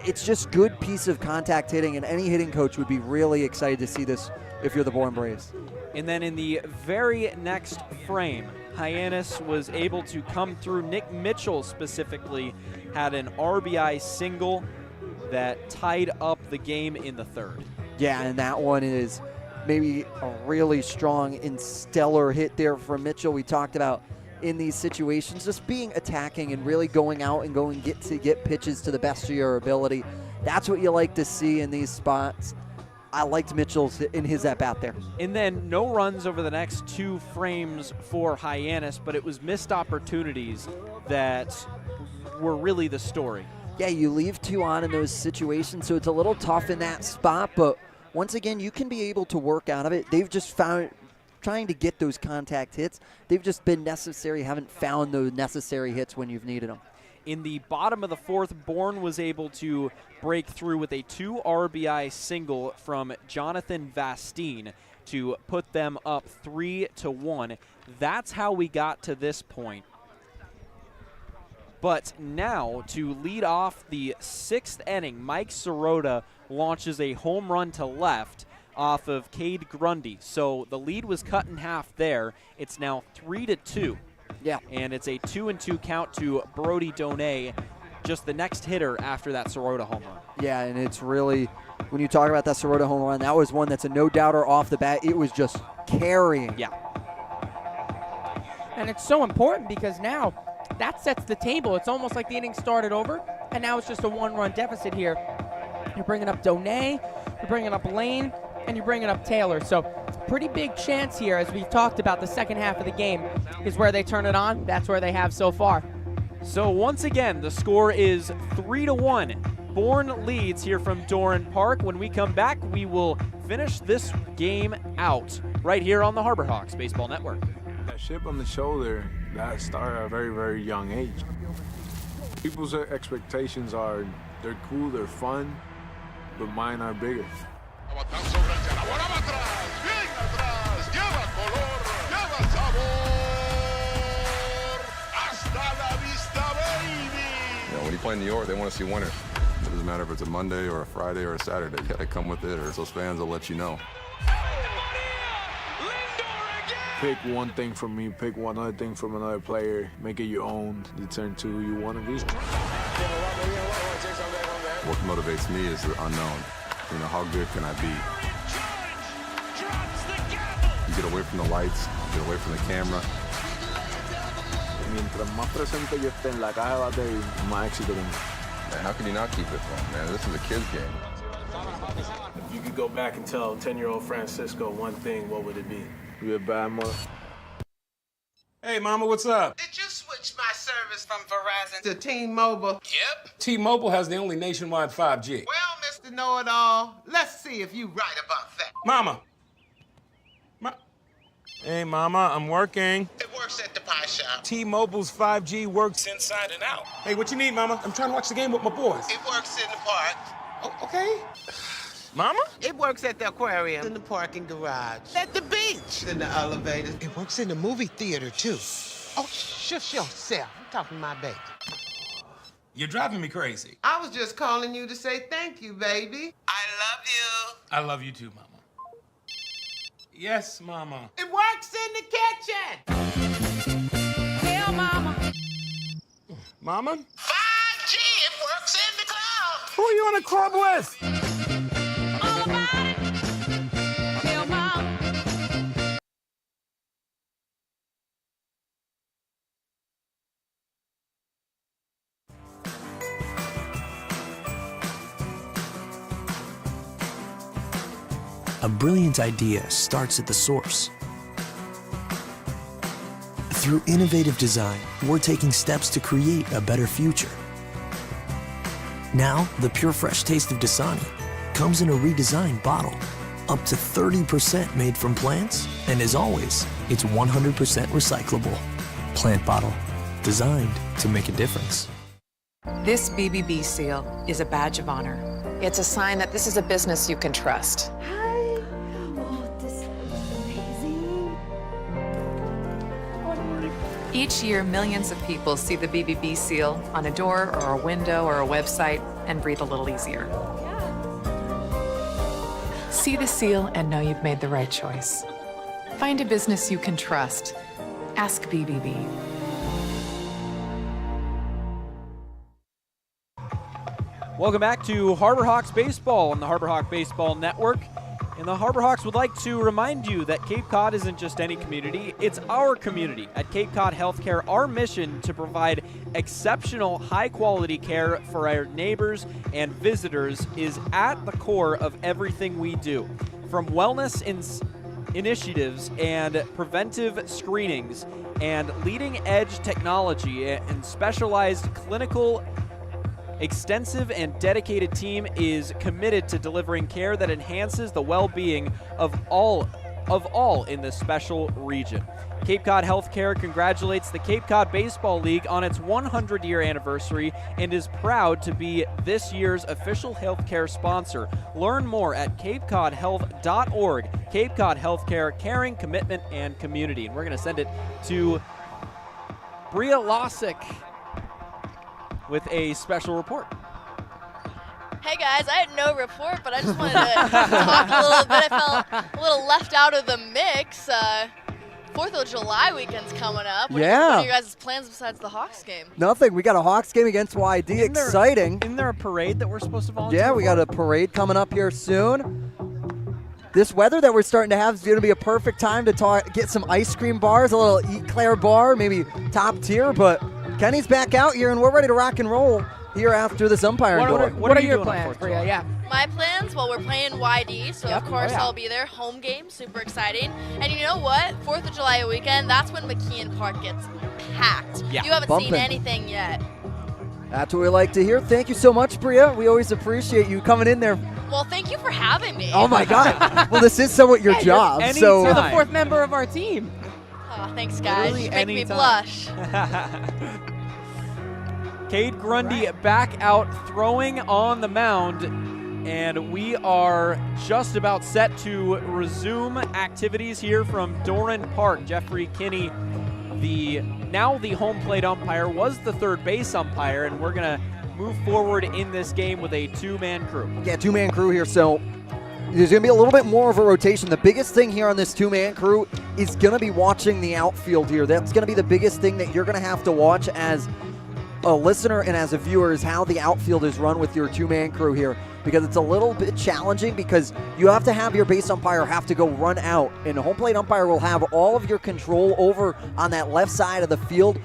It's just good piece of contact hitting, and any hitting coach would be really excited to see this if you're the Bourne Braves. And then in the very next frame, Hyannis was able to come through. Nick Mitchell specifically had an RBI single that tied up the game in the third. Yeah, and that one is maybe a really strong and stellar hit there from Mitchell. We talked about in these situations just being attacking and really going out and get pitches to the best of your ability. That's what you like to see in these spots. I liked Mitchell's in his at-bat there. And then no runs over the next 2 frames for Hyannis, but it was missed opportunities that were really the story. Yeah, you leave 2 on in those situations, so it's a little tough in that spot, but once again, you can be able to work out of it. They've just found, trying to get those contact hits, they've just been necessary, haven't found those necessary hits when you've needed them. In the bottom of the 4th, Bourne was able to break through with a 2 RBI single from Jonathan Vastine to put them up 3-1. That's how we got to this point. But now, to lead off the 6th inning, Mike Sirota launches a home run to left off of Cade Grundy. So the lead was cut in half there. It's now 3-2. Yeah. And it's a 2-2 count to Brody Donay, just the next hitter after that Sirota home run. Yeah, and it's really, when you talk about that Sirota home run, that was one that's a no-doubter off the bat. It was just carrying. Yeah. And it's so important because now that sets the table. It's almost like the inning started over, and now it's just a 1-run deficit here. You're bringing up Donay, you're bringing up Lane, and you're bringing up Taylor. So pretty big chance here, as we've talked about, the second half of the game is where they turn it on. That's where they have so far. So once again, the score is 3-1. Bourne leads here from Doran Park. When we come back, we will finish this game out right here on the Harbor Hawks Baseball Network. That chip on the shoulder, that started at a very, very young age. People's expectations are, they're cool, they're fun, but mine are bigger. When you play in New York, they want to see winners. It doesn't matter if it's a Monday or a Friday or a Saturday. You got to come with it, or those fans will let you know. Pick one thing from me, pick one other thing from another player, make it your own, you turn to who you want to be. What motivates me is the unknown. You know, how good can I be? You get away from the lights, get away from the camera. Mientras más presente yo esté en la caja de batería, más éxito tengo. Man, how can you not keep it fun, man? This is a kid's game. If you could go back and tell 10-year-old Francisco one thing, what would it be? You're a bad mother. Hey, Mama, what's up? Did you switch my service from Verizon to T-Mobile? Yep. T-Mobile has the only nationwide 5G. Well, Mr. Know-It-All, let's see if you're right about that. Mama. Hey, Mama, I'm working. It works at the pie shop. T-Mobile's 5G works inside and out. Hey, what you need, Mama? I'm trying to watch the game with my boys. It works in the park. Oh, okay. Mama? It works at the aquarium, in the parking garage, at the beach, in the elevators. It works in the movie theater, too. Oh, shush yourself. I'm talking to my baby. You're driving me crazy. I was just calling you to say thank you, baby. I love you. I love you too, Mama. Yes, Mama. It works in the kitchen. Hell, Mama. Mama? 5G, it works in the club. Who are you in a club with? All about it. Hell, Mama. A brilliant idea starts at the source. Through innovative design, we're taking steps to create a better future. Now, the pure fresh taste of Dasani comes in a redesigned bottle, up to 30% made from plants, and as always, it's 100% recyclable. Plant bottle, designed to make a difference. This BBB seal is a badge of honor. It's a sign that this is a business you can trust. Each year, millions of people see the BBB seal on a door or a window or a website and breathe a little easier. See the seal and know you've made the right choice. Find a business you can trust. Ask BBB. Welcome back to Harbor Hawks Baseball on the Harbor Hawk Baseball Network. And the Harbor Hawks would like to remind you that Cape Cod isn't just any community, it's our community. At Cape Cod Healthcare, our mission to provide exceptional, high-quality care for our neighbors and visitors is at the core of everything we do. From wellness initiatives and preventive screenings and leading-edge technology and specialized clinical extensive and dedicated team is committed to delivering care that enhances the well-being of all in this special region. Cape Cod Healthcare congratulates the Cape Cod Baseball League on its 100-year anniversary and is proud to be this year's official healthcare sponsor. Learn more at capecodhealth.org. Cape Cod Healthcare, caring, commitment, and community. And we're going to send it to Bria Losick with a special report. Hey guys, I had no report, but I just wanted to talk a little bit. I felt a little left out of the mix. 4th of July weekend's coming up. What are your guys' plans besides the Hawks game? Nothing. We got a Hawks game against YD. Exciting. Isn't there a parade that we're supposed to volunteer Yeah, we got a parade coming up here soon. This weather that we're starting to have is going to be a perfect time to get some ice cream bars, a little Eclair bar, maybe top tier, but Kenny's back out here, and we're ready to rock and roll here after this umpiring duel. What are your plans, Bria? Yeah. My plans? Well, we're playing YD, so of course I'll be there. Home game, super exciting. And you know what? 4th of July weekend, that's when McKeon Park gets packed. Yeah. You haven't Bumping. seen anything yet. That's what we like to hear. Thank you so much, Bria. We always appreciate you coming in there. Well, thank you for having me. Oh, my God. Well, this is somewhat your job. So You're the fourth member of our team. Oh, thanks, guys. Literally You make me anytime. blush. Cade Grundy back out throwing on the mound, and we are just about set to resume activities here from Doran Park. Jeffrey Kinney, now the home plate umpire, was the third base umpire, and we're going to move forward in this game with a two-man crew. Yeah, two-man crew here, so there's going to be a little bit more of a rotation. The biggest thing here on this two-man crew is going to be watching the outfield here. That's going to be the biggest thing that you're going to have to watch as a listener and as a viewer, is how the outfield is run with your two-man crew here, because it's a little bit challenging because you have to have your base umpire have to go run out, and the home plate umpire will have all of your control over on that left side of the field.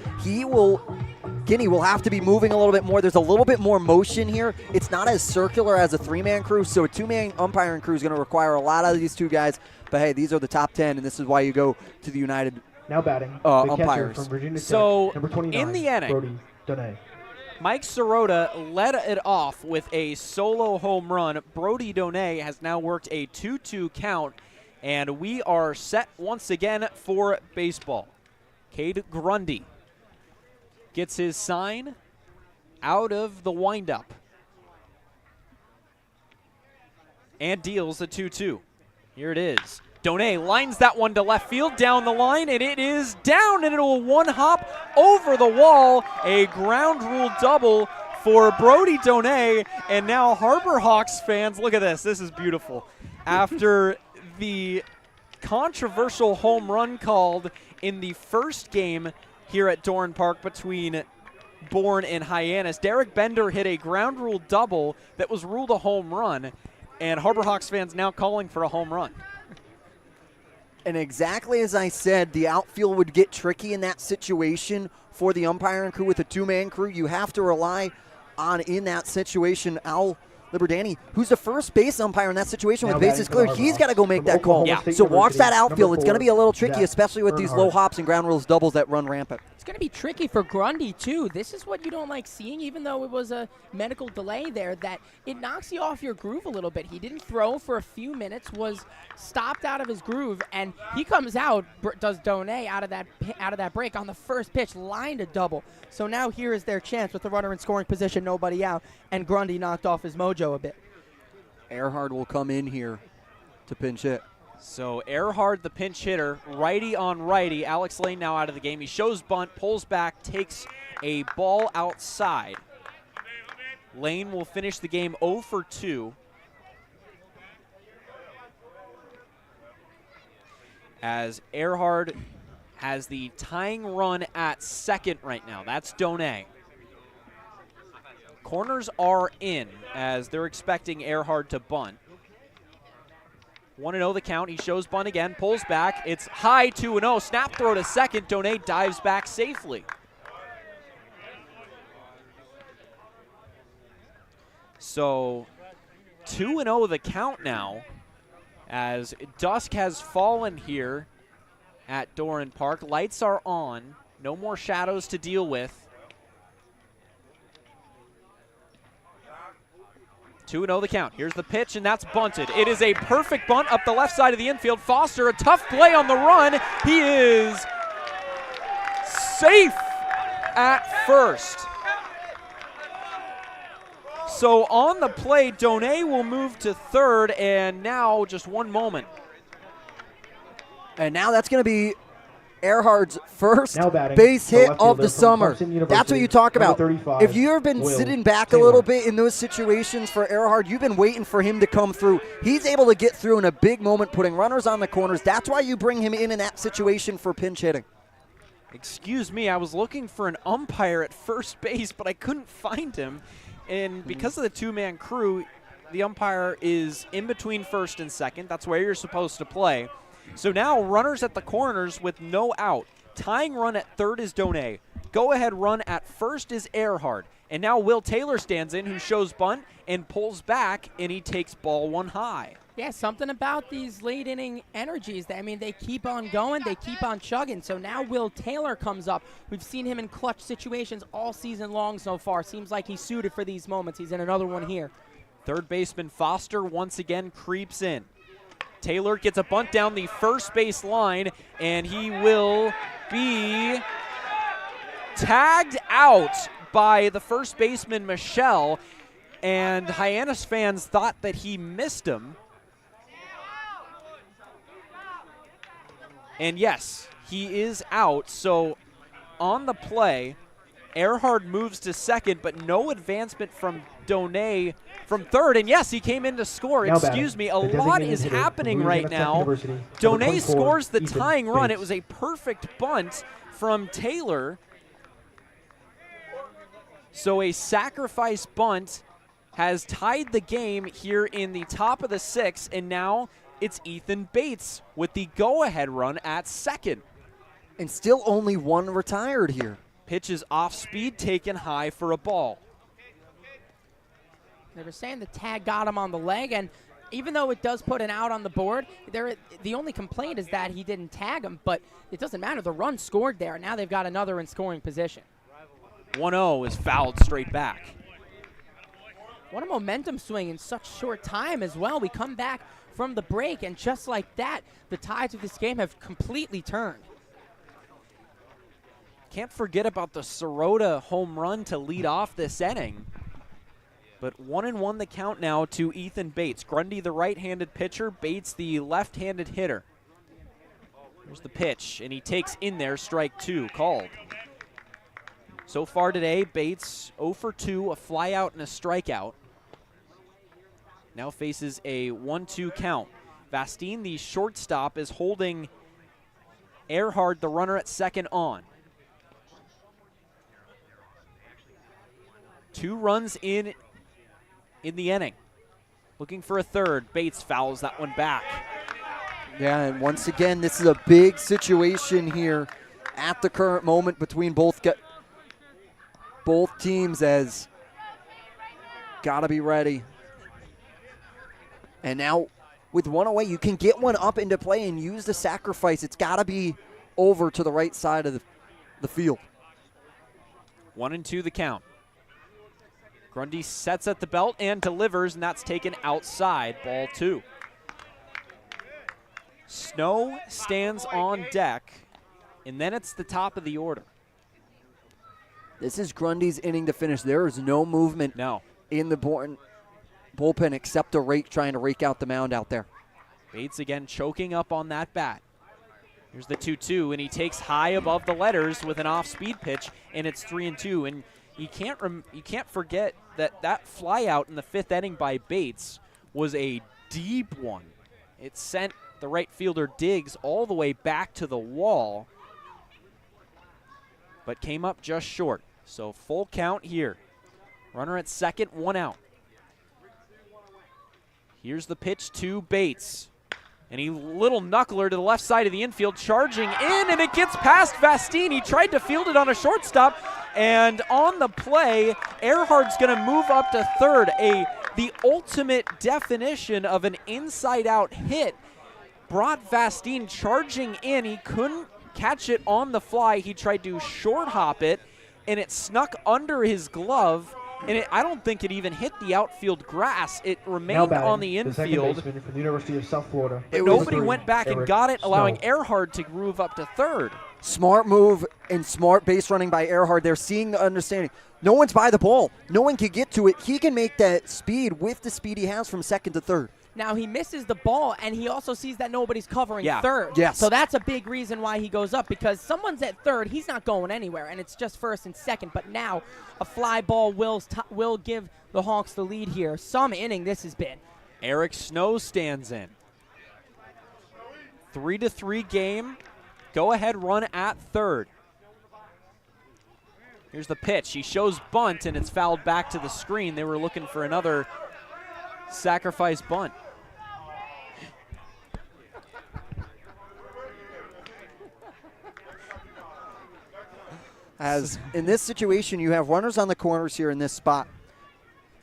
Kinney will have to be moving a little bit more. There's a little bit more motion here. It's not as circular as a three-man crew, so a two-man umpiring crew is going to require a lot out of these two guys. But hey, these are the top 10, and this is why you go to the United now batting the catcher umpires. from Virginia Tech, So, number 29, in the inning, Brody Donay. Mike Sirota led it off with a solo home run. Brody Donay has now worked a 2-2 count, and we are set once again for baseball. Cade Grundy gets his sign out of the windup and deals a 2-2. Here it is. Donay lines that one to left field down the line, and it is down, and it'll one hop over the wall. A ground rule double for Brody Donay, and now Harbor Hawks fans, look at this. This is beautiful. After the controversial home run called in the first game here at Doran Park between Bourne and Hyannis, Derek Bender hit a ground rule double that was ruled a home run, and Harbor Hawks fans now calling for a home run. And exactly as I said, the outfield would get tricky in that situation for the umpiring crew with a two-man crew. You have to rely on, in that situation, Al Liberdani, who's the first base umpire in that situation Now with bases batting for the cleared, he's Harbor got to go Hawks make from that call. Oklahoma State So watch that University, outfield. It's going to be a little tricky, Zach especially with these low Earnhardt. hops and ground rules doubles that run rampant. It's going to be tricky for Grundy, too. This is what you don't like seeing, even though it was a medical delay there, that it knocks you off your groove a little bit. He didn't throw for a few minutes, was stopped out of his groove, and he comes out, does Donay out of that break on the first pitch, lined a double. So now here is their chance with the runner in scoring position, nobody out, and Grundy knocked off his mojo a bit. Earhart will come in here to pinch hit. So Earhart, the pinch hitter, righty on righty. Alex Lane now out of the game. He shows bunt, pulls back, takes a ball outside. Lane will finish the game 0 for 2. As Earhart has the tying run at second right now. That's Donay. Corners are in as they're expecting Earhart to bunt. 1-0 the count. He shows bunt again, pulls back. It's high, 2-0. Snap throw to second. Donay dives back safely. So 2-0 the count now as dusk has fallen here at Doran Park. Lights are on. No more shadows to deal with. 2-0 the count. Here's the pitch, and that's bunted. It is a perfect bunt up the left side of the infield. Foster, a tough play on the run. He is safe at first. So on the play, Donay will move to third, and now just one moment. And now that's going to be Earhart's first Now batting, base the hit left of fielder the from summer. Clemson University, That's what you talk about. number 35, If you've been Will sitting back Taylor. a little bit in those situations for Earhart, you've been waiting for him to come through. He's able to get through in a big moment, putting runners on the corners. That's why you bring him in that situation for pinch hitting. Excuse me, I was looking for an umpire at first base, but I couldn't find him. And because of the two-man crew, the umpire is in between first and second. That's where you're supposed to play. So now runners at the corners with no out. Tying run at third is Donay. Go-ahead run at first is Earhart. And now Will Taylor stands in, who shows bunt and pulls back, and he takes ball one high. Yeah, something about these late inning energies. I mean, they keep on going, they keep on chugging. So now Will Taylor comes up. We've seen him in clutch situations all season long so far. Seems like he's suited for these moments. He's in another one here. Third baseman Foster once again creeps in. Taylor gets a bunt down the first base line, and he will be tagged out by the first baseman, Michelle, and Hyannis fans thought that he missed him. And yes, he is out, so on the play, Earhart moves to second, but no advancement from Donay from third. And yes, he came in to score. Now Excuse me, a lot is happening right now. Donay scores the tying run. It was a perfect bunt from Taylor. So a sacrifice bunt has tied the game here in the top of the sixth, and now it's Ethan Bates with the go-ahead run at second. And still only one retired here. Pitch is off speed, taken high for a ball. They were saying the tag got him on the leg, and even though it does put an out on the board, the only complaint is that he didn't tag him, but it doesn't matter. The run scored there. Now they've got another in scoring position. 1-0 is fouled straight back. What a momentum swing in such short time as well. We come back from the break, and just like that, the tides of this game have completely turned. Can't forget about the Sirota home run to lead off this inning. But 1-1 the count now to Ethan Bates. Grundy the right-handed pitcher, Bates the left-handed hitter. Here's the pitch, and he takes in there, strike two, called. So far today, Bates 0 for 2, a fly out and a strikeout. Now faces a 1-2 count. Vastine, the shortstop, is holding Earhart, the runner at second, on. 2 runs in the inning. Looking for a third. Bates fouls that one back. Yeah, and once again, this is a big situation here at the current moment between both teams, as gotta be ready And now with one away, you can get one up into play and use the sacrifice. It's got to be over to the right side of the field. 1-2 the count. Grundy sets at the belt and delivers, and that's taken outside, ball 2. Snow stands on deck, and then it's the top of the order. This is Grundy's inning to finish. There is no movement in the Bourne bullpen except trying to rake out the mound out there. Bates again choking up on that bat. Here's the 2-2, and he takes high above the letters with an off-speed pitch, and it's 3-2. And you can't forget that fly out in the 5th inning by Bates was a deep one. It sent the right fielder Diggs all the way back to the wall, but came up just short. So full count here. Runner at second, 1 out. Here's the pitch to Bates. And he little knuckler to the left side of the infield, charging in, and it gets past Vastine. He tried to field it on a shortstop, and on the play, Earhart's going to move up to third. The ultimate definition of an inside-out hit brought Vastine charging in. He couldn't catch it on the fly. He tried to short hop it, and it snuck under his glove. And I don't think it even hit the outfield grass. It remained on the infield. Second baseman for the University of South Florida. But nobody went back and got it, allowing Earhart to move up to third. Smart move and smart base running by Earhart. They're seeing the understanding. No one's by the ball. No one can get to it. He can make that speed with the speed he has from second to third. Now he misses the ball, and he also sees that nobody's covering third. Yes. So that's a big reason why he goes up, because someone's at third. He's not going anywhere, and it's just first and second. But now a fly ball will give the Hawks the lead here. Some inning this has been. Eric Snow stands in. 3-3 game. Go-ahead run at third. Here's the pitch. He shows bunt, and it's fouled back to the screen. They were looking for another sacrifice bunt. As in this situation, you have runners on the corners here in this spot.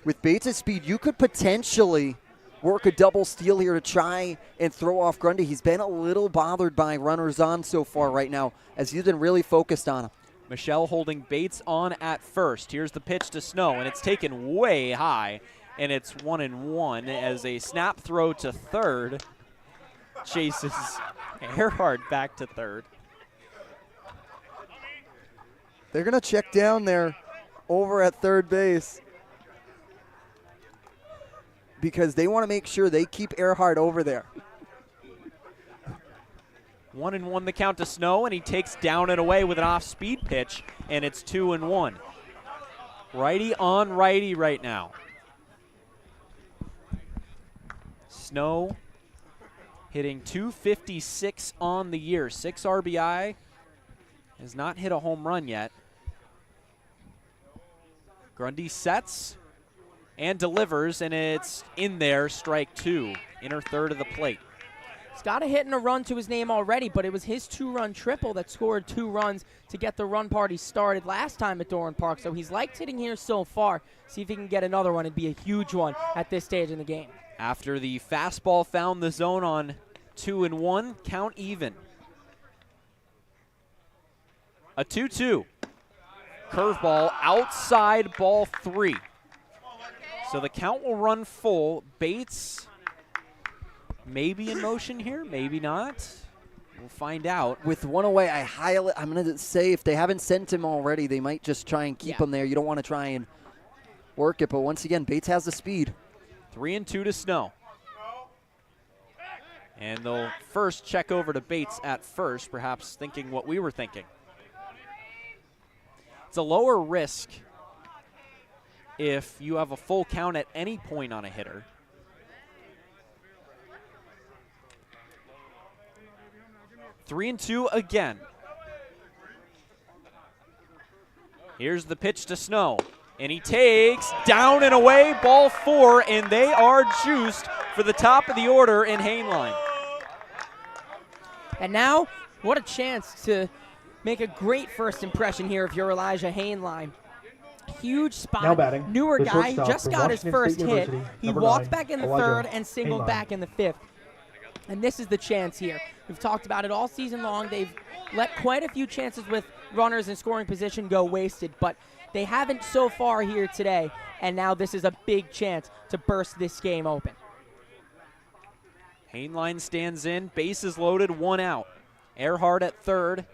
With Bates' speed, you could potentially work a double steal here to try and throw off Grundy. He's been a little bothered by runners on so far right now, as he's been really focused on him. Michelle holding Bates on at first. Here's the pitch to Snow, and it's taken way high, and it's 1-1 as a snap throw to third chases Earhart back to third. They're going to check down there over at third base because they want to make sure they keep Earhart over there. 1-1 the count to Snow, and he takes down and away with an off-speed pitch, and it's 2-1. Righty on righty right now. Snow hitting .256 on the year. 6 RBI. Has not hit a home run yet. Grundy sets and delivers, and it's in there, strike 2, inner third of the plate. He's got a hit and a run to his name already, but it was his 2-run triple that scored 2 runs to get the run party started last time at Doran Park. So he's liked hitting here so far. See if he can get another one. It'd be a huge one at this stage in the game. After the fastball found the zone on 2-1, count even. A 2-2. Curveball outside, ball 3. So the count will run full. Bates maybe in motion here, maybe not. We'll find out. With one away, I'm going to say if they haven't sent him already, they might just try and keep him there. You don't want to try and work it, but once again, Bates has the speed. 3-2 to Snow. And they'll first check over to Bates at first, perhaps thinking what we were thinking. It's a lower risk if you have a full count at any point on a hitter. 3-2 again. Here's the pitch to Snow, and he takes down and away, ball 4, and they are juiced for the top of the order in Hainline. And now, what a chance to make a great first impression here if you're Elijah Hainline. huge spot. Now batting, Newer the guy, shortstop just for got his Washington first State hit. University, He number walked 9, back in the Elijah third and singled Heinlein. back in the fifth. And this is the chance here. We've talked about it all season long. They've let quite a few chances with runners in scoring position go wasted, but they haven't so far here today. And now this is a big chance to burst this game open. Heinlein stands in, bases loaded, 1 out. Earhart at third.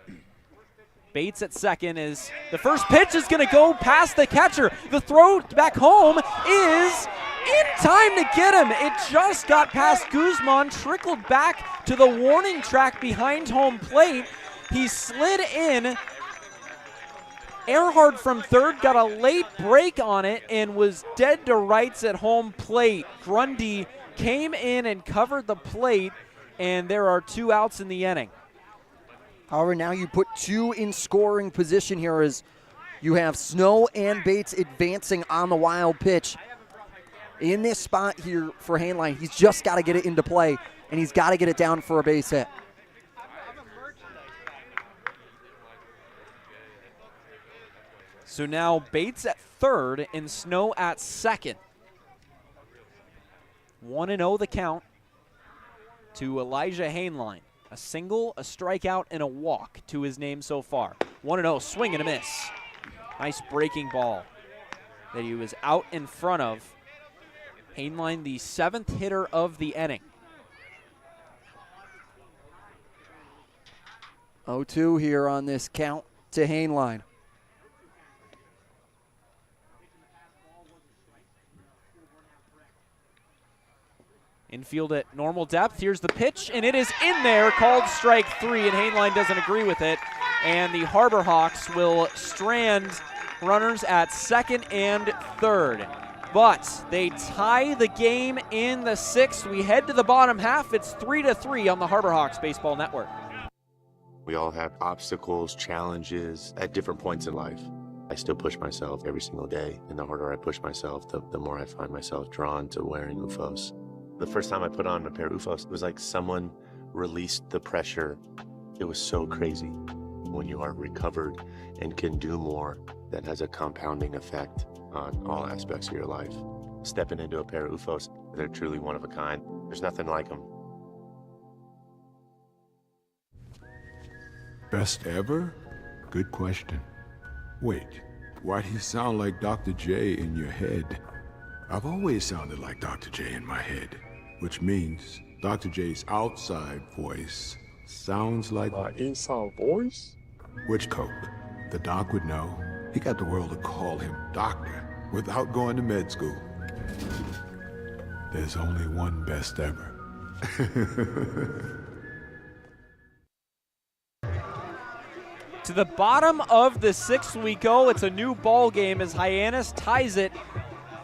Bates at second. Is the first pitch is going to go past the catcher. The throw back home is in time to get him. It just got past Guzman, trickled back to the warning track behind home plate. He slid in. Earhart from third got a late break on it and was dead to rights at home plate. Grundy came in and covered the plate, and there are 2 outs in the inning. However, now you put 2 in scoring position here as you have Snow and Bates advancing on the wild pitch. In this spot here for Heinlein, he's just got to get it into play, and he's got to get it down for a base hit. So now Bates at third and Snow at second. 1-0 the count to Elijah Heinlein. A single, a strikeout, and a walk to his name so far. 1-0, swing and a miss. Nice breaking ball that he was out in front of. Heinlein, the 7th hitter of the inning. 0-2 here on this count to Heinlein. Infield at normal depth. Here's the pitch, and it is in there, called strike 3, and Heinlein doesn't agree with it. And the Harbor Hawks will strand runners at second and third. But they tie the game in the 6th. We head to the bottom half. It's 3-3 on the Harbor Hawks Baseball Network. We all have obstacles, challenges at different points in life. I still push myself every single day, and the harder I push myself, the more I find myself drawn to wearing UFOs. The first time I put on a pair of UFOs, it was like someone released the pressure. It was so crazy. When you are recovered and can do more, that has a compounding effect on all aspects of your life. Stepping into a pair of UFOs, they're truly one of a kind. There's nothing like them. Best ever? Good question. Wait, why'd he sound like Dr. J in your head? I've always sounded like Dr. J in my head, which means Dr. J's outside voice sounds like my inside voice? Which Coke? The doc would know. He got the world to call him doctor without going to med school. There's only one best ever. To the bottom of the 6th we go. It's a new ball game as Hyannis ties it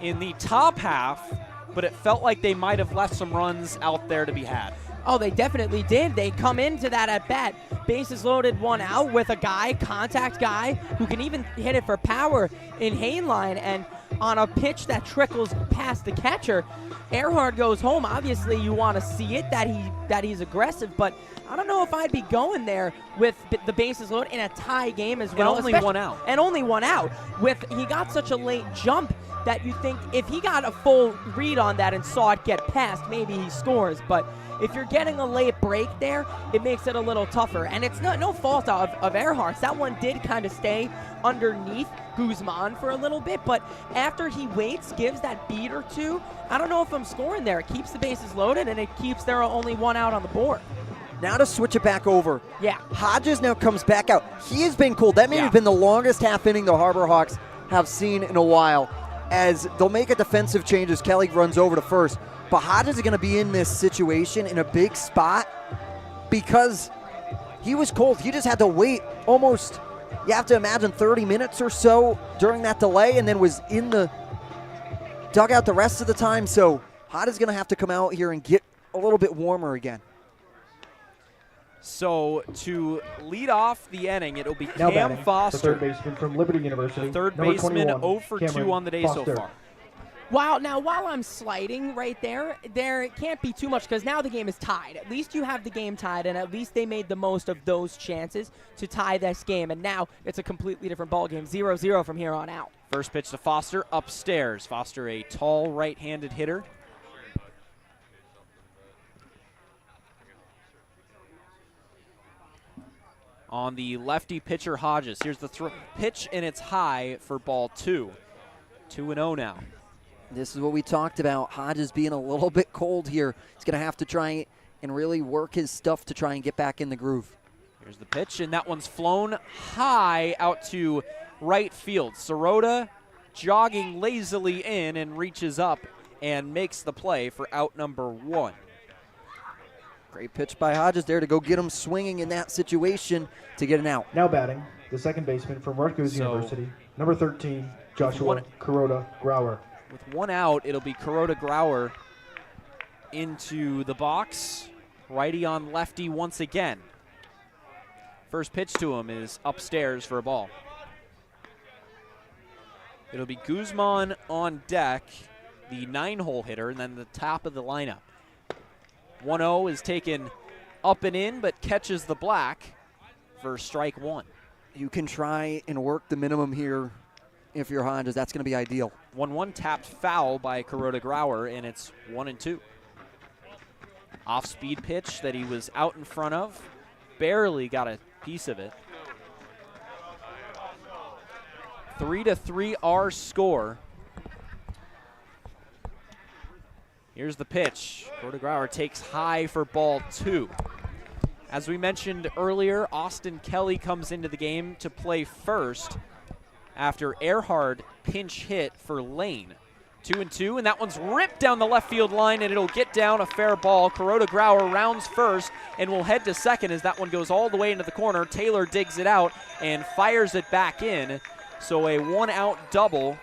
in the top half, but it felt like they might have left some runs out there to be had. Oh, they definitely did. They come into that at bat. Bases loaded, 1 out with a guy, contact guy, who can even hit it for power in Heinlein. And on a pitch that trickles past the catcher, Earhart goes home. Obviously, you want to see it that he's aggressive, but I don't know if I'd be going there with the bases loaded in a tie game as well. And only 1 out. And only 1 out. He got such a late jump that you think if he got a full read on that and saw it get past, maybe he scores. But if you're getting a late break there, it makes it a little tougher. And it's no fault of Earhart's. That one did kind of stay underneath Guzman for a little bit, but after he waits, gives that beat or two, I don't know if I'm scoring there. It keeps the bases loaded, and it keeps there only 1 out on the board. Now to switch it back over. Yeah. Hodges now comes back out. He has been cold. That may have been the longest half inning the Harbor Hawks have seen in a while, as they'll make a defensive change as Kelly runs over to first. But Hodges is going to be in this situation in a big spot because he was cold. He just had to wait almost, you have to imagine, 30 minutes or so during that delay, and then was in the dugout the rest of the time. So Hodges is going to have to come out here and get a little bit warmer again. So to lead off the inning, it'll be Now Cam batting, Foster. the third baseman from Liberty University. The third number baseman 21, 0 for 2 Cameron on the day Foster. so far. While I'm sliding right there can't be too much because now the game is tied. At least you have the game tied, and at least they made the most of those chances to tie this game. And now it's a completely different ball game, 0-0 from here on out. First pitch to Foster upstairs. Foster, a tall right-handed hitter. On the lefty pitcher, Hodges. Here's the pitch, and it's high for ball 2. 2-0 now. This is what we talked about. Hodges being a little bit cold here. He's going to have to try and really work his stuff to try and get back in the groove. Here's the pitch, and that one's flown high out to right field. Sirota jogging lazily in and reaches up and makes the play for out number 1. Great pitch by Hodges there to go get him swinging in that situation to get an out. Now batting, the second baseman from Rutgers University, number 13, Joshua Kuroda Grauer. With 1 out, it'll be Kuroda Grauer into the box. Righty on lefty once again. First pitch to him is upstairs for a ball. It'll be Guzman on deck, the 9-hole hitter, and then the top of the lineup. 1-0 is taken up and in, but catches the black for strike 1. You can try and work the minimum here if you're Hodges. That's going to be ideal. 1-1 tapped foul by Kuroda Grauer, and it's 1-2. Off-speed pitch that he was out in front of. Barely got a piece of it. 3-3 our score. Here's the pitch. Kuroda Grauer takes high for ball 2. As we mentioned earlier, Austin Kelly comes into the game to play first after Earhart pinch hit for Lane. 2-2, and that one's ripped down the left field line, and it'll get down a fair ball. Kuroda Grauer rounds first and will head to second as that one goes all the way into the corner. Taylor digs it out and fires it back in. So a 1-out double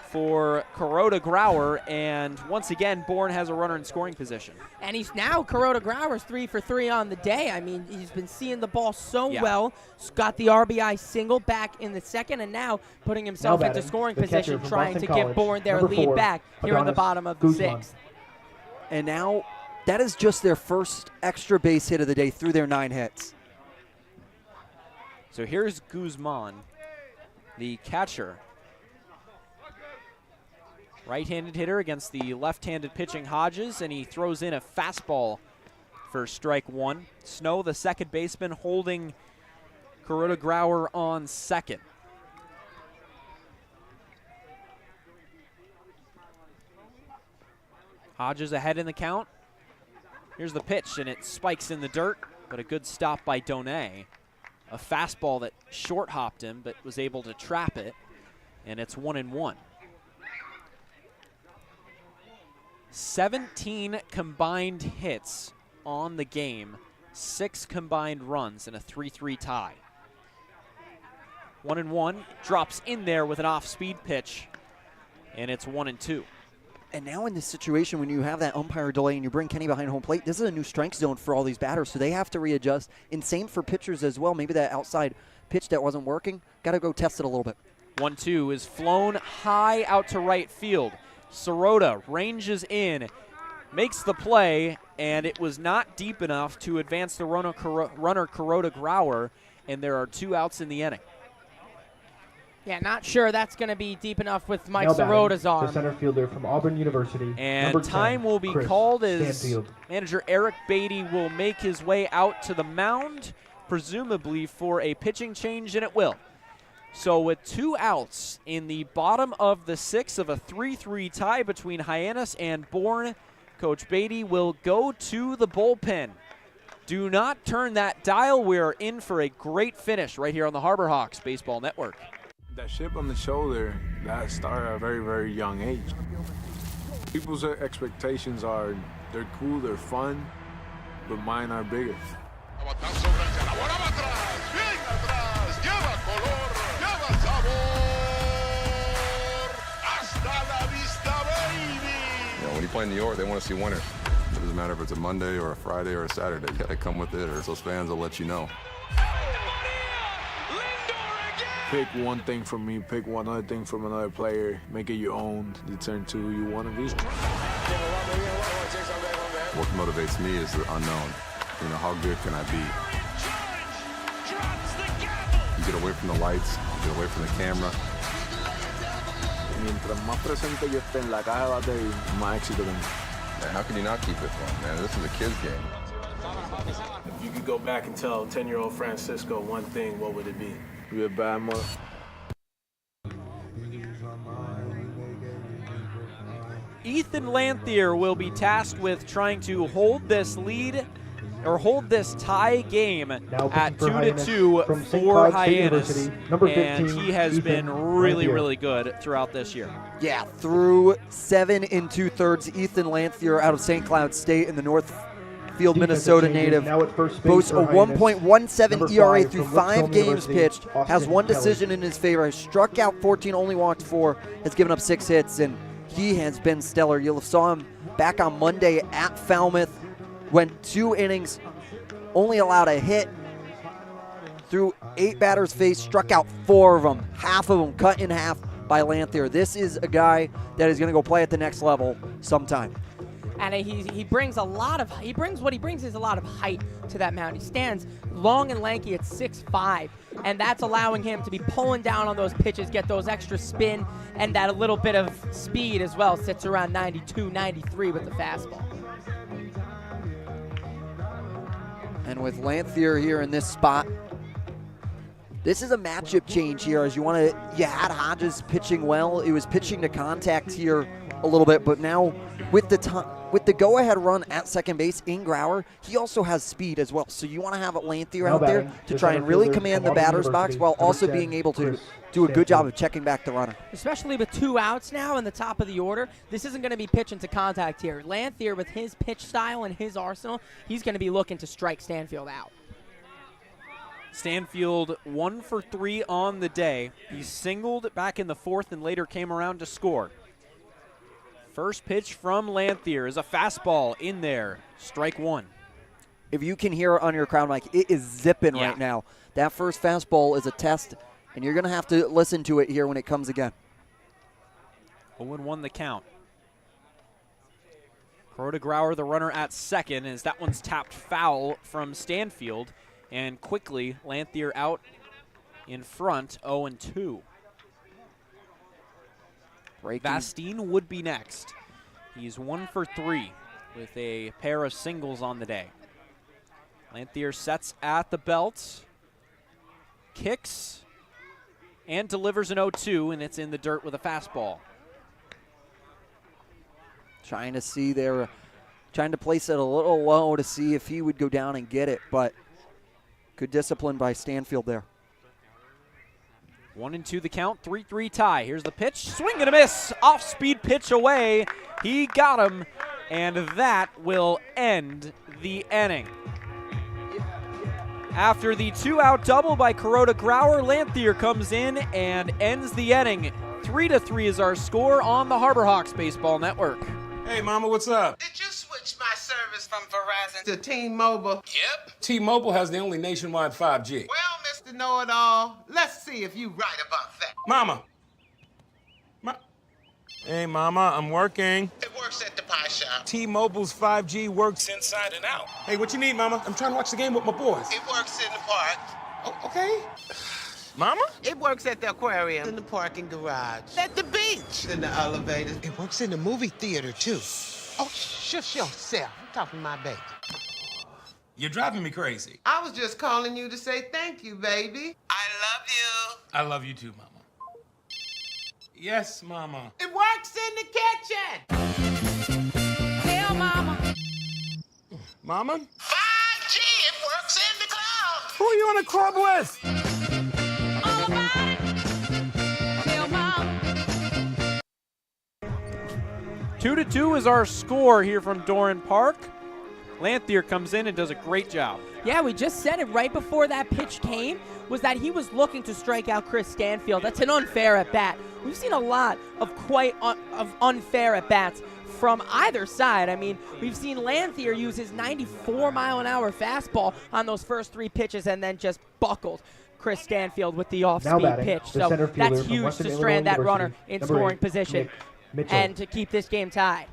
for Kuroda Grauer, and once again, Bourne has a runner in scoring position. And he's now, Kuroda Grauer's 3 for 3 on the day. I mean, he's been seeing the ball so well. Got the RBI single back in the second, and now putting himself into scoring position, trying to get Bourne their lead back here in the bottom of the 6th. And now that is just their first extra base hit of the day through their 9 hits. So here's Guzman, the catcher. Right-handed hitter against the left-handed pitching Hodges, and he throws in a fastball for strike 1. Snow, the second baseman, holding Kuroda Grauer on second. Hodges ahead in the count. Here's the pitch, and it spikes in the dirt, but a good stop by Donay. A fastball that short-hopped him, but was able to trap it, and it's 1-1. 17 combined hits on the game, 6 combined runs, and a 3-3 tie. 1-1, drops in there with an off-speed pitch, and it's 1-2. And now in this situation, when you have that umpire delay and you bring Kenny behind home plate, this is a new strike zone for all these batters, so they have to readjust. And same for pitchers as well. Maybe that outside pitch that wasn't working, got to go test it a little bit. 1-2 is flown high out to right field. Sirota ranges in, makes the play, and it was not deep enough to advance the runner Kuroda Grauer, and there are 2 outs in the inning. Yeah, not sure that's going to be deep enough with Mike Sirota's arm. The center fielder from Auburn University. And time will be called as manager Eric Beatty will make his way out to the mound, presumably for a pitching change, and it will. So with 2 outs in the bottom of the 6th of a 3-3 tie between Hyannis and Bourne, Coach Beatty will go to the bullpen. Do not turn that dial. We're in for a great finish right here on the Harbor Hawks Baseball Network. That chip on the shoulder, that started at a very, very young age. People's expectations are, they're cool, they're fun, but mine are bigger. When you play in New York, they want to see winners. It doesn't matter if it's a Monday or a Friday or a Saturday. You got to come with it, or those fans will let you know. Pick one thing from me, pick one other thing from another player, make it your own, determine to who you want to be. What motivates me is the unknown. You know, how good can I be? You get away from the lights, you get away from the camera. Mientras más presente yo esté en la caja de batería, más éxito tengo. Man, how can you not keep it fun, man? This is a kid's game. If you could go back and tell 10-year-old Francisco one thing, what would it be? Be a bad mother. Ethan Lanthier will be tasked with trying to hold this lead or hold this tie game at 2-2 for Hyannis, and he has been really good throughout this year. Yeah, through 7 2/3, Ethan Lanthier out of St. Cloud State in the Northfield, Minnesota native, boasts a 1.17 ERA through 5 games pitched, has 1 decision in his favor, has struck out 14, only walked 4, has given up 6 hits, and he has been stellar. You'll saw him back on Monday at Falmouth, went 2 innings, only allowed a hit, threw 8 batters faced, struck out 4 of them, half of them cut in half by Lanthier. This is a guy that is going to go play at the next level sometime. And he brings a lot of what he brings is a lot of height to that mound. He stands long and lanky at 6'5", and that's allowing him to be pulling down on those pitches, get those extra spin, and that a little bit of speed as well. Sits around 92, 93 with the fastball. And with Lanthier here in this spot, this is a matchup change here. As you had Hodges pitching well. He was pitching to contact here a little bit, but now with the go-ahead run at second base in Grauer, he also has speed as well. So you want to have Lanthier out there to try and really command the batter's box while also being able to do a good job of checking back the runner. Especially with 2 outs now in the top of the order, this isn't going to be pitching to contact here. Lanthier, with his pitch style and his arsenal, he's going to be looking to strike Stanfield out. Stanfield 1 for 3 on the day. He singled back in the 4th and later came around to score. First pitch from Lanthier is a fastball in there. Strike 1. If you can hear it on your crowd mic, it is zipping right now. That first fastball is a test, and you're going to have to listen to it here when it comes again. 0-1 the count. Kuroda Grauer, the runner at second, as that one's tapped foul from Stanfield. And quickly, Lanthier out in front, 0-2. Vastine would be next. He's 1 for 3 with a pair of singles on the day. Lanthier sets at the belt, kicks, and delivers an 0-2, and it's in the dirt with a fastball. Trying to see there, trying to place it a little low to see if he would go down and get it, but good discipline by Stanfield there. 1-2 the count, 3-3 tie. Here's the pitch, swing and a miss, off-speed pitch away. He got him, and that will end the inning. After the 2-out double by Kuroda Grauer, Lanthier comes in and ends the inning. 3-3 is our score on the Harbor Hawks Baseball Network. Hey, Mama, what's up? Did you switch my service from Verizon to T-Mobile? Yep. T-Mobile has the only nationwide 5G. Well, Mr. Know-It-All, let's see if you right about that. Mama. Hey, Mama, I'm working. It works at the pie shop. T-Mobile's 5G works inside and out. Hey, what you need, Mama? I'm trying to watch the game with my boys. It works in the park. Oh, okay. Mama? It works at the aquarium, in the parking garage, at the beach, in the elevators. It works in the movie theater, too. Oh, shush yourself. I'm talking to my baby. You're driving me crazy. I was just calling you to say thank you, baby. I love you. I love you too, Mama. Yes, Mama. It works in the kitchen. Hell, Mama. Mama? 5G, it works in the club. Who are you in a club with? All about it. Hell, Mama. 2-2 is our score here from Doran Park. Lanthier comes in and does a great job. Yeah, we just said it right before that pitch came, was that he was looking to strike out Chris Stanfield. That's an unfair at-bat. We've seen a lot of of unfair at-bats from either side. I mean, we've seen Lanthier use his 94-mile-an-hour fastball on those first 3 pitches and then just buckled. Chris Stanfield with the Now off-speed batting, pitch. the So center fielder that's from huge Western to Illinois strand that University, runner in number scoring 8, position Nick Mitchell. and to keep this game tied.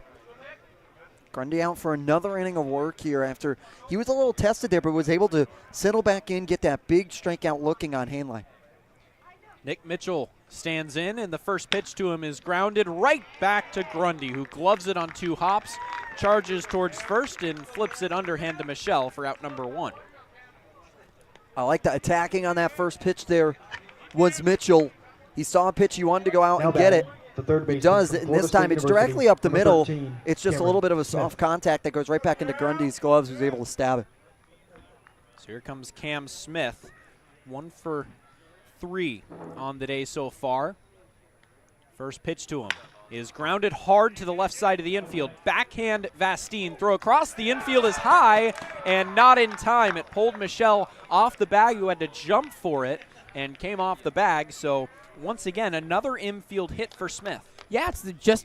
Grundy out for another inning of work here after he was a little tested there, but was able to settle back in, get that big strikeout looking on Hanline. Nick Mitchell stands in, and the first pitch to him is grounded right back to Grundy, who gloves it on 2 hops, charges towards first, and flips it underhand to Michelle for out number 1. I like the attacking on that first pitch there was Mitchell. He saw a pitch, he wanted to go out Now and get it. the third He baseman does, from and Florida this time State it's University, directly up the number middle. 13, It's just a Cameron little bit of a Smith. soft contact that goes right back into Grundy's gloves, who's able to stab it. So here comes Cam Smith, 1 for 3 on the day so far. First pitch to him is grounded hard to the left side of the infield. Backhand Vastine. Throw across the infield is high and not in time. It pulled Michelle off the bag, who had to jump for it and came off the bag. So once again, another infield hit for Smith. Yeah, it's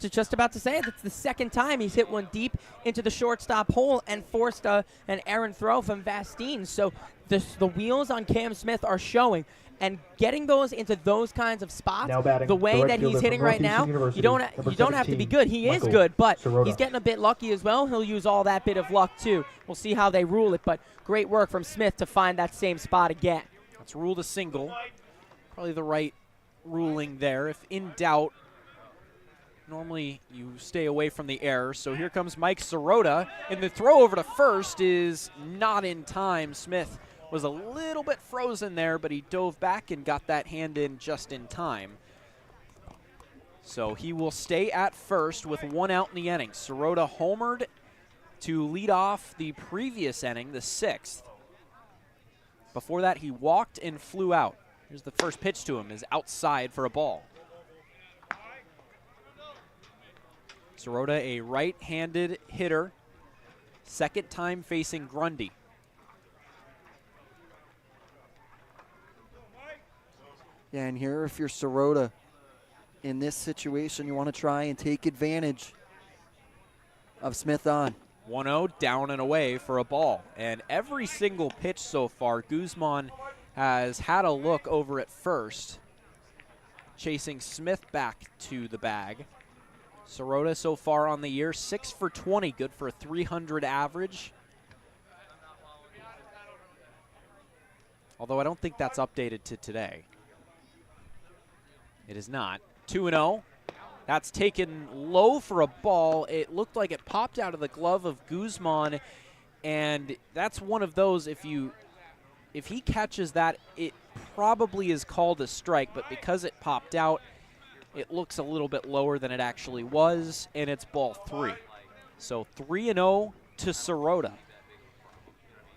just about to say it. It's the second time he's hit one deep into the shortstop hole and forced an errant throw from Vastine. So the wheels on Cam Smith are showing. And getting those into those kinds of spots, Now batting, the way the right that fielder he's hitting from right Northeastern now, University, you don't number have to be 17, good. He Michael is good, but Sirota. he's getting a bit lucky as well. He'll use all that bit of luck too. We'll see how they rule it, but great work from Smith to find that same spot again. That's ruled a single. Probably the right ruling there. If in doubt, normally you stay away from the error. So here comes Mike Sirota, and the throw over to first is not in time. Smith was a little bit frozen there, but he dove back and got that hand in just in time. So he will stay at first with 1 out in the inning. Sirota homered to lead off the previous inning, the 6th. Before that, he walked and flew out. Here's the first pitch to him, is outside for a ball. Sirota, a right-handed hitter, second time facing Grundy. Yeah, and here if you're Sirota in this situation, you want to try and take advantage of Smith on. 1-0 down and away for a ball. And every single pitch so far, Guzman has had a look over at first, chasing Smith back to the bag. Sirota so far on the year, 6 for 20, good for a 300 average. Although I don't think that's updated to today. It is not. 2-0. That's taken low for a ball. It looked like it popped out of the glove of Guzman, and that's one of those, if he catches that, it probably is called a strike, but because it popped out, it looks a little bit lower than it actually was, and it's ball 3. So 3-0 to Sirota.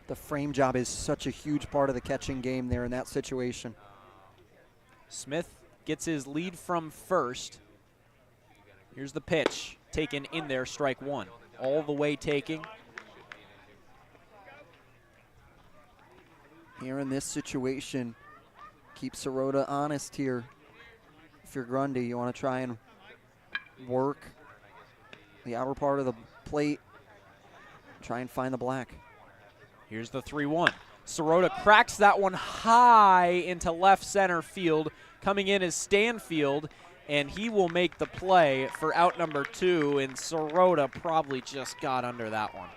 The frame job is such a huge part of the catching game there in that situation. Smith gets his lead from first. Here's the pitch, taken in there, strike 1. All the way taking. Here in this situation, keep Sirota honest here. If you're Grundy, you want to try and work the outer part of the plate, try and find the black. Here's the 3-1. Sirota cracks that one high into left center field. Coming in is Stanfield, and he will make the play for out number 2, and Sirota probably just got under that one.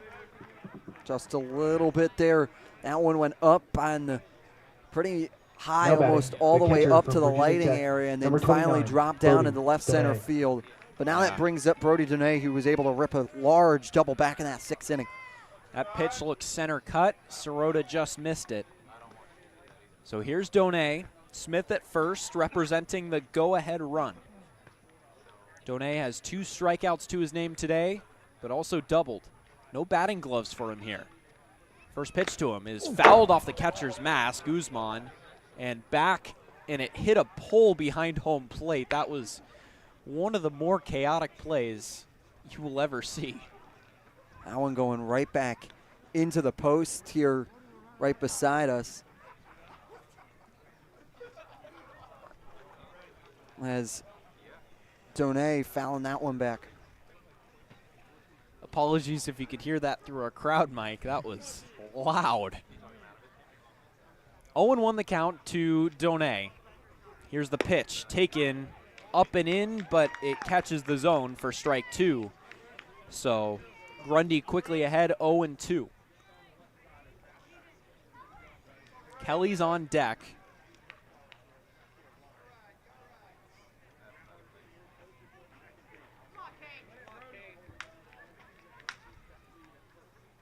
Just a little bit there. That one went up on the pretty high, Now batting, almost all the way catcher up from to the Virginia lighting Tech, area, and then number finally 29, dropped down Brody into left center Dene. field. But now that brings up Brody Dene, who was able to rip a large double back in that 6th inning. That pitch looks center cut. Sirota just missed it. So here's Done. Smith at first, representing the go-ahead run. Done has 2 strikeouts to his name today, but also doubled. No batting gloves for him here. First pitch to him is fouled off the catcher's mask, Guzman, and back, and it hit a pole behind home plate. That was one of the more chaotic plays you will ever see. That one going right back into the post here right beside us. As Done fouling that one back. Apologies if you could hear that through our crowd mic. That was loud. 0-1 the count to Donay. Here's the pitch, taken up and in, but it catches the zone for strike 2. So Grundy quickly ahead, 0-2. Kelly's on deck.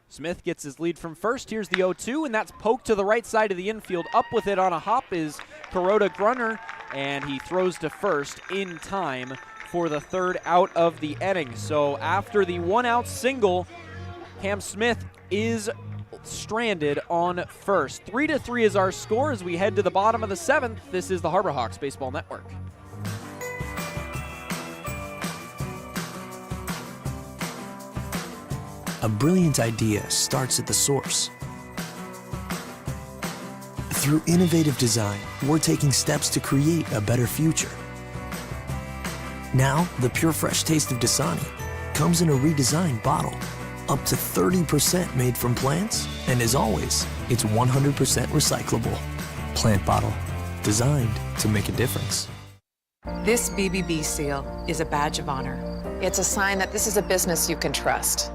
Smith gets his lead from first. Here's the 0-2, and that's poked to the right side of the infield. Up with it on a hop is Kuroda Grunner, and he throws to first in time for the 3rd out of the inning. So after the 1-out single, Cam Smith is stranded on first. 3-3 is our score as we head to the bottom of the 7th. This is the Harbor Hawks Baseball Network. A brilliant idea starts at the source. Through innovative design, we're taking steps to create a better future. Now, the pure fresh taste of Dasani comes in a redesigned bottle, up to 30% made from plants, and as always, it's 100% recyclable. Plant bottle, designed to make a difference. This BBB seal is a badge of honor. It's a sign that this is a business you can trust.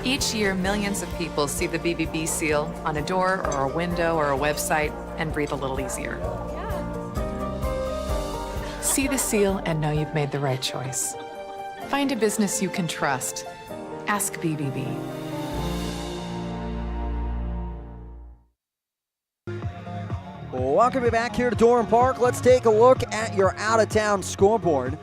Each year, millions of people see the BBB seal on a door or a window or a website and breathe a little easier. See the seal and know you've made the right choice. Find a business you can trust. Ask BBB. Welcome back here to Durham Park. Let's take a look at your out-of-town scoreboard.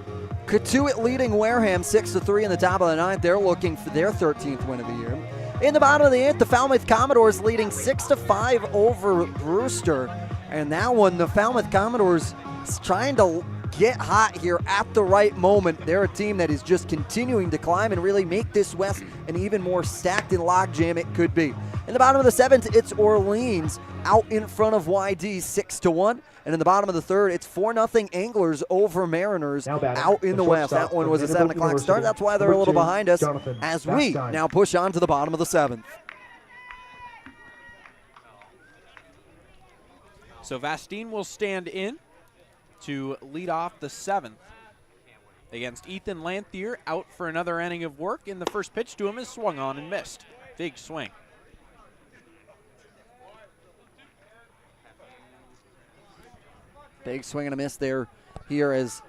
Katuitt leading Wareham 6-3 in the top of the 9th. They're looking for their 13th win of the year. In the bottom of the 8th, the Falmouth Commodores leading 6-5 over Brewster. And that one, the Falmouth Commodores trying to get hot here at the right moment. They're a team that is just continuing to climb and really make this West an even more stacked and logjam it could be. In the bottom of the 7th, it's Orleans out in front of YD 6-1. And in the bottom of the 3rd, it's 4-0 Anglers over Mariners out in the West. That one was a 7 o'clock start. That's why they're a little behind us as we now push on to the bottom of the 7th. So Vastine will stand in to lead off the 7th against Ethan Lanthier, out for another inning of work. And the first pitch to him is swung on and missed. Big swing. Big swing and a miss there here as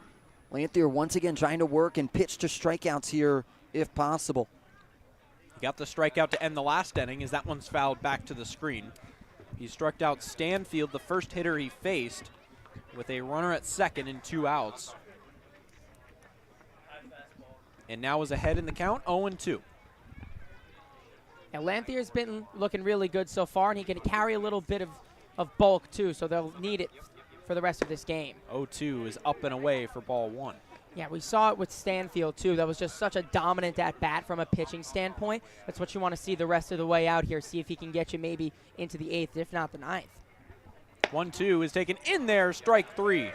Lanthier once again trying to work and pitch to strikeouts here if possible. Got the strikeout to end the last inning as that one's fouled back to the screen. He struck out Stanfield, the first hitter he faced, with a runner at second and 2 outs. And now is ahead in the count, 0-2. Now Lanthier's been looking really good so far, and he can carry a little bit of bulk too, so they'll need it for the rest of this game. 0-2 is up and away for ball 1. Yeah, we saw it with Stanfield too. That was just such a dominant at-bat from a pitching standpoint. That's what you want to see the rest of the way out here. See if he can get you maybe into the 8th, if not the 9th. 1-2 is taken in there, strike 3.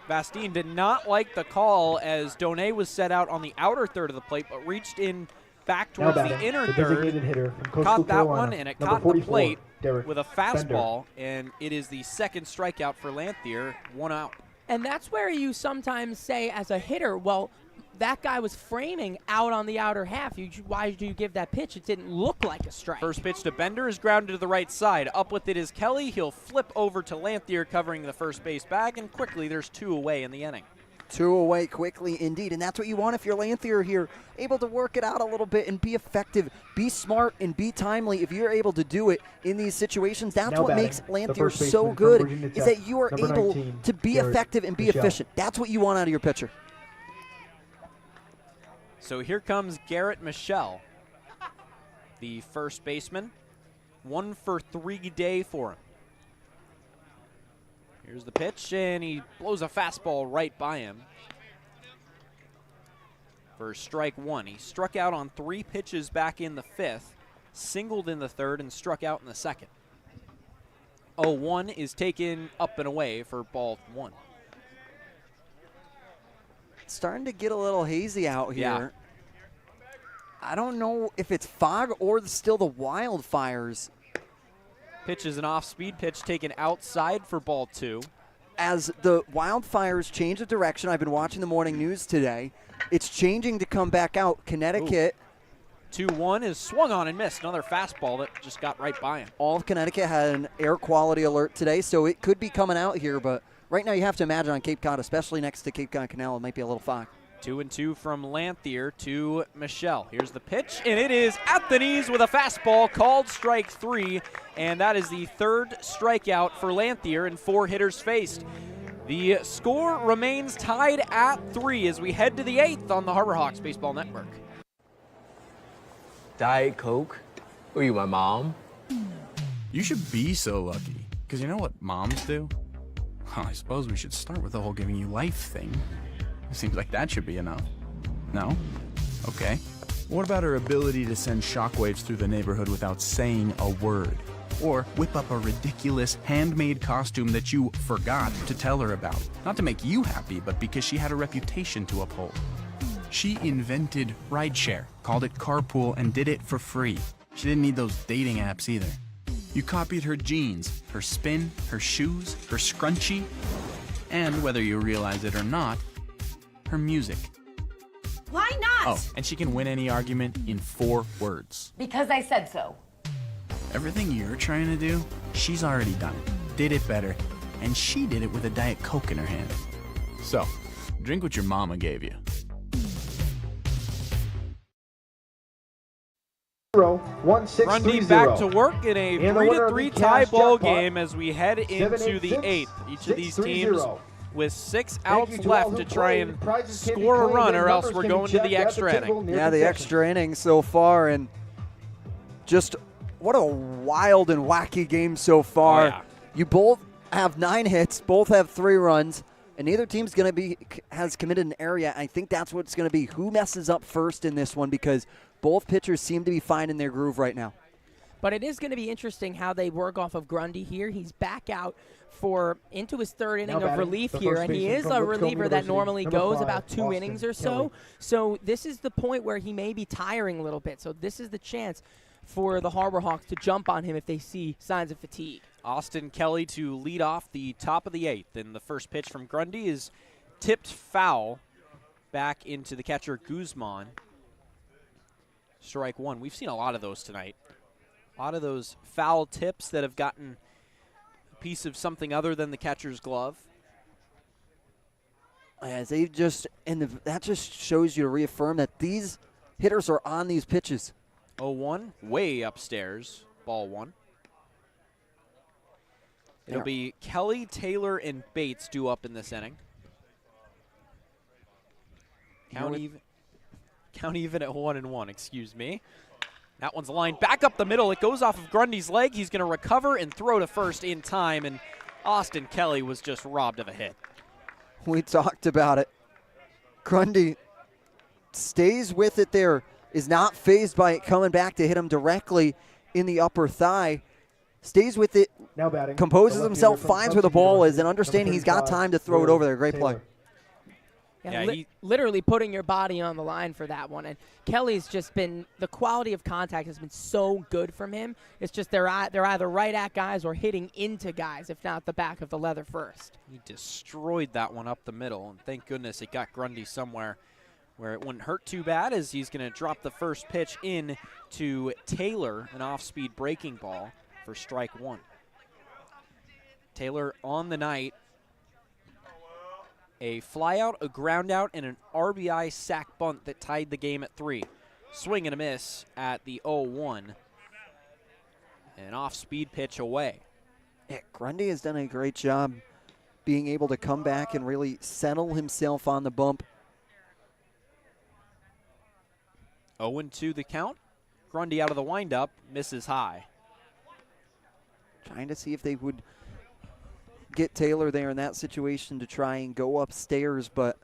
Vastine did not like the call as Donay was set out on the outer third of the plate, but reached in back towards the inner third, caught that one, and it caught the plate with a fastball, and it is the second strikeout for Lanthier, 1 out. And that's where you sometimes say as a hitter, well, that guy was framing out on the outer half. Why did you give that pitch? It didn't look like a strike. First pitch to Bender is grounded to the right side. Up with it is Kelly. He'll flip over to Lanthier covering the first base bag, and quickly there's 2 away in the inning. 2 away quickly indeed, and that's what you want if you're Lanthier here, able to work it out a little bit and be effective, be smart, and be timely. If you're able to do it in these situations, that's what makes Lanthier so good, is that you are able to be effective and be efficient. That's what you want out of your pitcher. So here comes Garrett Michelle, the first baseman. 1 for 3 day for him. Here's the pitch, and he blows a fastball right by him for strike 1. He struck out on 3 pitches back in the 5th, singled in the 3rd, and struck out in the 2nd. 0-1 is taken up and away for ball 1. It's starting to get a little hazy out here. I don't know if it's fog or still the wildfires. Pitch is an off-speed pitch taken outside for ball 2. As the wildfires change of direction, I've been watching the morning news today. It's changing to come back out. Connecticut. 2-1 is swung on and missed. Another fastball that just got right by him. All of Connecticut had an air quality alert today, so it could be coming out here. But right now you have to imagine on Cape Cod, especially next to Cape Cod Canal, it might be a little fog. 2-2 from Lanthier to Michelle. Here's the pitch, and it is at the knees with a fastball called strike 3, and that is the 3rd strikeout for Lanthier and 4 hitters faced. The score remains tied at 3 as we head to the 8th on the Harbor Hawks Baseball Network. Diet Coke? Were you my mom? You should be so lucky, because you know what moms do? I suppose we should start with the whole giving you life thing. It seems like that should be enough. No? Okay. What about her ability to send shockwaves through the neighborhood without saying a word? Or whip up a ridiculous handmade costume that you forgot to tell her about? Not to make you happy, but because she had a reputation to uphold. She invented rideshare, called it carpool, and did it for free. She didn't need those dating apps either. You copied her jeans, her spin, her shoes, her scrunchie, and whether you realize it or not, her music. Why not? Oh, and she can win any argument in 4 words. Because I said so. Everything you're trying to do, she's already done it, did it better, and she did it with a Diet Coke in her hand. So, drink what your mama gave you. 1630. Grundy back to work in a 3-3 tie ball game as we head into the 8th. Each of these teams with 6 outs left to try and score a run, or else we're going to the extra inning. Yeah, the extra inning so far, and just what a wild and wacky game so far. Oh, yeah. You both have 9 hits, both have 3 runs, and neither team's has committed an error yet. I think that's what's going to be. Who messes up first in this one, because both pitchers seem to be finding their groove right now. But it is going to be interesting how they work off of Grundy here. He's back out into his 3rd inning of relief here, and he is a reliever that normally goes about 2 innings or so. So this is the point where he may be tiring a little bit. So this is the chance for the Harbor Hawks to jump on him if they see signs of fatigue. Austin Kelly to lead off the top of the 8th, and the first pitch from Grundy is tipped foul back into the catcher Guzman. Strike 1. We've seen a lot of those tonight. A lot of those foul tips that have gotten a piece of something other than the catcher's glove. As they that just shows you to reaffirm that these hitters are on these pitches. 0-1, way upstairs, ball 1. It'll be Kelly, Taylor, and Bates due up in this inning. Count even at 1-1, excuse me. That one's lined back up the middle. It goes off of Grundy's leg. He's going to recover and throw to first in time, and Austin Kelly was just robbed of a hit. We talked about it. Grundy stays with it there, is not fazed by it coming back to hit him directly in the upper thigh. Stays with it, now batting, composes himself, finds where the ball is, and understanding he's got time to throw it over there. Great play. Yeah, literally putting your body on the line for that one. And Kelly's just been, the quality of contact has been so good from him. It's just they're either right at guys or hitting into guys, if not the back of the leather first. He destroyed that one up the middle, and thank goodness it got Grundy somewhere where it wouldn't hurt too bad, as he's going to drop the first pitch in to Taylor, an off-speed breaking ball for strike 1. Taylor on the night. A flyout, a groundout, and an RBI sac bunt that tied the game at 3. Swing and a miss at the 0-1. An off-speed pitch away. Yeah, Grundy has done a great job being able to come back and really settle himself on the bump. 0-2 the count. Grundy out of the windup, misses high. Trying to see if they would get Taylor there in that situation to try and go upstairs, but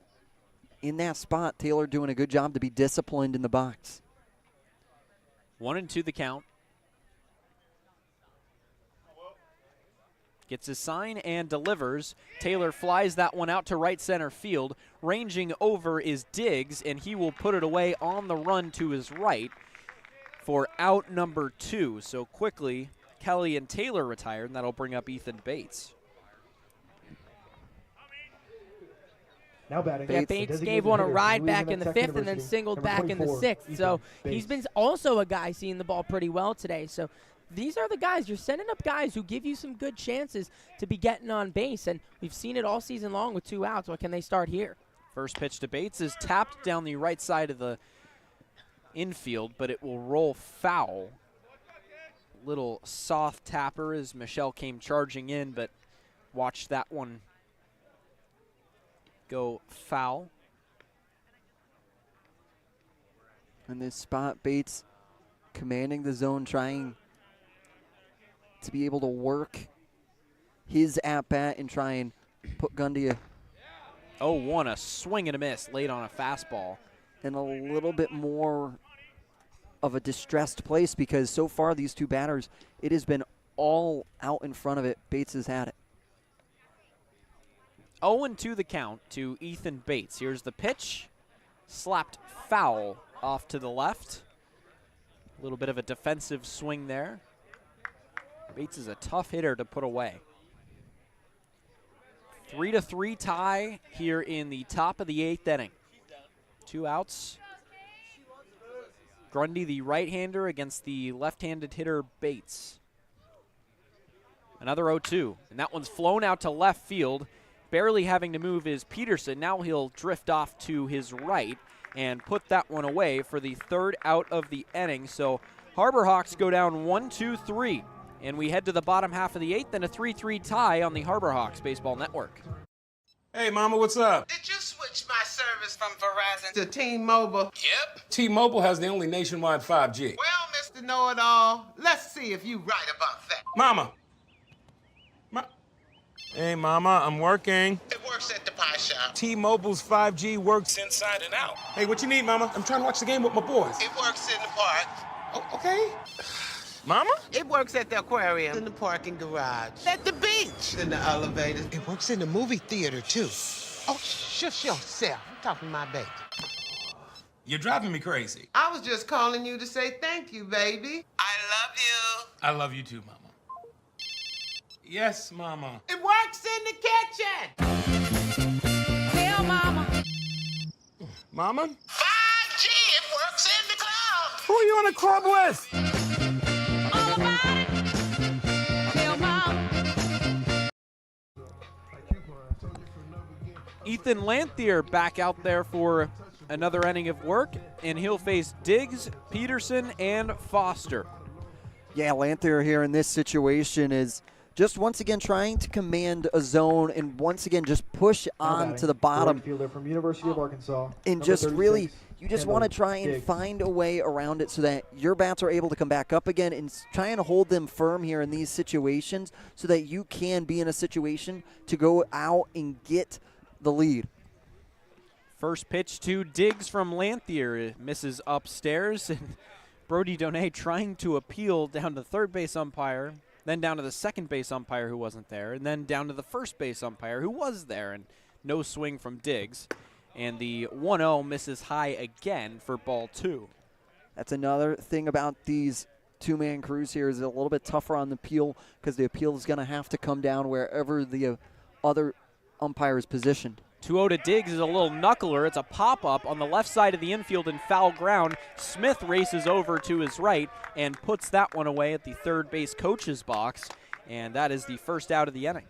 in that spot, Taylor doing a good job to be disciplined in the box. 1-2 the count. Gets his sign and delivers. Taylor flies that one out to right center field. Ranging over is Diggs, and he will put it away on the run to his right for out number 2. So quickly, Kelly and Taylor retired, and that'll bring up Ethan Bates. Now batting. Yeah, Bates gave one a ride back in the 5th and then singled back in the 6th. So he's been also a guy seeing the ball pretty well today. So these are the guys. You're sending up guys who give you some good chances to be getting on base, and we've seen it all season long with 2 outs. What can they start here? First pitch to Bates is tapped down the right side of the infield, but it will roll foul. Little soft tapper as Michelle came charging in, but watched that one go foul. In this spot, Bates commanding the zone, trying to be able to work his at-bat and try and put Gundy 0-1, a swing and a miss late on a fastball. in a little bit more of a distressed place, because so far these two batters, it has been all out in front of it. Bates has had it. 0-2 the count to Ethan Bates. Here's the pitch. Slapped foul off to the left. A little bit of a defensive swing there. Bates is a tough hitter to put away. 3-3 tie here in the top of the 8th inning. 2 outs. Grundy, the right-hander, against the left-handed hitter Bates. Another 0-2, and that one's flown out to left field. Barely having to move is Peterson. Now he'll drift off to his right and put that one away for the 3rd out of the inning. So Harbor Hawks go down 1-2-3, and we head to the bottom half of the 8th and a 3-3 tie on the Harbor Hawks Baseball Network. Hey, Mama, what's up? Did you switch my service from Verizon to T-Mobile? Yep. T-Mobile has the only nationwide 5G. Well, Mr. Know-It-All, let's see if you right about that. Mama. Hey, Mama, I'm working. It works at the pie shop. T-Mobile's 5G works inside and out. Hey, what you need, Mama? I'm trying to watch the game with my boys. It works in the park. Oh, okay. Mama? It works at the aquarium, in the parking garage, at the beach, in the elevators. It works in the movie theater, too. Oh, shush yourself. I'm talking to my baby. You're driving me crazy. I was just calling you to say thank you, baby. I love you. I love you too, Mama. Yes, Mama. It works in the kitchen. Tell Mama. Mama? 5G, it works in the club. Who are you in the club with? All about it. Tell Mama. Ethan Lanthier back out there for another inning of work, and he'll face Diggs, Peterson, and Foster. Yeah, Lanthier here in this situation is just once again trying to command a zone and once again just push on to the bottom. Fielder from University of Arkansas. And just really, you just want to try and find a way around it so that your bats are able to come back up again and try and hold them firm here in these situations so that you can be in a situation to go out and get the lead. First pitch to Diggs from Lanthier. It misses upstairs, and Brody Donay trying to appeal down to third base umpire, then down to the second base umpire who wasn't there, and then down to the first base umpire who was there, and no swing from Diggs. And the 1-0 misses high again for ball 2. That's another thing about these two-man crews here is a little bit tougher on the appeal because the appeal is going to have to come down wherever the other umpire is positioned. 2-0 to Diggs is a little knuckler. It's a pop-up on the left side of the infield in foul ground. Smith races over to his right and puts that one away at the third base coach's box, and that is the first out of the inning.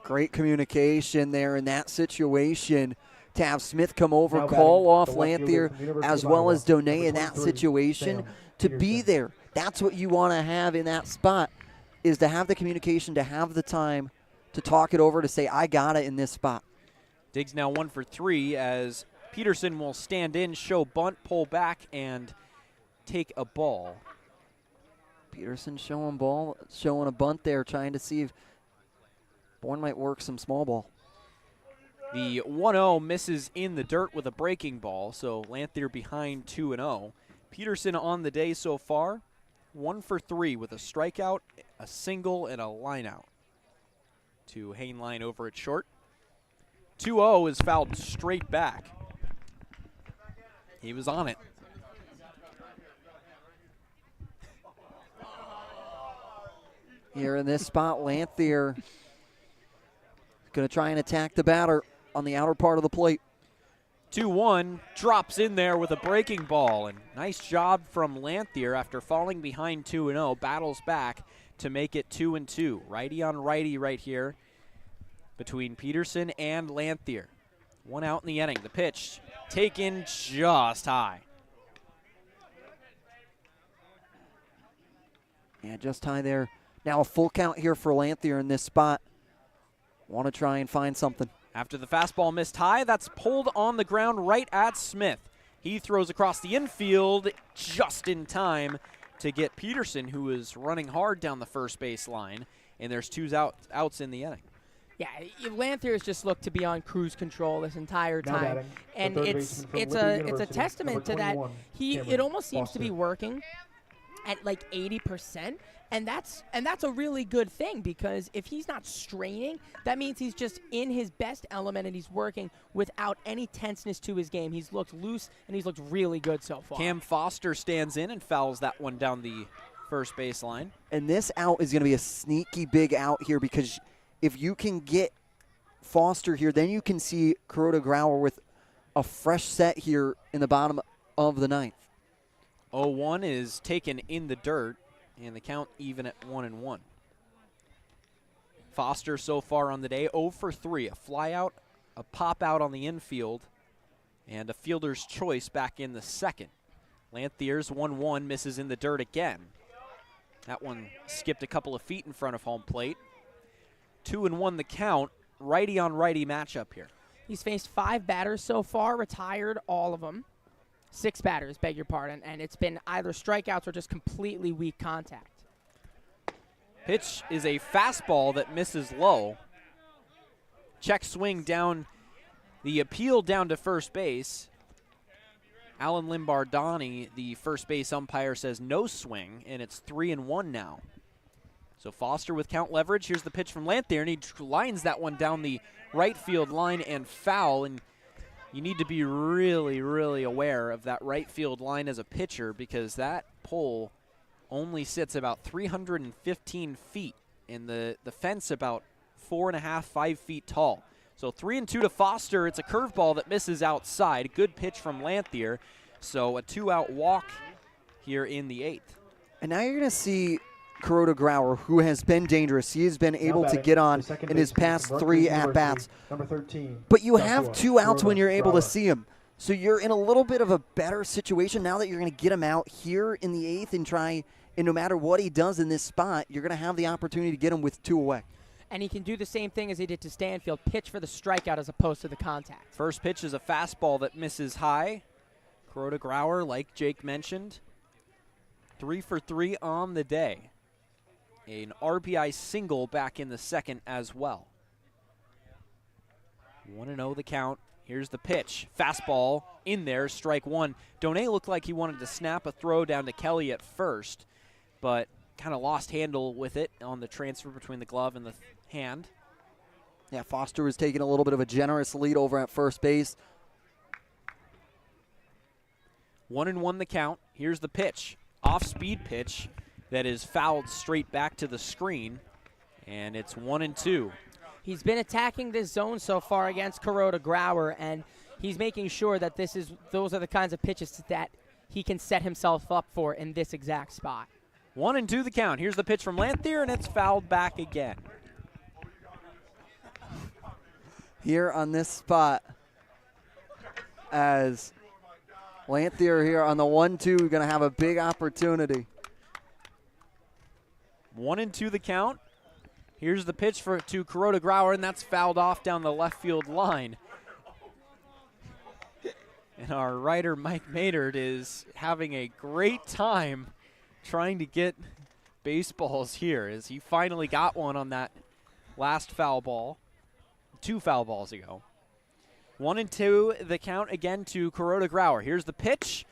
Great communication there in that situation to have Smith come over, call off Lanthier, as well as Donay in that situation to be there. That's what you want to have in that spot, is to have the communication, to have the time to talk it over, to say, I got it in this spot. Diggs now 1 for 3 as Peterson will stand in, show bunt, pull back, and take a ball. Peterson showing a bunt there, trying to see if Bourne might work some small ball. The 1-0 misses in the dirt with a breaking ball, so Lanthier behind 2-0. Peterson on the day so far, 1 for 3 with a strikeout a single, and a line out to Hainline over at short. 2-0 is fouled straight back. He was on it. Here in this spot, Lanthier going to try and attack the batter on the outer part of the plate. 2-1, drops in there with a breaking ball, and nice job from Lanthier after falling behind 2-0, battles back to make it 2-2. Righty on righty right here between Peterson and Lanthier. One out in the inning. The pitch taken just high. Yeah, just high there. Now a full count here for Lanthier in this spot. Want to try and find something. After the fastball missed high, that's pulled on the ground right at Smith. He throws across the infield just in time to get Peterson, who is running hard down the first base line, and there's two outs in the inning. Yeah, Lanthier's just looked to be on cruise control this entire Now time, batting, and the third it's baseman from a Liberty University, testament to that. number 21, It almost seems to Foster. be working at like 80%, and that's a really good thing, because if he's not straining, that means he's just in his best element and he's working without any tenseness to his game. He's looked loose and he's looked really good so far. Cam Foster stands in and fouls that one down the first base line. And this out is going to be a sneaky big out here, because if you can get Foster here, then you can see Kuroda Grauer with a fresh set here in the bottom of the ninth. 0-1 is taken in the dirt, and the count even at 1-1. Foster so far on the day, 0 for 3. A fly out, a pop out on the infield, and a fielder's choice back in the second. Lanthier's 1-1 misses in the dirt again. That one skipped a couple of feet in front of home plate. 2-1 the count. Righty on righty matchup here. He's faced 5 batters so far, retired all of them. 6 batters, beg your pardon, and it's been either strikeouts or just completely weak contact. Pitch is a fastball that misses low. Check swing down, the appeal down to first base. Alan Limbardani, the first base umpire, says no swing, and it's 3-1 now. So Foster with count leverage. Here's the pitch from Lanthier, and he lines that one down the right field line and foul. And you need to be really, really aware of that right field line as a pitcher, because that pole only sits about 315 feet, and the fence about 4.5, 5 feet tall. So 3-2 to Foster. It's a curveball that misses outside. Good pitch from Lanthier. So a 2-out walk here in the 8th. And now you're going to see Kuroda Grauer, who has been dangerous. He has been able to get on in his past 3 at-bats. Number 13. But you have 2 outs when you're able to see him. So you're in a little bit of a better situation now that you're going to get him out here in the 8th and try, and no matter what he does in this spot, you're going to have the opportunity to get him with 2 away. And he can do the same thing as he did to Stanfield, pitch for the strikeout as opposed to the contact. First pitch is a fastball that misses high. Kuroda Grauer, like Jake mentioned, 3 for 3 on the day. An RBI single back in the second as well. 1-0 the count. Here's the pitch. Fastball in there, strike one. Donay looked like he wanted to snap a throw down to Kelly at first, but kind of lost handle with it on the transfer between the glove and the hand. Yeah, Foster was taking a little bit of a generous lead over at first base. 1-1 the count. Here's the pitch. Off-speed pitch that is fouled straight back to the screen, and it's 1-2. He's been attacking this zone so far against Kuroda Grauer, and he's making sure that those are the kinds of pitches that he can set himself up for in this exact spot. 1-2 the count. Here's the pitch from Lanthier, and it's fouled back again. Here on this spot, as Lanthier here on the 1-2, going to have a big opportunity. 1-2 the count. Here's the pitch to Kuroda Grauer, and that's fouled off down the left field line. And our writer, Mike Maynard, is having a great time trying to get baseballs here, as he finally got one on that last foul ball, 2 foul balls ago. 1-2 the count again to Kuroda Grauer. Here's the pitch.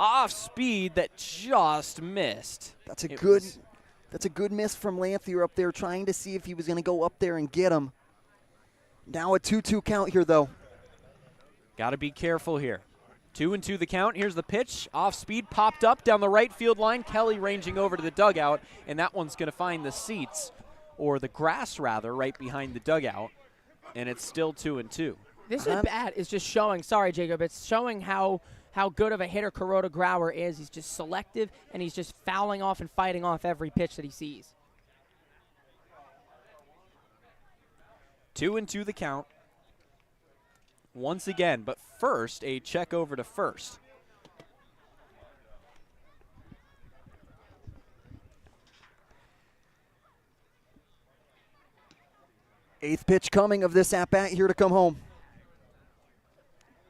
Off speed that just missed. That's a good That's a good miss from Lanthier up there, trying to see if he was going to go up there and get him. Now a 2-2 count here, though. Got to be careful here. 2-2 the count. Here's the pitch. Off speed, popped up down the right field line. Kelly ranging over to the dugout, and that one's going to find the seats, or the grass rather, right behind the dugout, and it's still 2-2. This at bat is just showing, sorry Jacob, it's showing how good of a hitter Kuroda Grauer is. He's just selective, and he's just fouling off and fighting off every pitch that he sees. 2-2 the count. Once again, but first, a check over to first. Eighth pitch coming of this at-bat here to come home.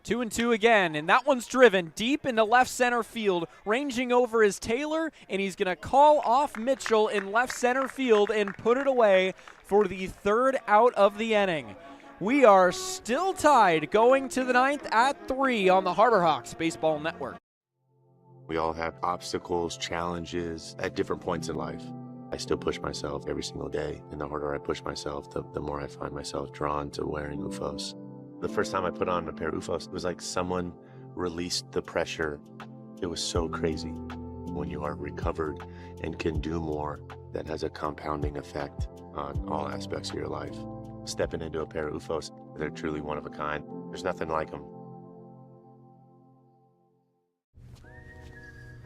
2-2 again, and that one's driven deep into left center field. Ranging over is Taylor, and he's going to call off Mitchell in left center field and put it away for the third out of the inning. We are still tied going to the ninth at 3 on the Harbor Hawks Baseball Network. We all have obstacles, challenges at different points in life. I still push myself every single day, and the harder I push myself, the more I find myself drawn to wearing UFOs. The first time I put on a pair of UFOs, it was like someone released the pressure. It was so crazy. When you are recovered and can do more, that has a compounding effect on all aspects of your life. Stepping into a pair of UFOs, they're truly one of a kind. There's nothing like them.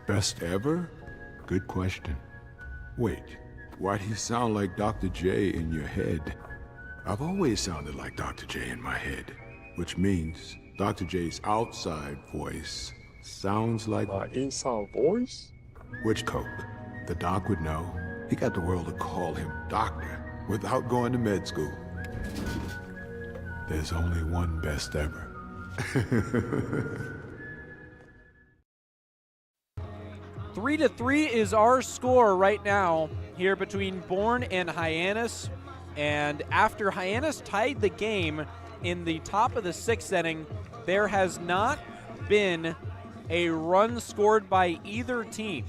Best ever? Good question. Wait, why'd he sound like Dr. J in your head? I've always sounded like Dr. J in my head, which means Dr. J's outside voice sounds like my inside voice? Which Coke? The doc would know. He got the world to call him doctor without going to med school. There's only one best ever. 3-3 is our score right now here between Bourne and Hyannis. And after Hyannis tied the game in the top of the 6th inning, there has not been a run scored by either team.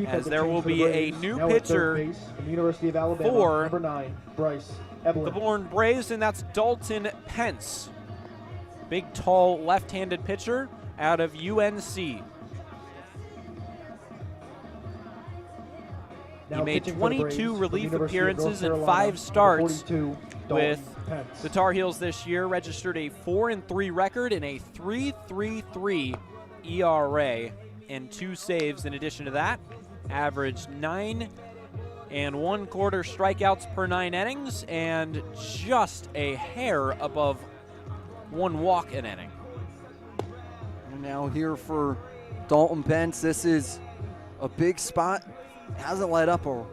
As there will be a new pitcher for number 9, Bryce Evelyn. the Bourne Braves, and that's Dalton Pence. Big, tall, left-handed pitcher out of UNC. He made 22 relief appearances and 5 starts with the Tar Heels this year, registered a 4-3 record and a 3.33 ERA and 2 saves in addition to that. Averaged 9 1/4 strikeouts per 9 innings and just a hair above 1 walk an inning. And now here for Dalton Pence, this is a big spot. Hasn't let up a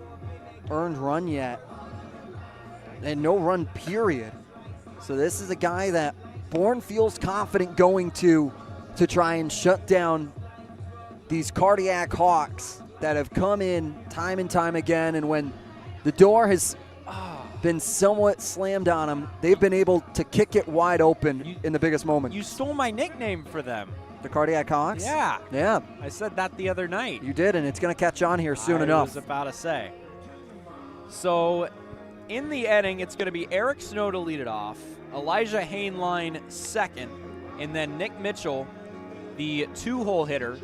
earned run yet, and no run period. So this is a guy that Bourne feels confident going to try and shut down these cardiac Hawks that have come in time and time again, and when the door has been somewhat slammed on them, they've been able to kick it wide open in the biggest moment. You stole my nickname for them. The Cardiac Hawks? Yeah. Yeah. I said that the other night. You did, and it's going to catch on here soon enough. I was about to say. So in the inning, it's going to be Eric Snow to lead it off, Elijah Hainline second, and then Nick Mitchell, the 2-hole hitter,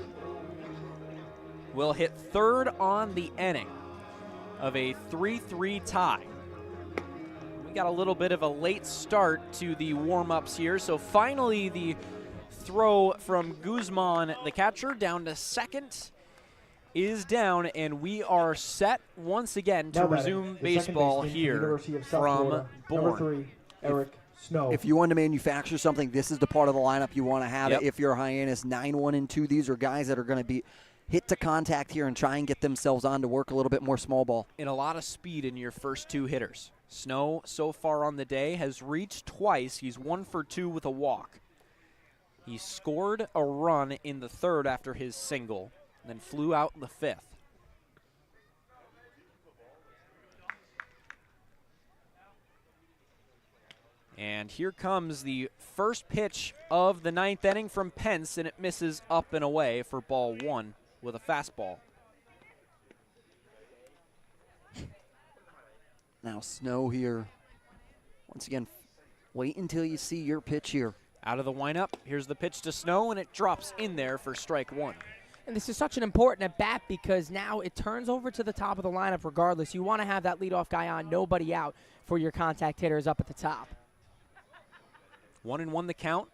will hit third on the inning of a 3-3 tie. We got a little bit of a late start to the warm-ups here, so finally the throw from Guzman, the catcher, down to second is down, and we are set once again to resume baseball here from Bourne. Number 3, Eric Snow. If you want to manufacture something, this is the part of the lineup you want to have. Yep. It. If you're Hyannis, 9-1-2, these are guys that are going to be hit to contact here and try and get themselves on to work a little bit more small ball. And a lot of speed in your first 2 hitters. Snow, so far on the day, has reached twice. He's 1 for 2 with a walk. He scored a run in the 3rd after his single, and then flew out in the 5th. And here comes the first pitch of the 9th inning from Pence, and it misses up and away for ball 1 with a fastball. Now Snow here. Once again, wait until you see your pitch here. Out of the windup, here's the pitch to Snow, and it drops in there for strike one. And this is such an important at-bat because now it turns over to the top of the lineup regardless. You want to have that leadoff guy on, nobody out for your contact hitters up at the top. 1-1 the count.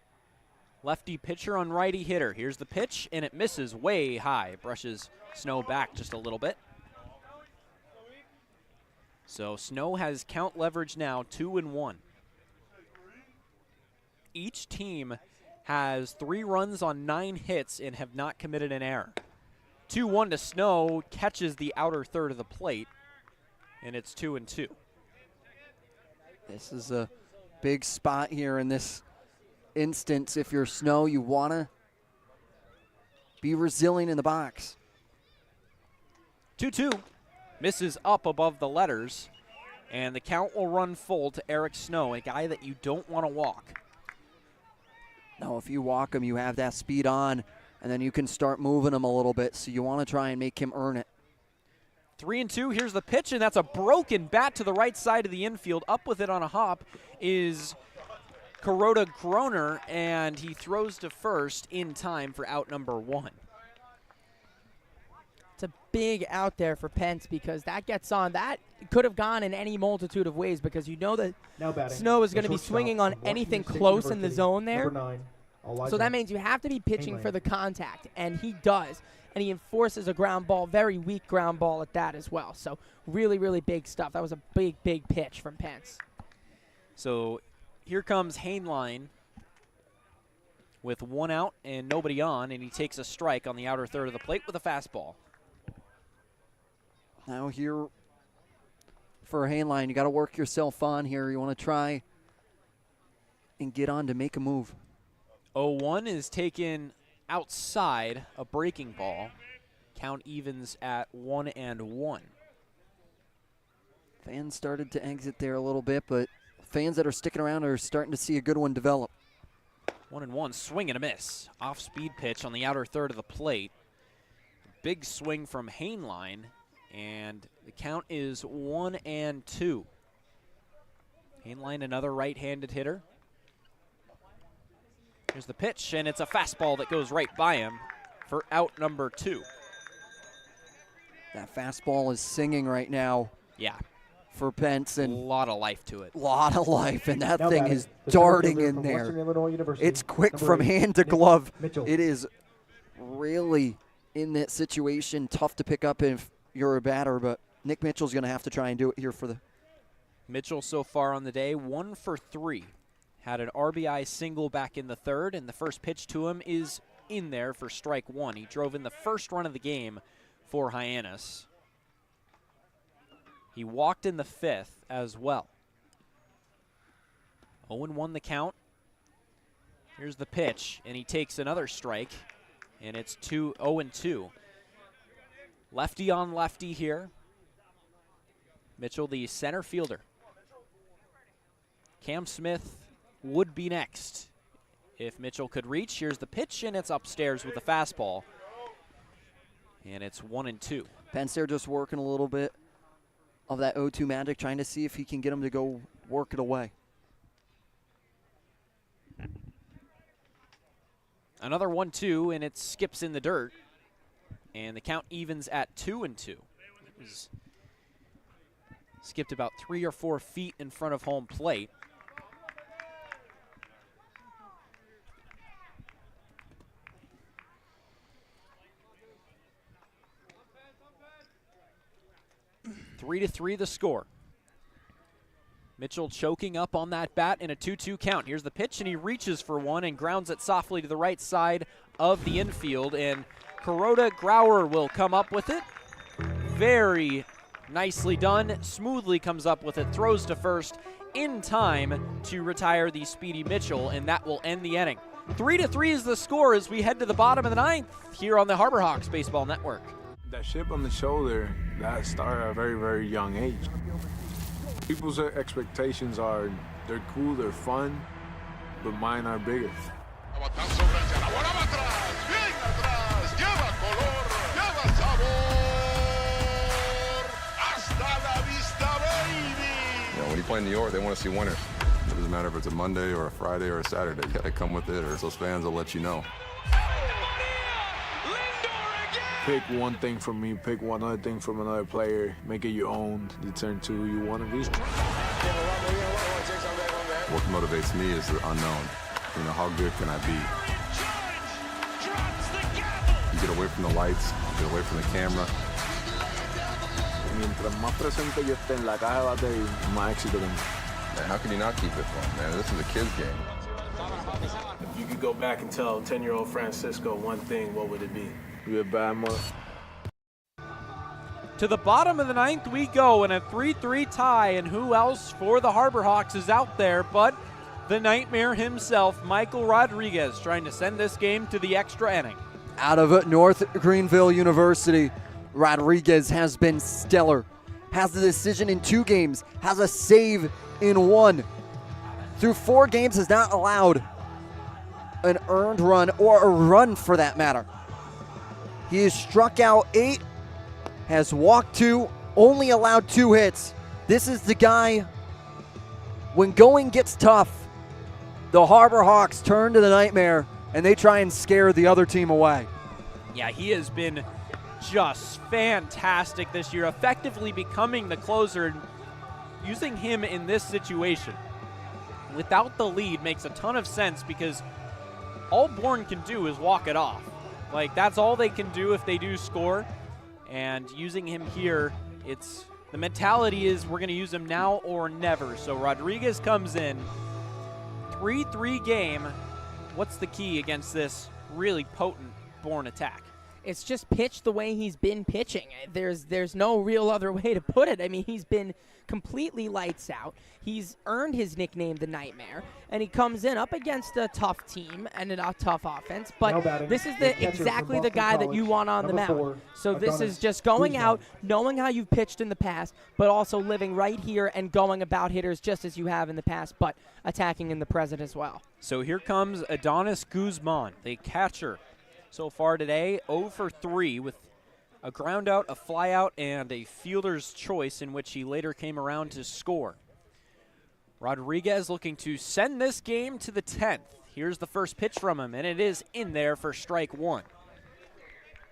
Lefty pitcher on righty hitter. Here's the pitch, and it misses way high. Brushes Snow back just a little bit. So Snow has count leverage now, 2-1. Each team has 3 runs on 9 hits and have not committed an error. 2-1 to Snow, catches the outer third of the plate, and it's 2-2. This is a big spot here in this instance. If you're Snow, you want to be resilient in the box. 2-2. Misses up above the letters, and the count will run full to Eric Snow, a guy that you don't want to walk. No, if you walk him, you have that speed on, and then you can start moving him a little bit, so you want to try and make him earn it. 3-2, here's the pitch, and that's a broken bat to the right side of the infield. Up with it on a hop is Kuroda Groner, and he throws to first in time for out number 1. It's a big out there for Pence because that gets on. That could have gone in any multitude of ways because you know that Snow is going to be swinging on anything close in the zone there. So that means you have to be pitching for the contact, and he does. And he enforces a ground ball, very weak ground ball at that as well. So really, really big stuff. That was a big, big pitch from Pence. So here comes Heinlein with 1 out and nobody on, and he takes a strike on the outer third of the plate with a fastball. Now here for Heinlein, you got to work yourself on here. You want to try and get on to make a move. 0-1 is taken outside, a breaking ball. Count evens at 1-1. Fans started to exit there a little bit, but fans that are sticking around are starting to see a good one develop. 1-1, swing and a miss. Off-speed pitch on the outer third of the plate. Big swing from Heinlein, and the count is 1-2. Heinlein, another right-handed hitter. Here's the pitch, and it's a fastball that goes right by him for out number 2. That fastball is singing right now. Yeah. For Pence. And a lot of life to it. A lot of life, and that thing is darting in there. It's quick from hand to glove. It is really, in that situation, tough to pick up if you're a batter, but Nick Mitchell's going to have to try and do it here for the... Mitchell so far on the day, 1 for 3. Had an RBI single back in the third, and the first pitch to him is in there for strike 1. He drove in the first run of the game for Hyannis. He walked in the 5th as well. 0-1 the count. Here's the pitch, and he takes another strike, and it's 0-2. Lefty on lefty here. Mitchell, the center fielder. Cam Smith would be next if Mitchell could reach. Here's the pitch, and it's upstairs with the fastball. And it's 1-2. Pence there just working a little bit of that 0-2 magic, trying to see if he can get him to go work it away. Another 1-2, and it skips in the dirt. And the count evens at 2-2. It was skipped about 3 or 4 feet in front of home plate. Three to 3 the score. Mitchell choking up on that bat in a 2-2 count. Here's the pitch, and he reaches for one and grounds it softly to the right side of the infield, and Kuroda Grower will come up with it. Very nicely done. Smoothly comes up with it, throws to first in time to retire the speedy Mitchell, and that will end the inning. 3-3 is the score as we head to the bottom of the 9th here on the Harbor Hawks Baseball Network. That chip on the shoulder, that started at a very, very young age. People's expectations are, they're cool, they're fun, but mine are bigger. Hasta la vista, baby! play New York, they want to see winners. It doesn't matter if it's a Monday or a Friday or a Saturday. You got to come with it, or those fans will let you know. Pick one thing from me, pick one other thing from another player, make it your own, determine to who you want to be. What motivates me is the unknown. You know, how good can I be? You get away from the lights, you get away from the camera. Mientras más presente yo esté en la caja de batería, más éxito tengo. Man, how can you not keep it fun, man? This is a kid's game. If you could go back and tell 10-year-old Francisco one thing, what would it be? Be a bad mother. To the bottom of the ninth we go in a 3-3 tie, and who else for the Harbor Hawks is out there but the Nightmare himself, Michael Rodriguez, trying to send this game to the extra inning. Out of North Greenville University, Rodriguez has been stellar. Has the decision in 2 games, has a save in 1. Through 4 games has not allowed an earned run or a run for that matter. He has struck out 8, has walked 2, only allowed 2 hits. This is the guy, when going gets tough, the Harbor Hawks turn to the Nightmare and they try and scare the other team away. Yeah, he has been just fantastic this year, effectively becoming the closer, and using him in this situation without the lead makes a ton of sense, because all Bourne can do is walk it off. Like, that's all they can do if they do score, and using him here, it's the mentality is we're going to use him now or never. So Rodriguez comes in, 3-3 game. What's the key against this really potent Bourne attack? It's just pitch the way he's been pitching. There's no real other way to put it. I mean, he's been completely lights out. He's earned his nickname, the Nightmare, and he comes in up against a tough team and a tough offense. But this is exactly the guy that you want on the mound. So this is just going out, knowing how you've pitched in the past, but also living right here and going about hitters just as you have in the past, but attacking in the present as well. So here comes Adonis Guzman, the catcher. So far today, 0 for 3 with a ground out, a fly out, and a fielder's choice in which he later came around to score. Rodriguez looking to send this game to the 10th. Here's the first pitch from him, and it is in there for strike 1.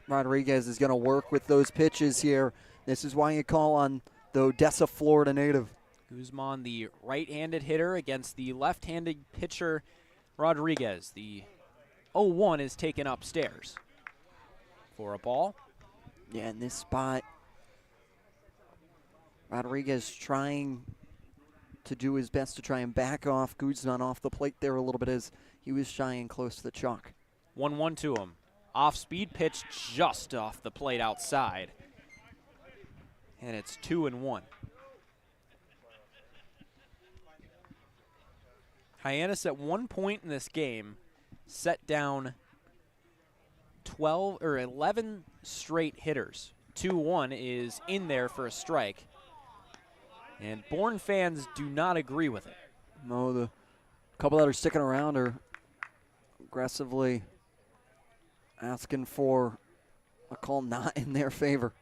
Rodriguez is going to work with those pitches here. This is why you call on the Odessa, Florida native. Guzman, the right-handed hitter against the left-handed pitcher, Rodriguez. The 0-1 is taken upstairs for a ball. Yeah, in this spot, Rodriguez trying to do his best to try and back off Guzman off the plate there a little bit as he was shying close to the chalk. 1-1 to him. Off-speed pitch just off the plate outside. And it's 2-1. Hyannis at one point in this game set down 11 straight hitters. 2-1 is in there for a strike. And Bourne fans do not agree with it. No, the couple that are sticking around are aggressively asking for a call not in their favor.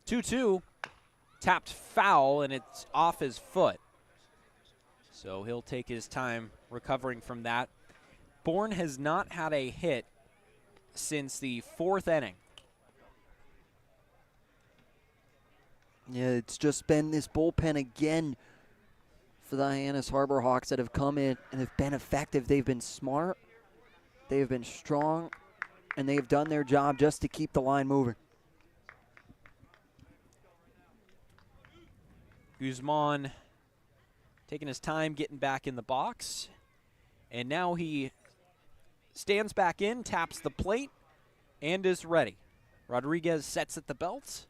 2-2, tapped foul, and it's off his foot. So he'll take his time recovering from that. Bourne has not had a hit since the 4th inning. Yeah, it's just been this bullpen again for the Hyannis Harbor Hawks that have come in and have been effective. They've been smart, they have been strong, and they've done their job just to keep the line moving. Guzman taking his time getting back in the box. And now he stands back in, taps the plate, and is ready. Rodriguez sets at the belt.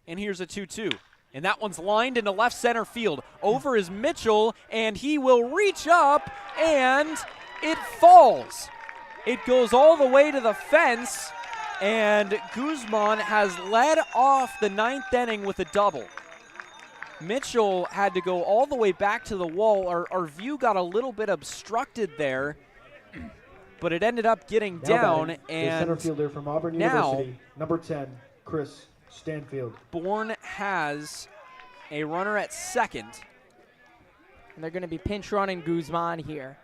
And here's a 2-2. And that one's lined into left center field. Over is Mitchell, and he will reach up, and it falls. It goes all the way to the fence, and Guzman has led off the 9th inning with a double. Mitchell had to go all the way back to the wall. Our view got a little bit obstructed there, but it ended up getting down. And the center fielder from Auburn University, number 10, Chris Stanfield. Bourne has a runner at second. And they're going to be pinch running Guzman here.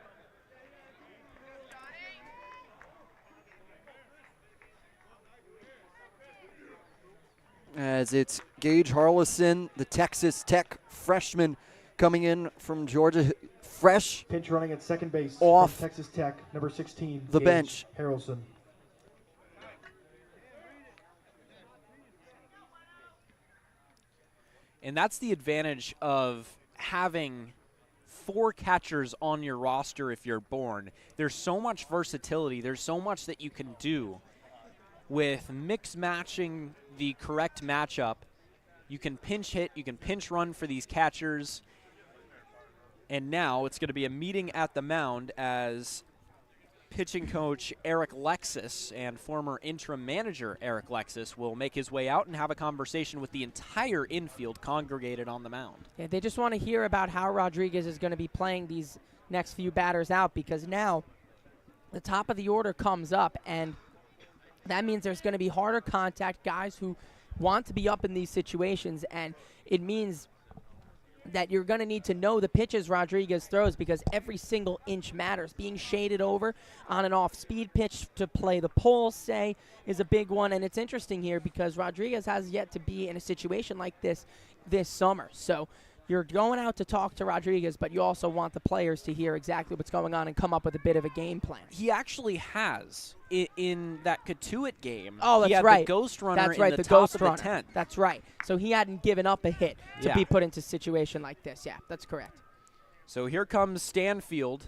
As it's Gage Harlison, the Texas Tech freshman, coming in from Georgia, fresh. Pinch running at second base off from Texas Tech, number 16. the Gage bench. Harrelson. And that's the advantage of having 4 catchers on your roster if you're Bourne. There's so much versatility. There's so much that you can do with mix matching the correct matchup. You can pinch hit, you can pinch run for these catchers. And now it's going to be a meeting at the mound as pitching coach Eric Lexus and former interim manager Eric Lexus will make his way out and have a conversation with the entire infield congregated on the mound. Yeah, they just want to hear about how Rodriguez is going to be playing these next few batters out, because now the top of the order comes up, and that means there's going to be harder contact, guys who want to be up in these situations, and it means that you're going to need to know the pitches Rodriguez throws, because every single inch matters. Being shaded over on an off-speed pitch to play the pole, say, is a big one. And it's interesting here because Rodriguez has yet to be in a situation like this summer. So you're going out to talk to Rodriguez, but you also want the players to hear exactly what's going on and come up with a bit of a game plan. He actually has in that Katuitt game. Oh, that's he had right. The ghost runner that's right, in the the top ghost of runner. the 10th. That's right. So he hadn't given up a hit to be put into a situation like this. Yeah, that's correct. So here comes Stanfield,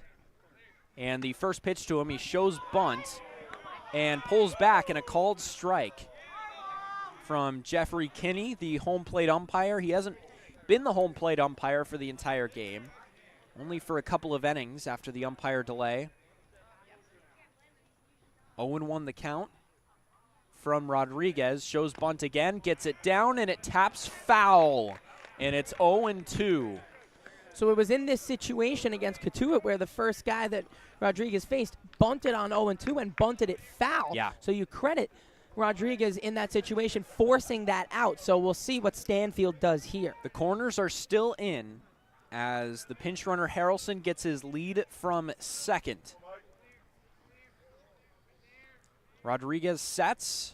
and the first pitch to him, he shows bunt and pulls back, and a called strike from Jeffrey Kinney, the home plate umpire. He hasn't been the home plate umpire for the entire game, only for a couple of innings after the umpire delay. 0-1 the count from Rodriguez. Shows bunt again, gets it down, and it taps foul, and it's 0-2. So it was in this situation against Katuitt where the first guy that Rodriguez faced bunted on 0-2 and bunted it foul. Yeah. So you credit Rodriguez in that situation forcing that out. So we'll see what Stanfield does here. The corners are still in as the pinch runner Harrelson gets his lead from second. Rodriguez sets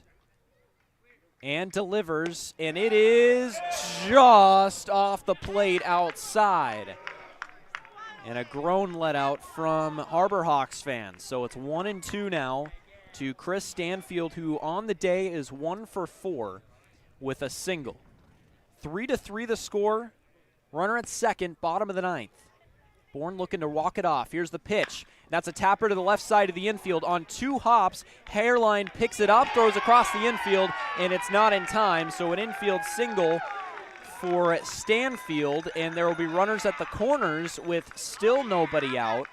and delivers, and it is just off the plate outside. And a groan let out from Harbor Hawks fans. So it's 1-2 now to Chris Stanfield, who on the day is 1 for 4 with a single. 3-3 the score. Runner at second, bottom of the 9th. Bourne looking to walk it off. Here's the pitch. That's a tapper to the left side of the infield on 2 hops. Hairline picks it up, throws across the infield, and it's not in time. So an infield single for Stanfield, and there will be runners at the corners with still nobody out.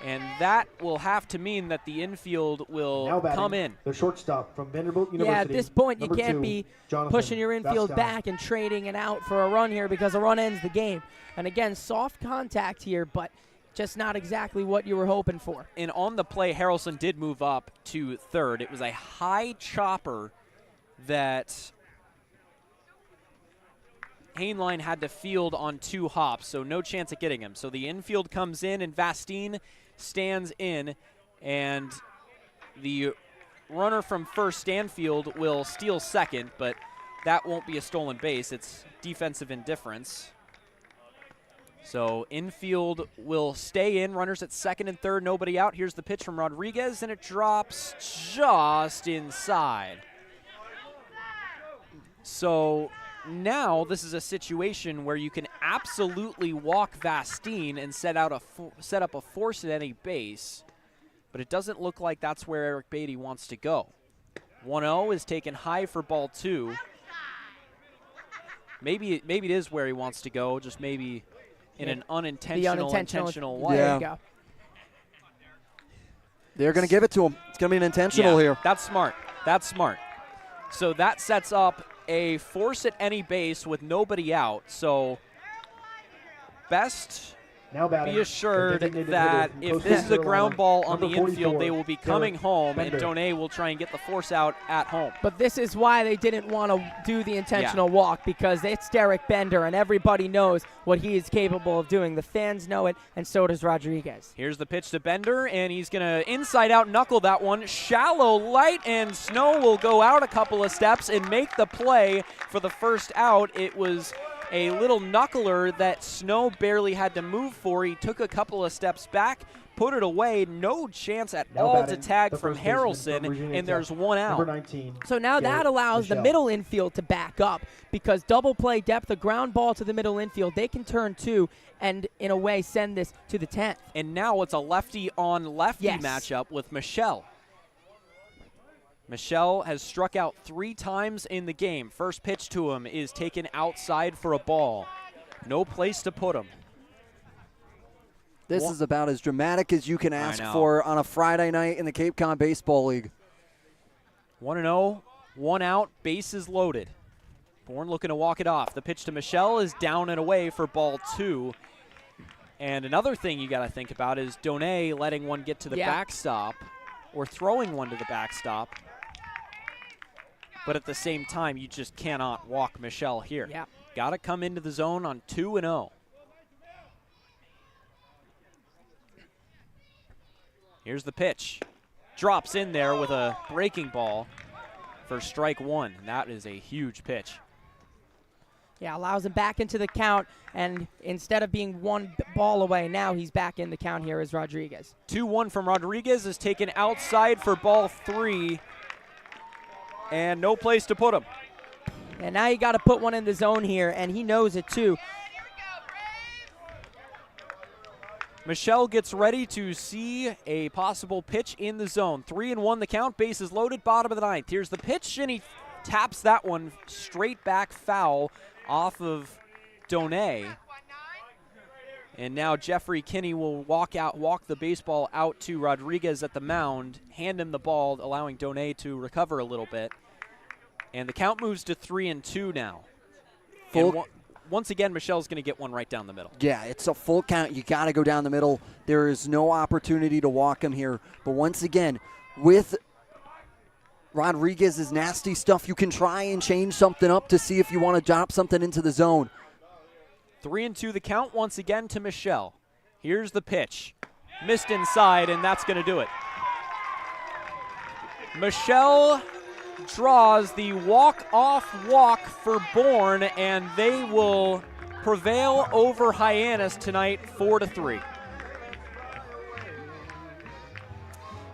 And that will have to mean that the infield will come in. The shortstop from Vanderbilt University. Yeah, at this point, you number can't 2, be Jonathan pushing your infield Bastow. back and trading it out for a run here, because a run ends the game. And again, soft contact here, but just not exactly what you were hoping for. And on the play, Harrelson did move up to third. It was a high chopper that Hainline had to field on 2 hops, so no chance of getting him. So the infield comes in, and Vastine stands in, and the runner from first, Stanfield, will steal second, but that won't be a stolen base. It's defensive indifference. So infield will stay in. Runners at second and third, nobody out. Here's the pitch from Rodriguez, and it drops just inside. So now this is a situation where you can absolutely walk Vastine and set up a force at any base, but it doesn't look like that's where Eric Beatty wants to go. 1-0 is taken high for ball 2. Maybe it is where he wants to go, just maybe in an intentional way. Yeah. There you go. They're going to give it to him. It's going to be an intentional here. That's smart. That's smart. So that sets up a force at any base with nobody out. So best Now batting, be assured the designated that hitter if from this is a Coastal ground ball on the Carolina, number infield, they will be coming Derek home, and Bender. Donay will try and get the force out at home. But this is why they didn't want to do the intentional walk, because it's Derek Bender, and everybody knows what he is capable of doing. The fans know it, and so does Rodriguez. Here's the pitch to Bender, and he's going to inside-out knuckle that one. Shallow light, and Snow will go out a couple of steps and make the play for the first out. It was a little knuckler that Snow barely had to move for. He took a couple of steps back, put it away. No chance at all to tag from Harrelson, and there's one out. So now that allows the middle infield to back up, because double play depth, a ground ball to the middle infield, they can turn two and, in a way, send this to the 10th. And now it's a lefty-on-lefty matchup with Michelle. Michelle has struck out 3 times in the game. First pitch to him is taken outside for a ball. No place to put him. This is about as dramatic as you can ask for on a Friday night in the Cape Cod Baseball League. 1-0, 1 out, bases loaded. Bourne looking to walk it off. The pitch to Michelle is down and away for ball 2. And another thing you got to think about is Donay letting one get to the backstop, or throwing one to the backstop. But at the same time, you just cannot walk Michelle here. Yeah. Got to come into the zone on 2-0. Here's the pitch. Drops in there with a breaking ball for strike 1. That is a huge pitch. Yeah, allows him back into the count, and instead of being 1 ball away, now he's back in the count here as Rodriguez. 2-1 from Rodriguez is taken outside for ball 3, and no place to put him. And now you got to put one in the zone here, and he knows it too. Michelle gets ready to see a possible pitch in the zone. 3-1 the count, bases loaded, bottom of the 9th. Here's the pitch, and he taps that one straight back foul off of Donay. And now Jeffrey Kinney will walk the baseball out to Rodriguez at the mound, hand him the ball, allowing Donay to recover a little bit. And the count moves to 3-2 now. Once again, Michelle's going to get one right down the middle. Yeah, it's a full count. You got to go down the middle. There is no opportunity to walk him here. But once again, with Rodriguez's nasty stuff, you can try and change something up to see if you want to drop something into the zone. 3-2 the count once again to Michelle. Here's the pitch. Missed inside, and that's going to do it. Michelle draws the walk-off walk for Bourne, and they will prevail over Hyannis tonight 4-3.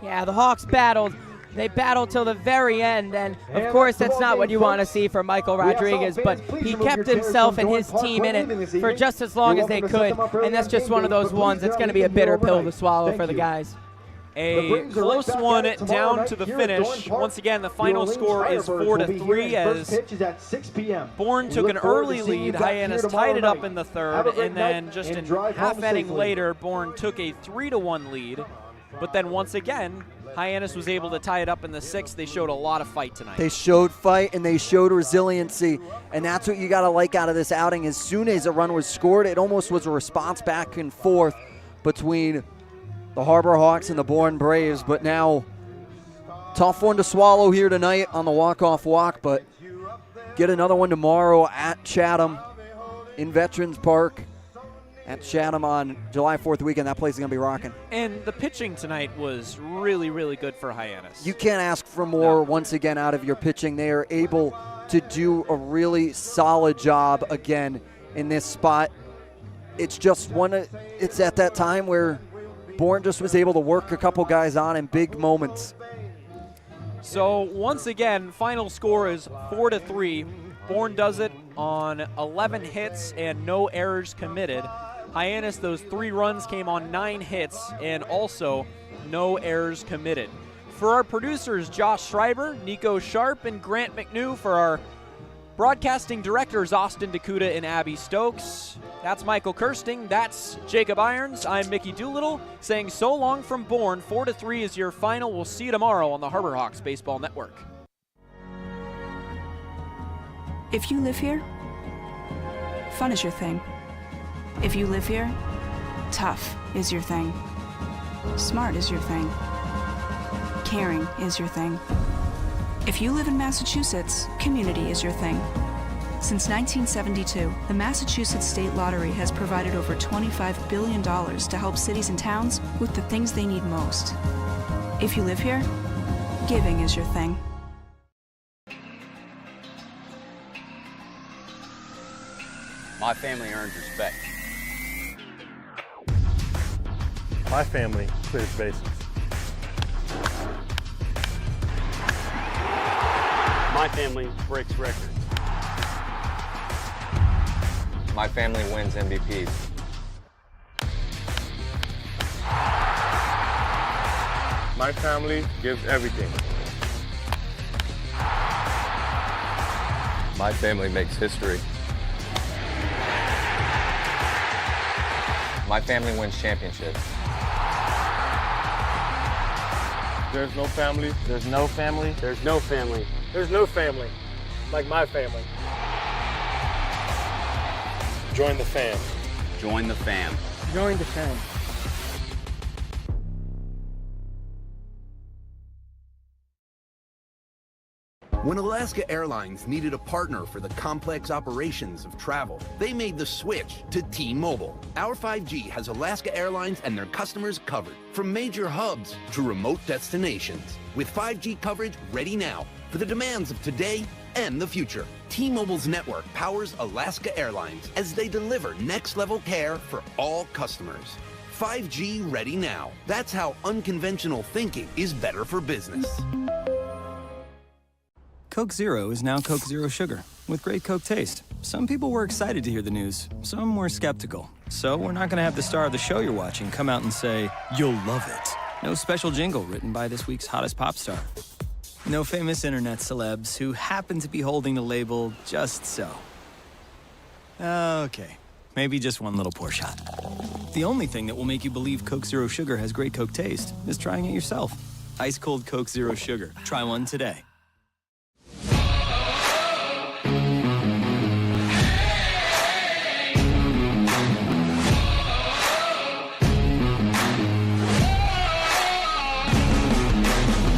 Yeah, the Hawks battled. They battled till the very end, and of course that's not what you want to see from Michael Rodriguez, but he kept himself and his team in it for just as long as they could, and that's just one of those ones that's going to be a bitter pill to swallow for the guys. A close one down to the finish. Once again, the final score is 4-3 as Bourne took an early lead. Hyannis tied it up in the 3rd, and then just in half inning later, Bourne took a 3-1 lead. But then once again, Hyannis was able to tie it up in the 6th. They showed a lot of fight tonight. They showed fight and they showed resiliency, and that's what you got to like out of this outing. As soon as a run was scored, it almost was a response back and forth between the Harbor Hawks and the Bourne Braves, but now tough one to swallow here tonight on the walk-off walk, but get another one tomorrow at Chatham in Veterans Park at Chatham on July 4th weekend. That place is going to be rocking. And the pitching tonight was really, really good for Hyannis. You can't ask for more once again out of your pitching. They are able to do a really solid job again in this spot. It's just it's at that time where Bourne just was able to work a couple guys on in big moments. So once again, final score is 4-3. Bourne does it on 11 hits and no errors committed. Hyannis, those 3 runs came on 9 hits and also no errors committed. For our producers, Josh Schreiber, Nico Sharp, and Grant McNew, for our broadcasting directors, Austin Dakuta and Abby Stokes. That's Michael Kirsting. That's Jacob Irons. I'm Mickey Doolittle saying so long from Bourne. 4-3 is your final. We'll see you tomorrow on the Harbor Hawks Baseball Network. If you live here, fun is your thing. If you live here, Tough is your thing. Smart is your thing. Caring is your thing. If you live in Massachusetts, community is your thing. Since 1972, the Massachusetts State Lottery has provided over $25 billion to help cities and towns with the things they need most. If you live here, giving is your thing. My family earns respect. My family clears bases. My family breaks records. My family wins MVPs. My family gives everything. My family makes history. My family wins championships. There's no family. There's no family. There's no family. There's no family like my family. Join the fam. Join the fam. Join the fam. When Alaska Airlines needed a partner for the complex operations of travel, they made the switch to T-Mobile. Our 5G has Alaska Airlines and their customers covered, from major hubs to remote destinations, with 5G coverage ready now for the demands of today and the future. T-Mobile's network powers Alaska Airlines as they deliver next-level care for all customers. 5G ready now. That's how unconventional thinking is better for business. Coke Zero is now Coke Zero Sugar, with great Coke taste. Some people were excited to hear the news, some were skeptical. So we're not going to have the star of the show you're watching come out and say, "You'll love it." No special jingle written by this week's hottest pop star. No famous internet celebs who happen to be holding the label just so. Okay, maybe just one little pour shot. The only thing that will make you believe Coke Zero Sugar has great Coke taste is trying it yourself. Ice cold Coke Zero Sugar. Try one today.